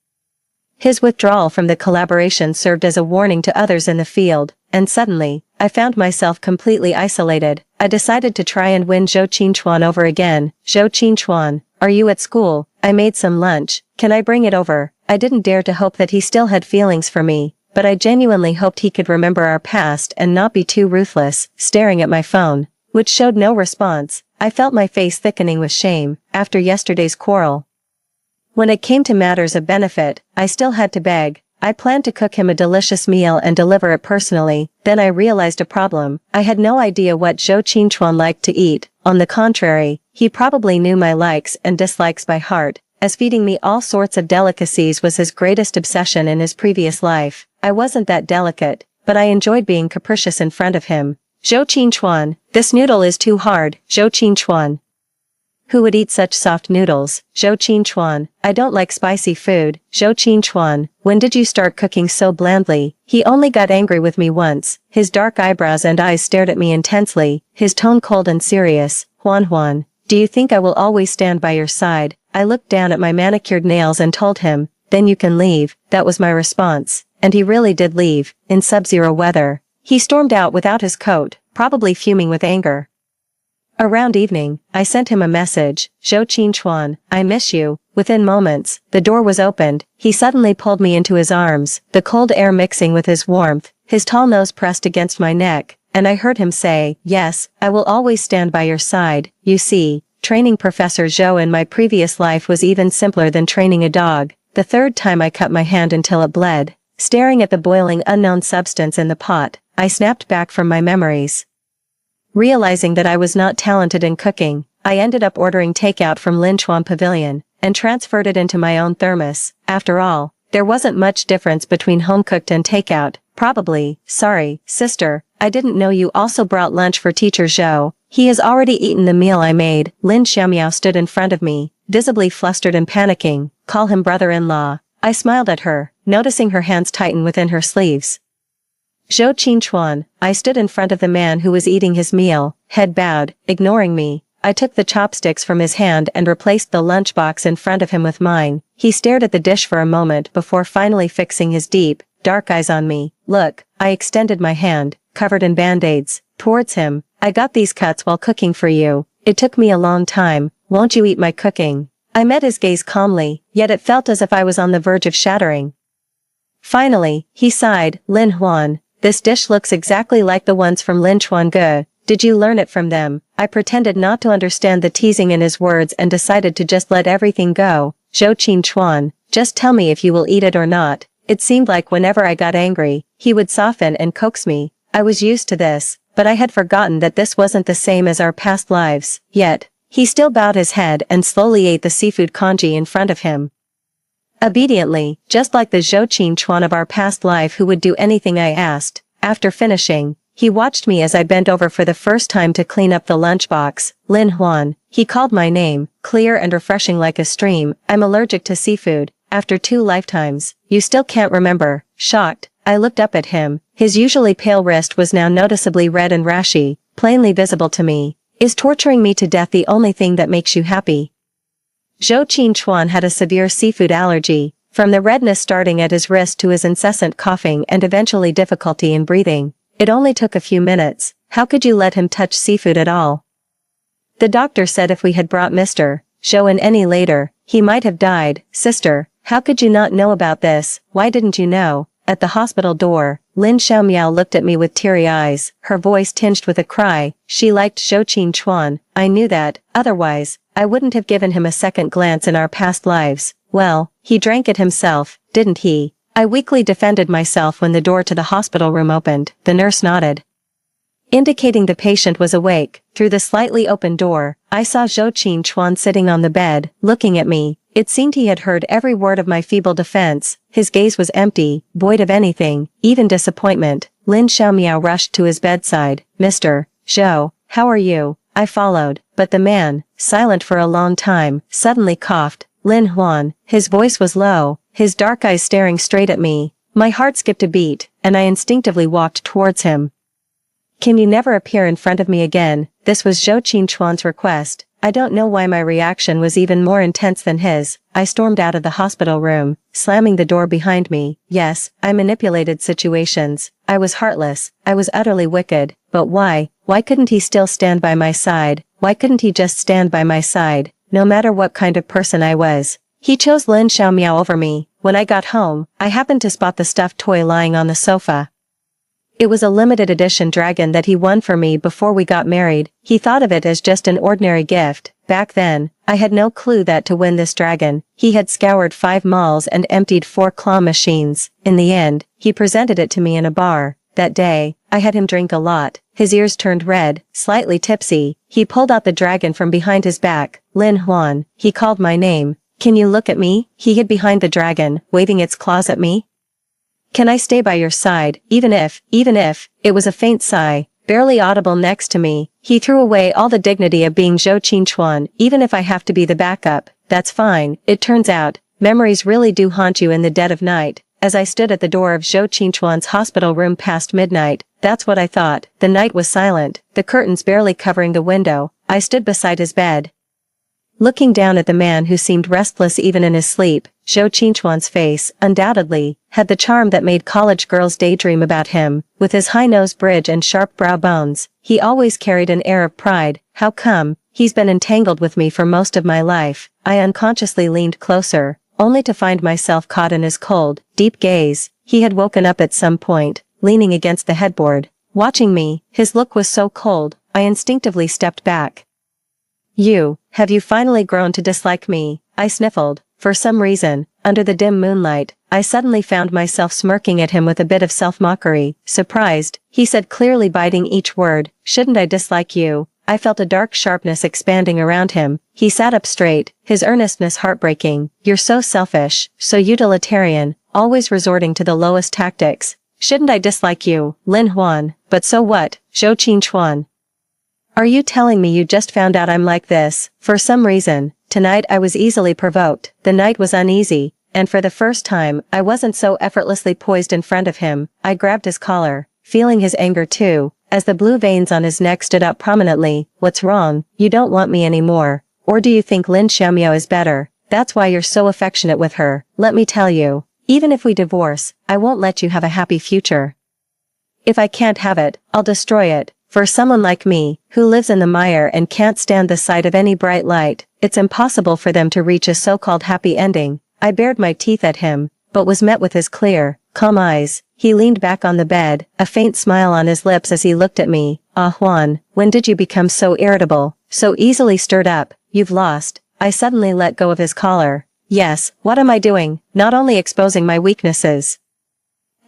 [SPEAKER 1] His withdrawal from the collaboration served as a warning to others in the field, and suddenly, I found myself completely isolated. I decided to try and win Zhou Qingchuan over again. Zhou Qingchuan, are you at school? I made some lunch. Can I bring it over? I didn't dare to hope that he still had feelings for me, but I genuinely hoped he could remember our past and not be too ruthless. Staring at my phone, which showed no response, I felt my face thickening with shame after yesterday's quarrel. When it came to matters of benefit, I still had to beg. I planned to cook him a delicious meal and deliver it personally. Then I realized a problem. I had no idea what Zhou Qingchuan liked to eat. On the contrary, he probably knew my likes and dislikes by heart, as feeding me all sorts of delicacies was his greatest obsession in his previous life. I wasn't that delicate, but I enjoyed being capricious in front of him. Zhou Qingchuan, this noodle is too hard. Zhou Qingchuan. Who would eat such soft noodles? Zhou Qingchuan, I don't like spicy food. Zhou Qingchuan, when did you start cooking so blandly? He only got angry with me once. His dark eyebrows and eyes stared at me intensely, his tone cold and serious. Huan, do you think I will always stand by your side? I looked down at my manicured nails and told him, then you can leave. That was my response. And he really did leave, in sub-zero weather. He stormed out without his coat, probably fuming with anger. Around evening, I sent him a message. Zhou Qingchuan, I miss you. Within moments, the door was opened. He suddenly pulled me into his arms, the cold air mixing with his warmth, his tall nose pressed against my neck, and I heard him say, yes, I will always stand by your side. You see, training Professor Zhou in my previous life was even simpler than training a dog. The third time I cut my hand until it bled. Staring at the boiling unknown substance in the pot, I snapped back from my memories. Realizing that I was not talented in cooking, I ended up ordering takeout from Linchuan Pavilion, and transferred it into my own thermos. After all, there wasn't much difference between home-cooked and takeout. Probably. Sorry, sister, I didn't know you also brought lunch for Teacher Zhou. He has already eaten the meal I made. Lin Xiaomiao stood in front of me, visibly flustered and panicking. Call him brother-in-law. I smiled at her, noticing her hands tighten within her sleeves. Zhou Qingchuan, I stood in front of the man who was eating his meal, head bowed, ignoring me. I took the chopsticks from his hand and replaced the lunchbox in front of him with mine. He stared at the dish for a moment before finally fixing his deep, dark eyes on me. Look, I extended my hand, covered in band-aids, towards him. I got these cuts while cooking for you. It took me a long time. Won't you eat my cooking? I met his gaze calmly, yet it felt as if I was on the verge of shattering. Finally, he sighed. Lin Huan, this dish looks exactly like the ones from Lin Chuange. Did you learn it from them? I pretended not to understand the teasing in his words and decided to just let everything go. Zhou Qingchuan, just tell me if you will eat it or not. It seemed like whenever I got angry, he would soften and coax me. I was used to this, but I had forgotten that this wasn't the same as our past lives. Yet, he still bowed his head and slowly ate the seafood congee in front of him. Obediently, just like the Zhou Qingchuan of our past life who would do anything I asked. After finishing, he watched me as I bent over for the first time to clean up the lunchbox. Lin Huan, he called my name, clear and refreshing like a stream. I'm allergic to seafood. After 2 lifetimes, you still can't remember. Shocked, I looked up at him. His usually pale wrist was now noticeably red and rashy, plainly visible to me. Is torturing me to death the only thing that makes you happy? Zhou Qingchuan had a severe seafood allergy, from the redness starting at his wrist to his incessant coughing and eventually difficulty in breathing. It only took a few minutes. How could you let him touch seafood at all? The doctor said if we had brought Mr. Zhou in any later, he might have died. Sister, how could you not know about this? Why didn't you know? At the hospital door, Lin Xiaomiao looked at me with teary eyes, her voice tinged with a cry. She liked Zhou Qingchuan. I knew that, otherwise, I wouldn't have given him a second glance in our past lives. Well, he drank it himself, didn't he? I weakly defended myself when the door to the hospital room opened. The nurse nodded, indicating the patient was awake. Through the slightly open door, I saw Zhou Qingchuan sitting on the bed, looking at me. It seemed he had heard every word of my feeble defense. His gaze was empty, void of anything, even disappointment. Lin Xiaomiao rushed to his bedside. Mr. Zhou, how are you? I followed, but the man, silent for a long time, suddenly coughed. Lin Huan, his voice was low, his dark eyes staring straight at me. My heart skipped a beat, and I instinctively walked towards him. Can you never appear in front of me again? This was Zhou Qingchuan's request. I don't know why my reaction was even more intense than his. I stormed out of the hospital room, slamming the door behind me. Yes, I manipulated situations. I was heartless. I was utterly wicked. But why? Why couldn't he still stand by my side? Why couldn't he just stand by my side, no matter what kind of person I was? He chose Lin Xiaomiao over me. When I got home, I happened to spot the stuffed toy lying on the sofa. It was a limited edition dragon that he won for me before we got married. He thought of it as just an ordinary gift. Back then, I had no clue that to win this dragon, he had scoured 5 malls and emptied 4 claw machines. In the end, he presented it to me in a bar. That day, I had him drink a lot. His ears turned red, slightly tipsy. He pulled out the dragon from behind his back. Lin Huan, he called my name. Can you look at me? He hid behind the dragon, waving its claws at me. Can I stay by your side, even if, it was a faint sigh, barely audible next to me. He threw away all the dignity of being Zhou Qingchuan. Even if I have to be the backup, that's fine. It turns out, memories really do haunt you in the dead of night. As I stood at the door of Zhou Qingchuan's hospital room past midnight, that's what I thought. The night was silent, the curtains barely covering the window. I stood beside his bed, looking down at the man who seemed restless even in his sleep. Zhou Qingchuan's face, undoubtedly, had the charm that made college girls daydream about him. With his high nose bridge and sharp brow bones, he always carried an air of pride. How come? He's been entangled with me for most of my life. I unconsciously leaned closer, only to find myself caught in his cold, deep gaze. He had woken up at some point, leaning against the headboard, watching me. His look was so cold, I instinctively stepped back. Have you finally grown to dislike me? I sniffled. For some reason, under the dim moonlight, I suddenly found myself smirking at him with a bit of self-mockery. Surprised, he said, clearly biting each word, shouldn't I dislike you? I felt a dark sharpness expanding around him. He sat up straight, his earnestness heartbreaking. You're so selfish, so utilitarian, always resorting to the lowest tactics. Shouldn't I dislike you, Lin Huan? But so what, Zhou Qingchuan? Are you telling me you just found out I'm like this? For some reason, tonight I was easily provoked. The night was uneasy, and for the first time, I wasn't so effortlessly poised in front of him. I grabbed his collar, feeling his anger too, as the blue veins on his neck stood up prominently. What's wrong? You don't want me anymore. Or do you think Lin Xiaomiao is better? That's why you're so affectionate with her. Let me tell you, even if we divorce, I won't let you have a happy future. If I can't have it, I'll destroy it. For someone like me, who lives in the mire and can't stand the sight of any bright light, it's impossible for them to reach a so-called happy ending. I bared my teeth at him, but was met with his clear, calm eyes. He leaned back on the bed, a faint smile on his lips as he looked at me. Ah Juan, when did you become so irritable, so easily stirred up? You've lost. I suddenly let go of his collar. Yes, what am I doing? Not only exposing my weaknesses.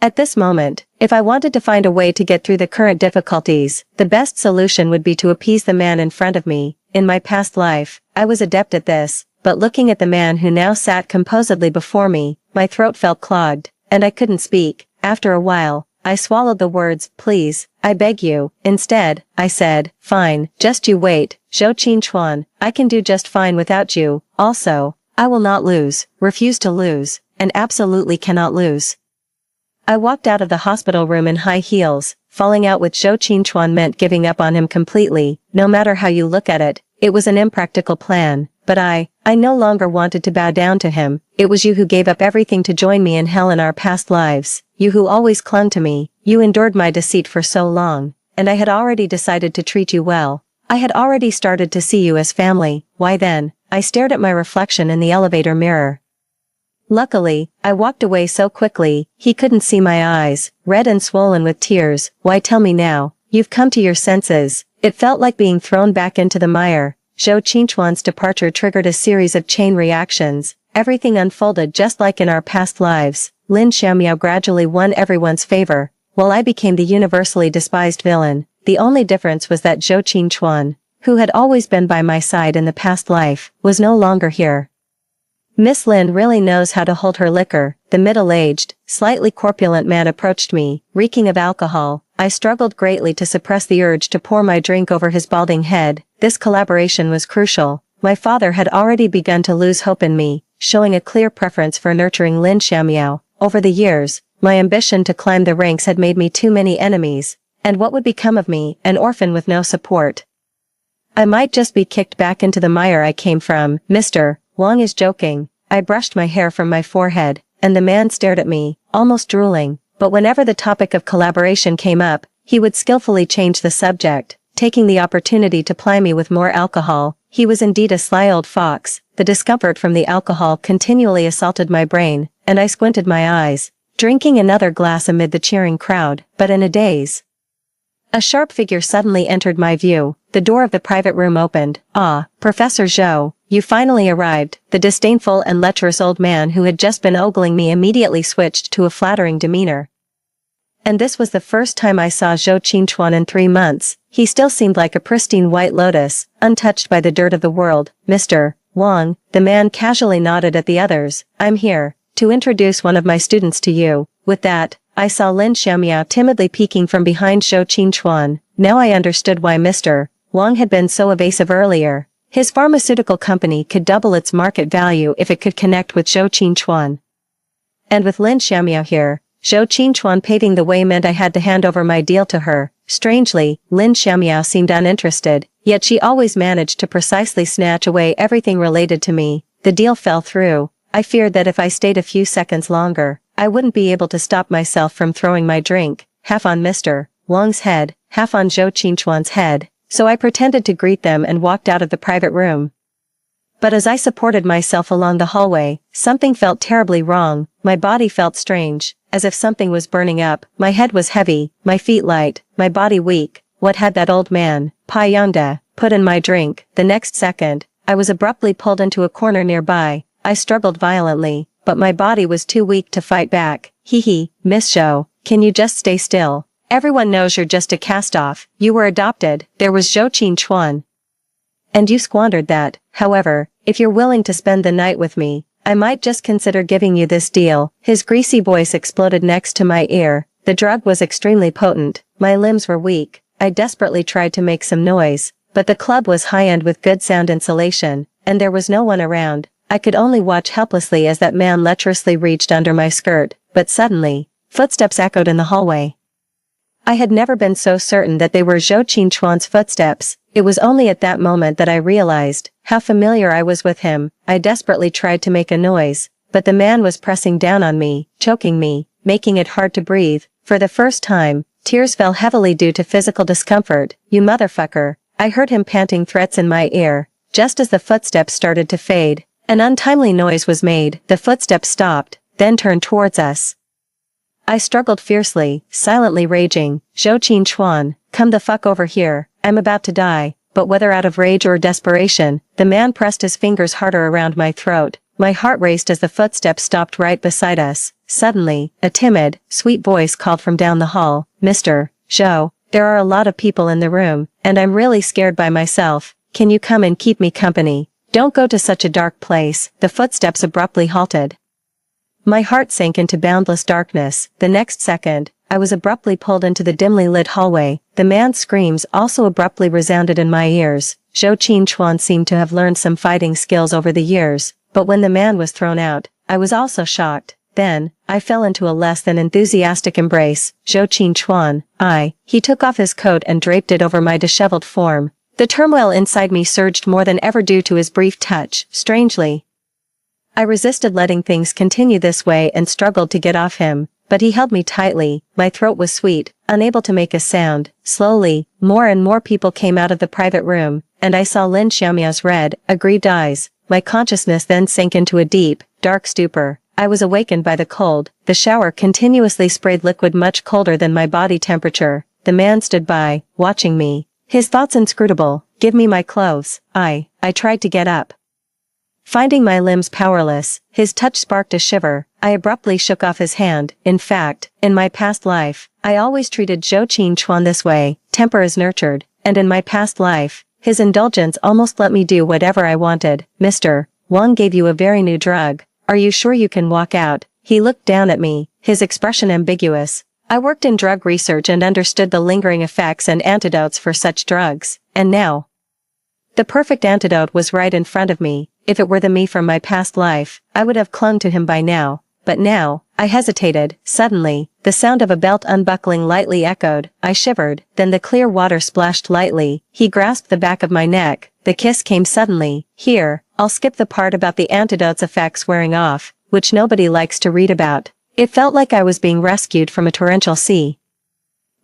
[SPEAKER 1] At this moment, if I wanted to find a way to get through the current difficulties, the best solution would be to appease the man in front of me. In my past life, I was adept at this, but looking at the man who now sat composedly before me, my throat felt clogged, and I couldn't speak. After a while, I swallowed the words, please, I beg you. Instead, I said, fine, just you wait, Zhou Qingchuan, I can do just fine without you. Also, I will not lose, refuse to lose, and absolutely cannot lose. I walked out of the hospital room in high heels, falling out with Zhou Qingchuan meant giving up on him completely. No matter how you look at it, it was an impractical plan. But I no longer wanted to bow down to him. It was you who gave up everything to join me in hell in our past lives. You who always clung to me. You endured my deceit for so long. And I had already decided to treat you well. I had already started to see you as family. Why then? I stared at my reflection in the elevator mirror. Luckily, I walked away so quickly, he couldn't see my eyes, red and swollen with tears. Why, tell me now, you've come to your senses. It felt like being thrown back into the mire. Zhou Qingchuan's departure triggered a series of chain reactions. Everything unfolded just like in our past lives. Lin Xiaomiao gradually won everyone's favor, while I became the universally despised villain. The only difference was that Zhou Qingchuan, who had always been by my side in the past life, was no longer here. Miss Lin really knows how to hold her liquor. The middle-aged, slightly corpulent man approached me, reeking of alcohol. I struggled greatly to suppress the urge to pour my drink over his balding head. This collaboration was crucial. My father had already begun to lose hope in me, showing a clear preference for nurturing Lin Xiaomiao. Over the years, my ambition to climb the ranks had made me too many enemies. And what would become of me, an orphan with no support? I might just be kicked back into the mire I came from. Mr. Wang is joking. I brushed my hair from my forehead, and the man stared at me, almost drooling. But whenever the topic of collaboration came up, he would skillfully change the subject, taking the opportunity to ply me with more alcohol. He was indeed a sly old fox. The discomfort from the alcohol continually assaulted my brain, and I squinted my eyes, drinking another glass amid the cheering crowd. But in a daze, a sharp figure suddenly entered my view. The door of the private room opened. Ah, Professor Zhou, you finally arrived. The disdainful and lecherous old man who had just been ogling me immediately switched to a flattering demeanor. And this was the first time I saw Zhou Qingchuan in 3 months. He still seemed like a pristine white lotus, untouched by the dirt of the world. Mr. Wang, the man casually nodded at the others. I'm here to introduce one of my students to you. With that, I saw Lin Xiaomiao timidly peeking from behind Zhou Qingchuan. Now I understood why Mr. Wang had been so evasive earlier. His pharmaceutical company could double its market value if it could connect with Zhou Qingchuan. And with Lin Xiaomiao here, Zhou Qingchuan paving the way meant I had to hand over my deal to her. Strangely, Lin Xiaomiao seemed uninterested, yet she always managed to precisely snatch away everything related to me. The deal fell through. I feared that if I stayed a few seconds longer, I wouldn't be able to stop myself from throwing my drink, half on Mr. Wang's head, half on Zhou Qingchuan's head. So I pretended to greet them and walked out of the private room. But as I supported myself along the hallway, something felt terribly wrong. My body felt strange, as if something was burning up. My head was heavy, my feet light, my body weak. What had that old man, Pai Yongda, put in my drink? The next second, I was abruptly pulled into a corner nearby. I struggled violently, but my body was too weak to fight back. Hee, Miss Zhou, can you just stay still? Everyone knows you're just a cast-off. You were adopted. There was Zhou Qingchuan. And you squandered that. However, if you're willing to spend the night with me, I might just consider giving you this deal. His greasy voice exploded next to my ear. The drug was extremely potent. My limbs were weak. I desperately tried to make some noise, but the club was high-end with good sound insulation, and there was no one around. I could only watch helplessly as that man lecherously reached under my skirt. But suddenly, footsteps echoed in the hallway. I had never been so certain that they were Zhou Qingchuan's footsteps. It was only at that moment that I realized how familiar I was with him. I desperately tried to make a noise, but the man was pressing down on me, choking me, making it hard to breathe. For the first time, tears fell heavily due to physical discomfort. You motherfucker. I heard him panting threats in my ear. Just as the footsteps started to fade, an untimely noise was made. The footsteps stopped, then turned towards us. I struggled fiercely, silently raging. Zhou Qingchuan, come the fuck over here. I'm about to die. But whether out of rage or desperation, the man pressed his fingers harder around my throat. My heart raced as the footsteps stopped right beside us. Suddenly, a timid, sweet voice called from down the hall. Mr. Zhou, there are a lot of people in the room, and I'm really scared by myself. Can you come and keep me company? Don't go to such a dark place. The footsteps abruptly halted. My heart sank into boundless darkness. The next second, I was abruptly pulled into the dimly lit hallway. The man's screams also abruptly resounded in my ears. Zhou Qingchuan seemed to have learned some fighting skills over the years, but when the man was thrown out, I was also shocked. Then, I fell into a less than enthusiastic embrace. Zhou Qinchuan, he took off his coat and draped it over my disheveled form. The turmoil inside me surged more than ever due to his brief touch, strangely. I resisted letting things continue this way and struggled to get off him, but he held me tightly. My throat was sweet, unable to make a sound. Slowly, more and more people came out of the private room, and I saw Lin Xiaomiao's red, aggrieved eyes. My consciousness then sank into a deep, dark stupor. I was awakened by the cold. The shower continuously sprayed liquid much colder than my body temperature. The man stood by, watching me. His thoughts inscrutable. Give me my clothes. I tried to get up. Finding my limbs powerless, his touch sparked a shiver. I abruptly shook off his hand. In fact, in my past life, I always treated Zhou Qinchuan this way. Temper is nurtured, and in my past life, his indulgence almost let me do whatever I wanted. Mr. Wang gave you a very new drug. Are you sure you can walk out? He looked down at me, his expression ambiguous. I worked in drug research and understood the lingering effects and antidotes for such drugs, and now, the perfect antidote was right in front of me. If it were the me from my past life, I would have clung to him by now. But now, I hesitated. Suddenly, the sound of a belt unbuckling lightly echoed. I shivered, then the clear water splashed lightly. He grasped the back of my neck. The kiss came suddenly. Here, I'll skip the part about the antidote's effects wearing off, which nobody likes to read about. It felt like I was being rescued from a torrential sea.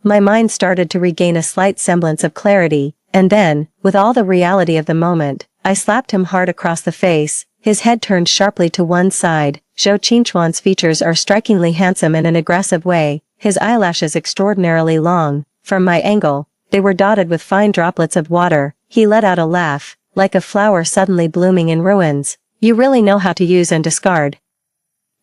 [SPEAKER 1] My mind started to regain a slight semblance of clarity, and then, with all the reality of the moment, I slapped him hard across the face. His head turned sharply to one side. Zhou Qinchuan's features are strikingly handsome in an aggressive way, his eyelashes extraordinarily long. From my angle, they were dotted with fine droplets of water. He let out a laugh, like a flower suddenly blooming in ruins. You really know how to use and discard.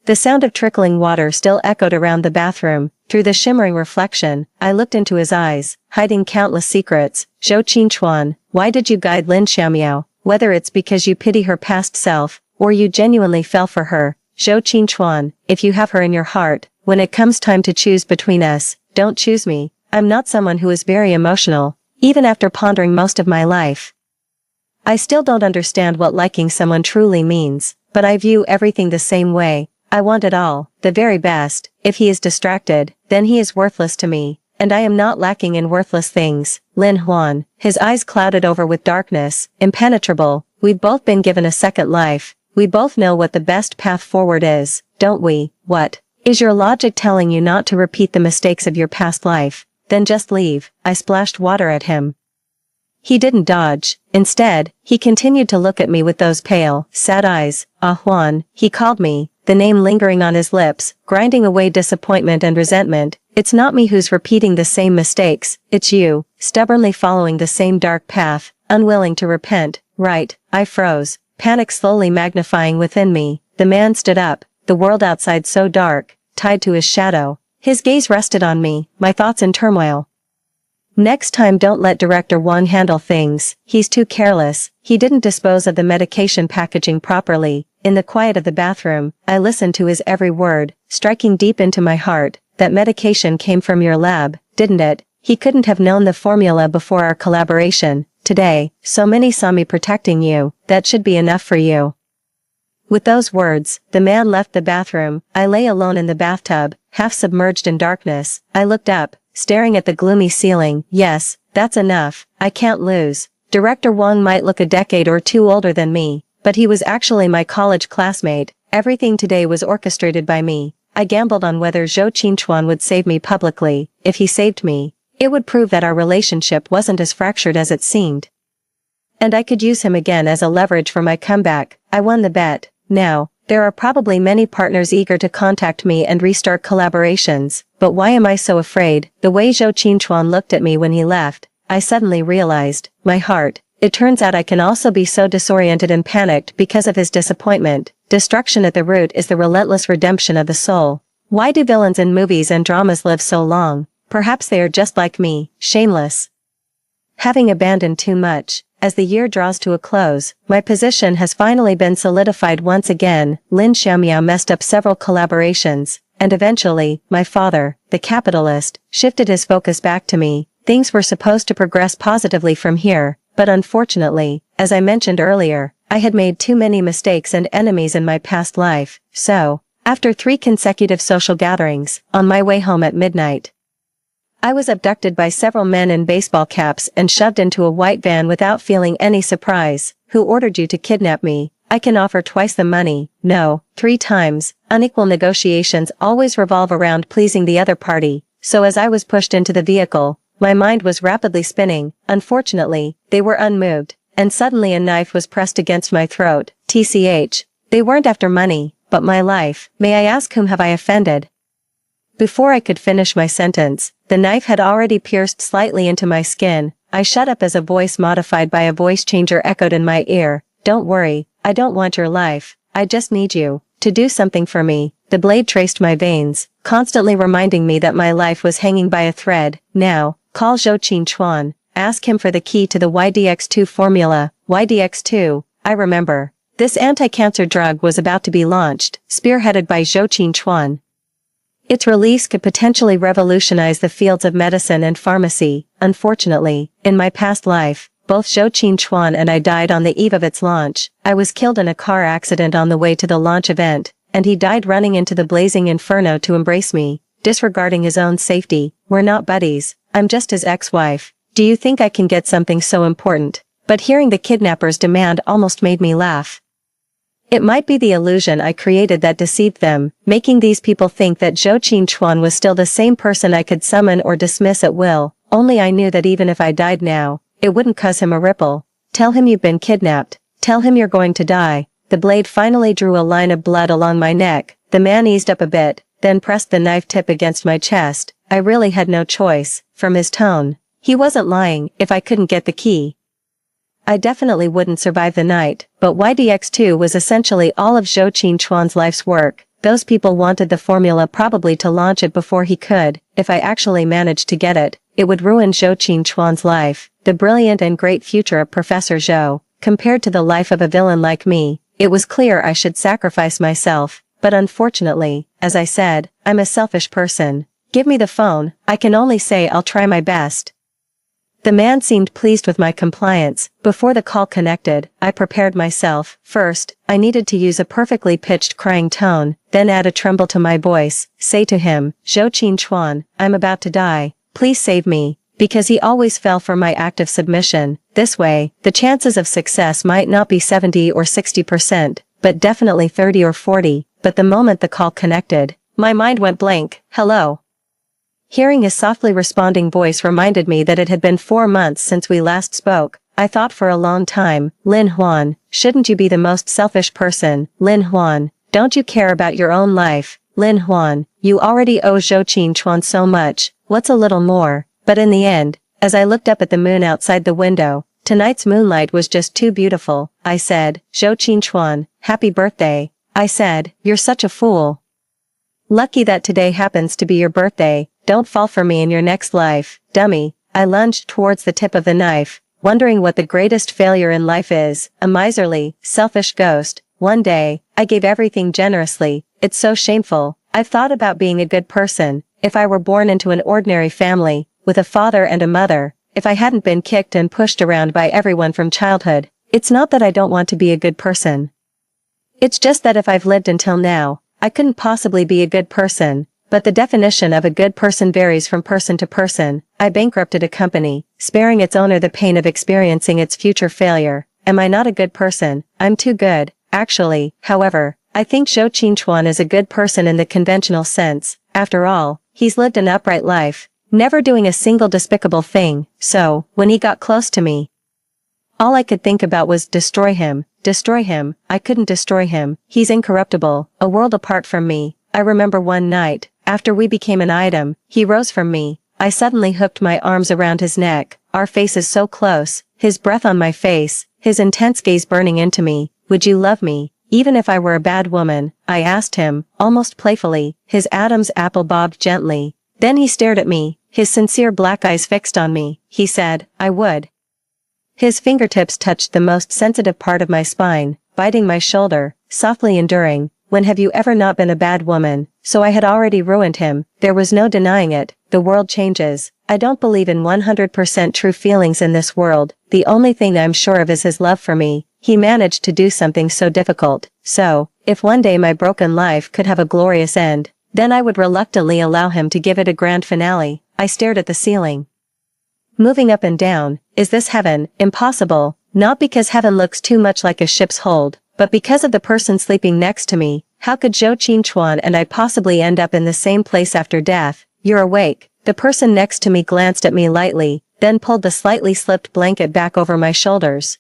[SPEAKER 1] The sound of trickling water still echoed around the bathroom. Through the shimmering reflection, I looked into his eyes, hiding countless secrets. Zhou Qinchuan, why did you guide Lin Xiaomiao? Whether it's because you pity her past self, or you genuinely fell for her. Zhou Qinchuan, if you have her in your heart, when it comes time to choose between us, don't choose me. I'm not someone who is very emotional, even after pondering most of my life. I still don't understand what liking someone truly means, but I view everything the same way. I want it all, the very best. If he is distracted, then he is worthless to me, and I am not lacking in worthless things. Lin Huan, his eyes clouded over with darkness, impenetrable. We've both been given a second life. We both know what the best path forward is, don't we? What? Is your logic telling you not to repeat the mistakes of your past life? Then just leave. I splashed water at him. He didn't dodge. Instead, he continued to look at me with those pale, sad eyes. Ah Huan, he called me, the name lingering on his lips, grinding away disappointment and resentment. It's not me who's repeating the same mistakes, it's you, stubbornly following the same dark path, unwilling to repent. Right, I froze, panic slowly magnifying within me. The man stood up, the world outside so dark, tied to his shadow. His gaze rested on me, my thoughts in turmoil. Next time don't let Director Wang handle things, he's too careless. He didn't dispose of the medication packaging properly. In the quiet of the bathroom, I listened to his every word, striking deep into my heart. That medication came from your lab, didn't it? He couldn't have known the formula before our collaboration. Today, so many saw me protecting you, that should be enough for you. With those words, the man left the bathroom. I lay alone in the bathtub, half submerged in darkness. I looked up, staring at the gloomy ceiling. Yes, that's enough. I can't lose. Director Wang might look a decade or two older than me, but he was actually my college classmate. Everything today was orchestrated by me. I gambled on whether Zhou Qinchuan would save me publicly. If he saved me, it would prove that our relationship wasn't as fractured as it seemed. And I could use him again as a leverage for my comeback. I won the bet. Now, there are probably many partners eager to contact me and restart collaborations, but why am I so afraid? The way Zhou Qinchuan looked at me when he left, I suddenly realized, my heart. It turns out I can also be so disoriented and panicked because of his disappointment. Destruction at the root is the relentless redemption of the soul. Why do villains in movies and dramas live so long? Perhaps they are just like me, shameless. Having abandoned too much, as the year draws to a close, my position has finally been solidified once again. Lin Xiaomiao messed up several collaborations, and eventually, my father, the capitalist, shifted his focus back to me. Things were supposed to progress positively from here, but unfortunately, as I mentioned earlier, I had made too many mistakes and enemies in my past life, so, After 3 consecutive social gatherings, on my way home at midnight, I was abducted by several men in baseball caps and shoved into a white van without feeling any surprise. Who ordered you to kidnap me? I can offer twice the money. No, 3 times. Unequal negotiations always revolve around pleasing the other party, so as I was pushed into the vehicle, my mind was rapidly spinning. Unfortunately, they were unmoved, and suddenly a knife was pressed against my throat. TCH. They weren't after money, but my life. May I ask whom have I offended? Before I could finish my sentence, the knife had already pierced slightly into my skin. I shut up as a voice modified by a voice changer echoed in my ear. Don't worry, I don't want your life. I just need you to do something for me. The blade traced my veins, constantly reminding me that my life was hanging by a thread. Now, call Zhou Qingchuan. Ask him for the key to the YDX2 formula. YDX2, I remember. This anti-cancer drug was about to be launched, spearheaded by Zhou Qingchuan. Its release could potentially revolutionize the fields of medicine and pharmacy. Unfortunately, in my past life, both Zhou Qingchuan and I died on the eve of its launch. I was killed in a car accident on the way to the launch event, and he died running into the blazing inferno to embrace me, disregarding his own safety. We're not buddies. I'm just his ex-wife. Do you think I can get something so important? But hearing the kidnapper's demand almost made me laugh. It might be the illusion I created that deceived them, making these people think that Zhou Qingchuan was still the same person I could summon or dismiss at will. Only I knew that even if I died now, it wouldn't cause him a ripple. Tell him you've been kidnapped. Tell him you're going to die. The blade finally drew a line of blood along my neck. The man eased up a bit, then pressed the knife tip against my chest. I really had no choice. From his tone, he wasn't lying. If I couldn't get the key, I definitely wouldn't survive the night. But YDX2 was essentially all of Zhou Qingchuan's life's work. Those people wanted the formula probably to launch it before he could. If I actually managed to get it, it would ruin Zhou Qingchuan's life. The brilliant and great future of Professor Zhou, compared to the life of a villain like me. It was clear I should sacrifice myself, but unfortunately, as I said, I'm a selfish person. Give me the phone. I can only say I'll try my best. The man seemed pleased with my compliance. Before the call connected, I prepared myself. First, I needed to use a perfectly pitched crying tone, then add a tremble to my voice. Say to him, Zhou Qingchuan, I'm about to die. Please save me. Because he always fell for my act of submission. This way, the chances of success might not be 70 or 60%, but definitely 30 or 40. But the moment the call connected, my mind went blank. Hello. Hearing his softly responding voice reminded me that it had been 4 months since we last spoke. I thought for a long time. Lin Huan, shouldn't you be the most selfish person? Lin Huan, don't you care about your own life? Lin Huan, you already owe Zhou Qingchuan so much. What's a little more? But in the end, as I looked up at the moon outside the window, tonight's moonlight was just too beautiful. I said, Zhou Qingchuan, happy birthday. I said, you're such a fool. Lucky that today happens to be your birthday. Don't fall for me in your next life, dummy. I lunged towards the tip of the knife, wondering what the greatest failure in life is. A miserly, selfish ghost. One day, I gave everything generously. It's so shameful. I've thought about being a good person. If I were born into an ordinary family, with a father and a mother, if I hadn't been kicked and pushed around by everyone from childhood. It's not that I don't want to be a good person. It's just that if I've lived until now, I couldn't possibly be a good person. But the definition of a good person varies from person to person. I bankrupted a company, sparing its owner the pain of experiencing its future failure. Am I not a good person? I'm too good. Actually, however, I think Zhou Qingchuan is a good person in the conventional sense. After all, he's lived an upright life, never doing a single despicable thing. So, when he got close to me, all I could think about was destroy him. Destroy him. I couldn't destroy him. He's incorruptible, a world apart from me. I remember one night, after we became an item, he rose from me. I suddenly hooked my arms around his neck, our faces so close, his breath on my face, his intense gaze burning into me. Would you love me, even if I were a bad woman? I asked him, almost playfully. His Adam's apple bobbed gently. Then he stared at me, his sincere black eyes fixed on me. He said, I would. His fingertips touched the most sensitive part of my spine, biting my shoulder, softly enduring. When have you ever not been a bad woman? So I had already ruined him. There was no denying it. The world changes. I don't believe in 100% true feelings in this world. The only thing I'm sure of is his love for me. he managed to do something so difficult. So, if one day my broken life could have a glorious end, then I would reluctantly allow him to give it a grand finale. I stared at the ceiling. Moving up and down, is this heaven? Impossible, not because heaven looks too much like a ship's hold, but because of the person sleeping next to me. How could Zhou Qingchuan and I possibly end up in the same place after death? You're awake. The person next to me glanced at me lightly, then pulled the slightly slipped blanket back over my shoulders.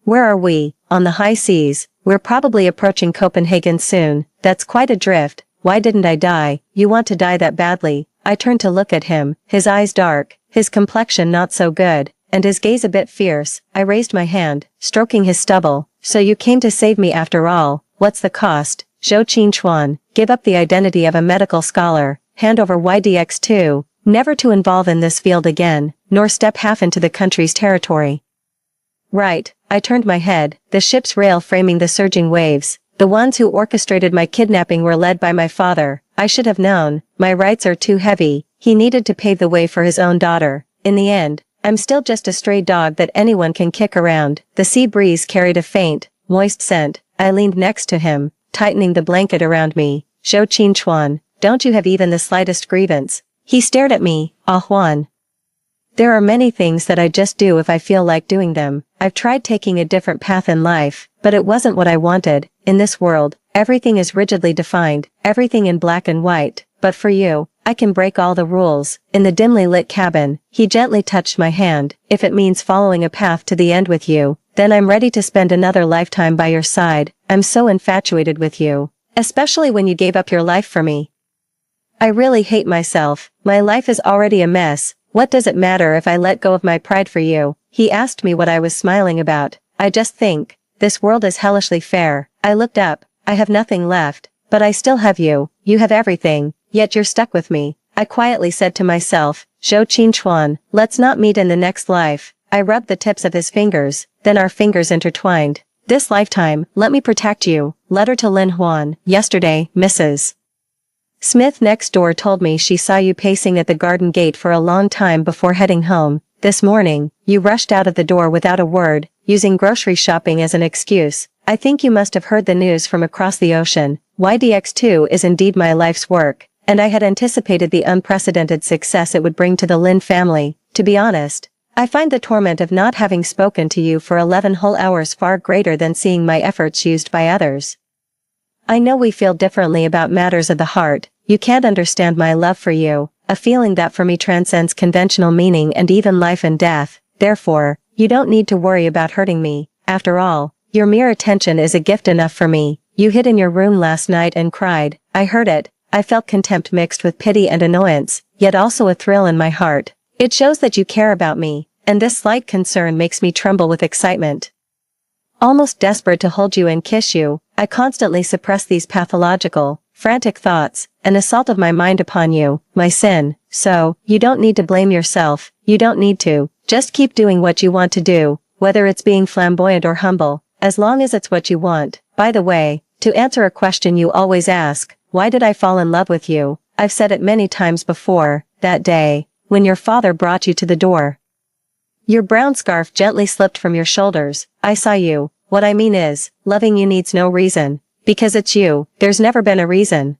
[SPEAKER 1] Where are we? On the high seas. We're probably approaching Copenhagen soon. That's quite a drift. Why didn't I die? You want to die that badly? I turned to look at him, his eyes dark, his complexion not so good, and his gaze a bit fierce. I raised my hand, stroking his stubble. So you came to save me after all. What's the cost? Zhou Qingchuan, give up the identity of a medical scholar, hand over YDX2, never to involve in this field again, nor step half into the country's territory. Right, I turned my head, the ship's rail framing the surging waves. The ones who orchestrated my kidnapping were led by my father. I should have known, my rights are too heavy. He needed to pave the way for his own daughter. In the end, I'm still just a stray dog that anyone can kick around. The sea breeze carried a faint, moist scent. I leaned next to him, tightening the blanket around me. Zhou Qingchuan, don't you have even the slightest grievance? He stared at me. Ah Huan. There are many things that I just do if I feel like doing them. I've tried taking a different path in life, but it wasn't what I wanted. In this world, everything is rigidly defined, everything in black and white. But for you, I can break all the rules. In the dimly lit cabin, he gently touched my hand. If it means following a path to the end with you, then I'm ready to spend another lifetime by your side. I'm so infatuated with you. Especially when you gave up your life for me. I really hate myself. My life is already a mess. What does it matter if I let go of my pride for you? He asked me what I was smiling about. I just think, this world is hellishly fair. I looked up. I have nothing left, but I still have you. You have everything, yet you're stuck with me. I quietly said to myself, Zhou Qingchuan, let's not meet in the next life. I rubbed the tips of his fingers, then our fingers intertwined. This lifetime, let me protect you. Letter to Lin Huan. Yesterday, Mrs. Smith next door told me she saw you pacing at the garden gate for a long time before heading home. This morning, you rushed out of the door without a word, using grocery shopping as an excuse. I think you must have heard the news from across the ocean. YDX2 is indeed my life's work, and I had anticipated the unprecedented success it would bring to the Lin family. To be honest, I find the torment of not having spoken to you for 11 whole hours far greater than seeing my efforts used by others. I know we feel differently about matters of the heart. You can't understand my love for you, a feeling that for me transcends conventional meaning and even life and death. Therefore, you don't need to worry about hurting me. After all, your mere attention is a gift enough for me. You hid in your room last night and cried. I heard it. I felt contempt mixed with pity and annoyance, yet also a thrill in my heart. It shows that you care about me, and this slight concern makes me tremble with excitement. Almost desperate to hold you and kiss you, I constantly suppress these pathological, frantic thoughts, an assault of my mind upon you, my sin. So, you don't need to blame yourself, you don't need to. Just keep doing what you want to do, whether it's being flamboyant or humble, as long as it's what you want. By the way, to answer a question you always ask, why did I fall in love with you? I've said it many times before, that day, when your father brought you to the door. Your brown scarf gently slipped from your shoulders. I saw you. What I mean is, loving you needs no reason. Because it's you, there's never been a reason.